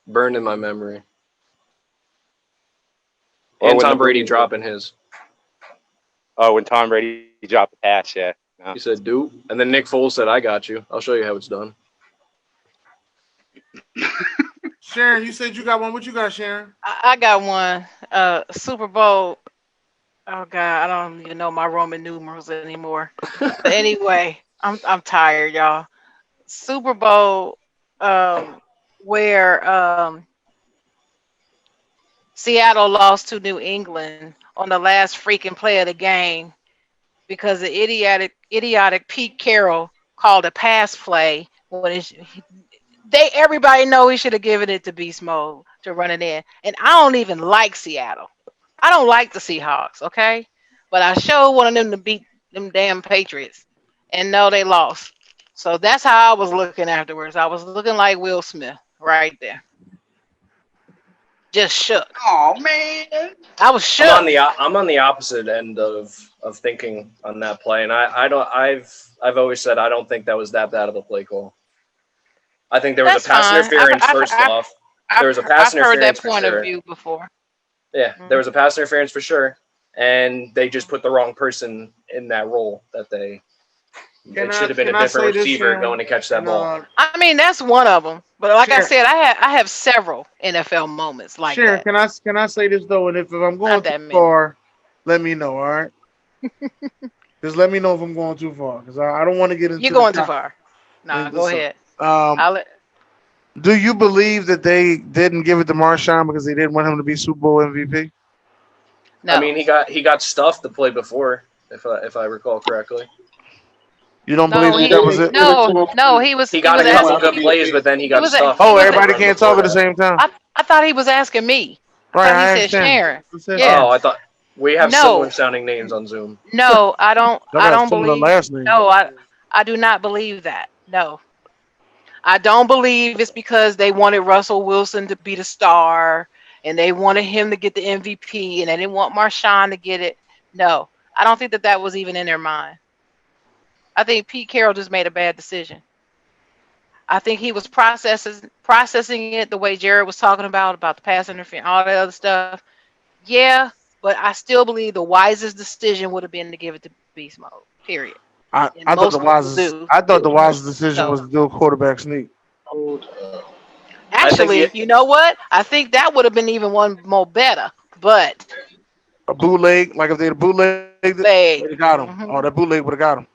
S4: burned in my memory.
S9: Or
S4: And
S9: when
S4: Tom
S9: the-
S4: Brady dropping his.
S9: Oh, when Tom Brady dropped the pass, yeah. No.
S4: He said, "Dude," and then Nick Foles said, "I got you. I'll show you how it's done."
S2: Sharon, you said you got one. What you got, Sharon?
S6: I got one. Super Bowl. Oh God, I don't even know my Roman numerals anymore. But anyway, I'm tired, y'all. Super Bowl, where Seattle lost to New England on the last freaking play of the game because the idiotic Pete Carroll called a pass play when everybody know he should have given it to Beast Mode to run it in. And I don't even like Seattle. I don't like the Seahawks, okay? But I sure wanted them to beat them damn Patriots. And no, they lost. So that's how I was looking afterwards. I was looking like Will Smith right there. Just shook.
S8: Oh man.
S6: I was shook.
S4: I'm on the opposite end of thinking on that play, and I've always said I don't think that was that bad of a play call. I think there was
S6: That's
S4: a pass
S6: fine.
S4: interference first off. There was a pass
S6: I've heard
S4: interference
S6: that point
S4: for sure.
S6: of view before.
S4: Yeah, there was a pass interference for sure, and they just put the wrong person in that role. It should have been a different receiver going to catch that ball.
S6: I mean, that's one of them. But like I
S2: Sharon.
S6: said, I have several NFL moments like
S2: Sharon,
S6: that.
S2: can I say this though? And if I'm going
S6: Not that
S2: too
S6: many.
S2: far, let me know. All right. Just let me know if I'm going too far, because I don't want to get into.
S6: You're going too far. No, go ahead.
S2: Do you believe that they didn't give it to Marshawn because they didn't want him to be Super Bowl MVP?
S6: No.
S4: I mean, he got stuffed the play before, if I recall correctly.
S2: You don't believe that was it?
S6: No, he was.
S4: He got a couple good plays, but then he got stuffed.
S2: Everybody can't talk at the same time.
S6: I thought he was asking me.
S2: Right,
S6: He said Sharon.
S4: Yeah. Oh, I thought we have similar sounding names on Zoom.
S6: No, I don't. I don't believe.
S2: Last name.
S6: No, I do not believe that. No, I don't believe it's because they wanted Russell Wilson to be the star and they wanted him to get the MVP and they didn't want Marshawn to get it. No, I don't think that was even in their mind. I think Pete Carroll just made a bad decision. I think he was processing it the way Jared was talking about the pass interference, all that other stuff. Yeah, but I still believe the wisest decision would have been to give it to Beast Mode. Period.
S2: I thought the wisest decision was to do a quarterback sneak.
S6: Actually, you know what? I think that would have been even one more better. But
S2: a bootleg, like if they had a bootleg, they got him. Mm-hmm. Oh, that bootleg would have got him.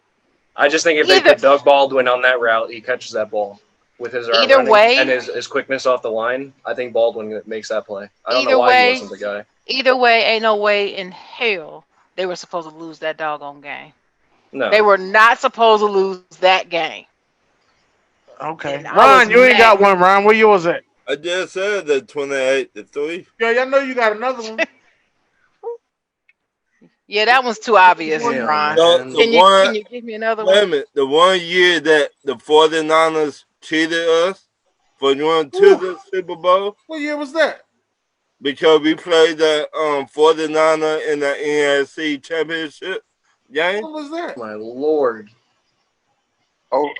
S4: I just think if they put Doug Baldwin on that route, he catches that ball with his arm running and his quickness off the line. I think Baldwin makes that play. I don't know why he wasn't the guy.
S6: Either way, ain't no way in hell they were supposed to lose that doggone game.
S4: No,
S6: they were not supposed to lose that game.
S2: Okay, Ron, you ain't got one. Ron, where yours at?
S3: I just said the 28-3.
S2: Yeah, I know you got another one.
S6: Yeah, that one's too obvious, Ron. Can you give me another one?
S3: Wait a minute. The 1 year that the 49ers cheated us for going to the Super Bowl.
S2: What year was that?
S3: Because we played the 49er in the NFC Championship game.
S2: What was that?
S4: My Lord.
S8: Over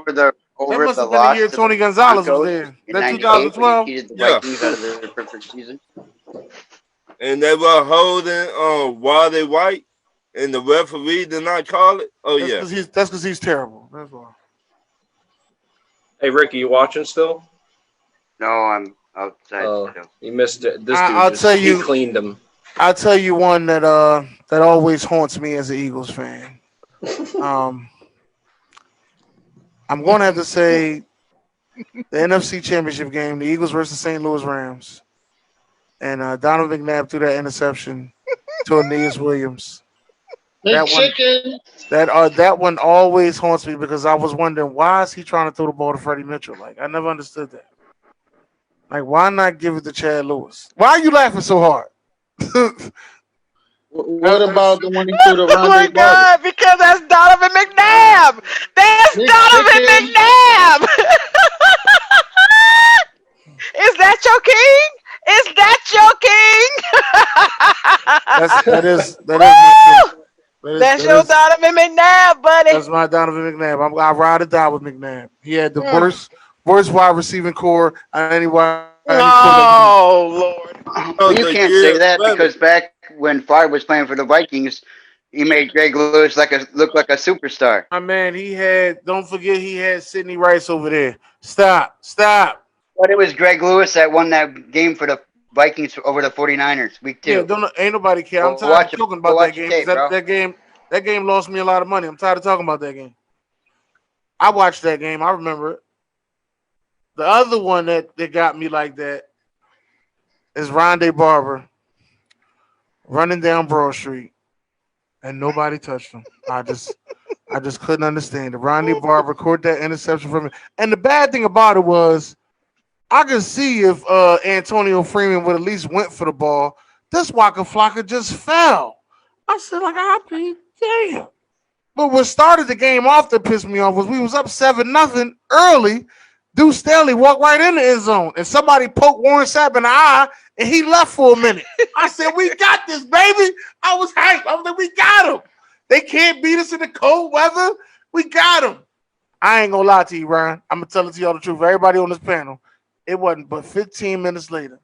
S8: the
S2: must have been
S8: loss
S2: the year Tony Gonzalez was there. That 2012.
S8: Yeah. Out of the perfect season.
S3: And they were holding Wally White, and the referee did not call it. Oh,
S2: that's because he's terrible. That's why.
S4: Hey, Ricky, you watching still?
S8: No, I'm outside.
S4: You missed it. This dude he cleaned him.
S2: I'll tell you one that always haunts me as an Eagles fan. I'm going to have to say the NFC Championship game, the Eagles versus St. Louis Rams, and Donovan McNabb threw that interception to Aeneas Williams.
S5: Big chicken.
S2: That one always haunts me because I was wondering why is he trying to throw the ball to Freddie Mitchell? Like I never understood that. Like why not give it to Chad Lewis? Why are you laughing so hard?
S5: What about the one he threw to
S6: Oh my
S5: Rondé Barber?
S6: God! Because that's Donovan McNabb. That's
S5: Big
S6: Donovan
S5: chicken.
S6: McNabb. Is that your king? Is that your king? That's your Donovan McNabb, buddy.
S2: That's my Donovan McNabb. I ride or die with McNabb. He had the
S6: Mm.
S2: worst wide receiving core any quarterback.
S6: Oh Lord.
S8: Well, you can't say that because back when Favre was playing for the Vikings, he made Greg Lewis look like a superstar.
S2: My man, don't forget he had Sidney Rice over there. Stop.
S8: But it was Greg Lewis that won that game for the Vikings over the 49ers, week 2.
S2: Yeah, ain't nobody care. I'm
S8: Go
S2: tired
S8: watch
S2: of talking about that game.
S8: tape, bro.
S2: That game lost me a lot of money. I'm tired of talking about that game. I watched that game. I remember it. The other one that got me like that is Rondé Barber running down Broad Street and nobody touched him. I just couldn't understand it. Rondé Barber caught that interception from him. And the bad thing about it was I could see if Antonio Freeman would at least went for the ball. This Waka Flocka just fell. I said, like, I'll be damn. But what started the game off that pissed me off was we was up 7-0 early. Deuce Staley walked right in the end zone, and somebody poked Warren Sapp in the eye, and he left for a minute. I said, we got this, baby. I was hyped. I was like, we got him. They can't beat us in the cold weather. We got him. I ain't going to lie to you, Ryan. I'm going to tell it to y'all the truth. Everybody on this panel, it wasn't but 15 minutes later.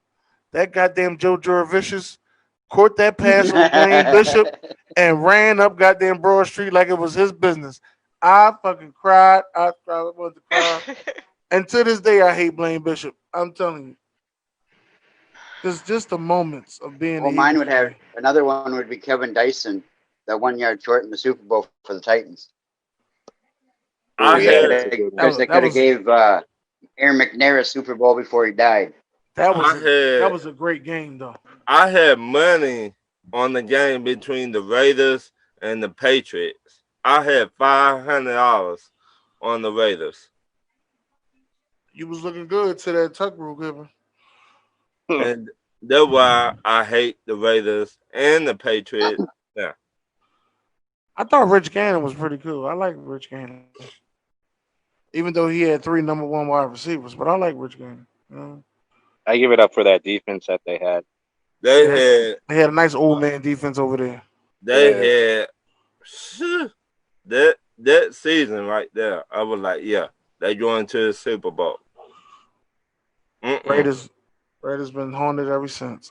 S2: That goddamn Joe Juravicious caught that pass on Blaine Bishop and ran up goddamn Broad Street like it was his business. I fucking cried. I wanted to cry. And to this day, I hate Blaine Bishop. I'm telling you. Just the moments of being.
S8: Well, mine would have another one would be Kevin Dyson, that 1 yard short in the Super Bowl for the Titans. Because they could have gave Aaron McNair a Super Bowl before he died.
S2: That was a great game, though.
S3: I had money on the game between the Raiders and the Patriots. I had $500 on the Raiders.
S2: You was looking good to that tuck rule giver.
S3: And that's why I hate the Raiders and the Patriots. Yeah.
S2: I thought Rich Gannon was pretty cool. I like Rich Gannon. Even though he had 3 number 1 wide receivers, but I like Rich Gannon. You know?
S9: I give it up for that defense that they had.
S3: They
S2: had a nice old man defense over there.
S3: They had that season right there. I was like, yeah, they going to the Super Bowl.
S2: Raiders been haunted ever since.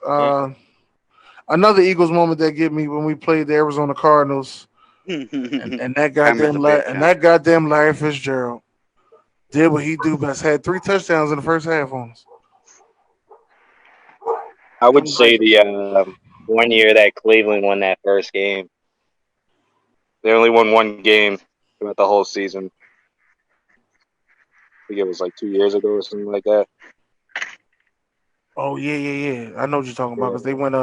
S2: Another Eagles moment that get me when we played the Arizona Cardinals, and that goddamn Larry Fitzgerald did what he do best. Had 3 touchdowns in the first half on us.
S9: I would say the 1 year that Cleveland won that first game. They only won 1 game throughout the whole season. I think it was like 2 years ago or something like that.
S2: Oh yeah. I know what you're talking about because they went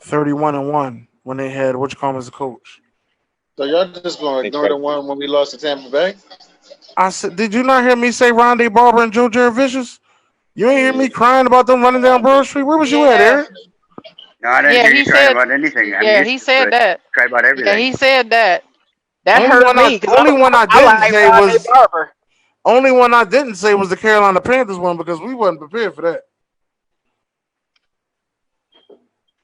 S2: 31-1 when they had what you call him as a coach.
S5: So y'all just gonna ignore the one when we lost to Tampa Bay?
S2: I said, did you not hear me say Rondé Barber and Joe Juravicious? You ain't hear me crying about them running down Broad Street? Where was you at, Eric?
S8: No, I didn't hear you cry about anything.
S6: He said that.
S8: Cry about everything.
S6: Yeah, he said that. That hurt me.
S2: Only one I didn't say was the Carolina Panthers one because we wasn't prepared for that.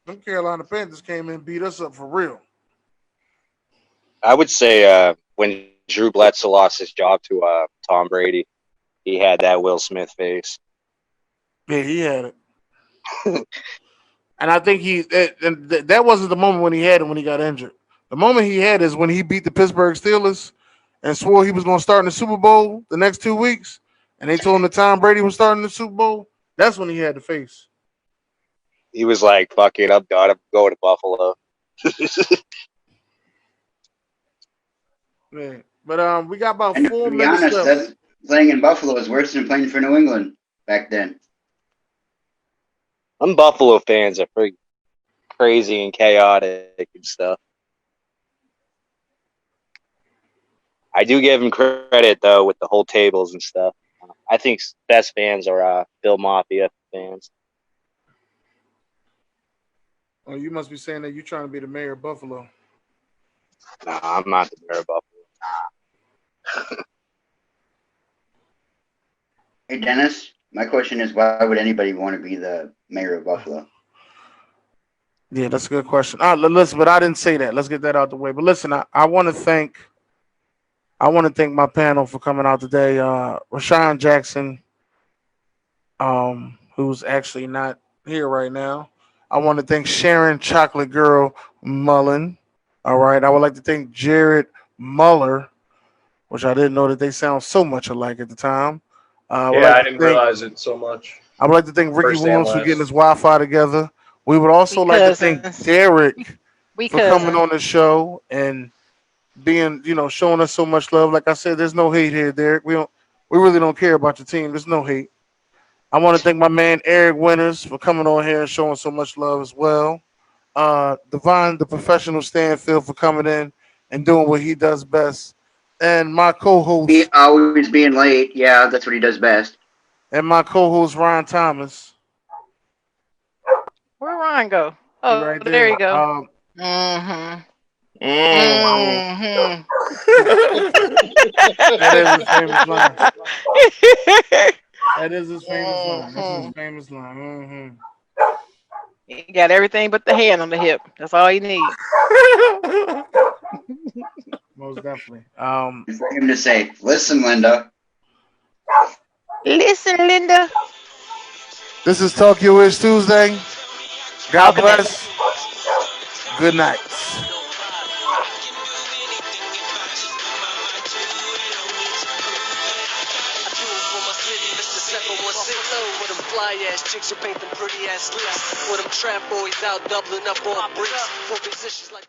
S2: Them Carolina Panthers came in and beat us up for real.
S9: I would say when Drew Bledsoe lost his job to Tom Brady, he had that Will Smith face.
S2: Yeah, he had it. And I think that wasn't the moment when he had it when he got injured. The moment he had is when he beat the Pittsburgh Steelers and swore he was going to start in the Super Bowl the next 2 weeks, and they told him that Tom Brady was starting the Super Bowl. That's when he had the face.
S9: He was like, fuck it, I'm done. I'm going to Buffalo.
S2: Man, But we got about
S8: And
S2: 4
S8: to be
S2: minutes
S8: honest,
S2: left.
S8: that playing in Buffalo is worse than playing for New England back then.
S9: Some Buffalo fans are pretty crazy and chaotic and stuff. I do give him credit though with the whole tables and stuff. I think best fans are Bill Mafia fans.
S2: Oh, you must be saying that you're trying to be the mayor of Buffalo.
S9: Nah, I'm not the mayor of Buffalo.
S8: Hey, Dennis, my question is, why would anybody want to be the mayor of Buffalo?
S2: Yeah, that's a good question. Listen, but I didn't say that. Let's get that out the way. But listen, I want to thank my panel for coming out today. Rashawn Jackson, who's actually not here right now. I want to thank Sharon Chocolate Girl Mullen. All right. I would like to thank Jared Muller, which I didn't know that they sound so much alike at the time.
S4: Yeah, I didn't realize it so much.
S2: I would like to thank Ricky
S4: First and
S2: Williams for getting his
S4: last.
S2: Wi-Fi together. We would also like to thank Derek for coming on the show and being, showing us so much love. Like I said, there's no hate here, Derek. We really don't care about your team. There's no hate. I want to thank my man Eric Winters for coming on here and showing so much love as well. Devon, the professional Stanfield, for coming in and doing what he does best. And my co-host,
S8: always being late. Yeah, that's what he does best.
S2: And my co-host Ron Thomas.
S6: Where Ron go? Oh,
S2: right
S6: there you go.
S2: That is his famous line. That is his famous line. That's his famous line.
S6: He got everything but the hand on the hip. That's all you need.
S2: Most definitely.
S8: For him to say, "Listen, Linda."
S6: Listen, Linda.
S2: This is Tokyo is Tuesday. God bless. Good night.
S1: With them fly ass chicks who paint them pretty ass lips. With them trap boys out doubling up on bricks. For positions like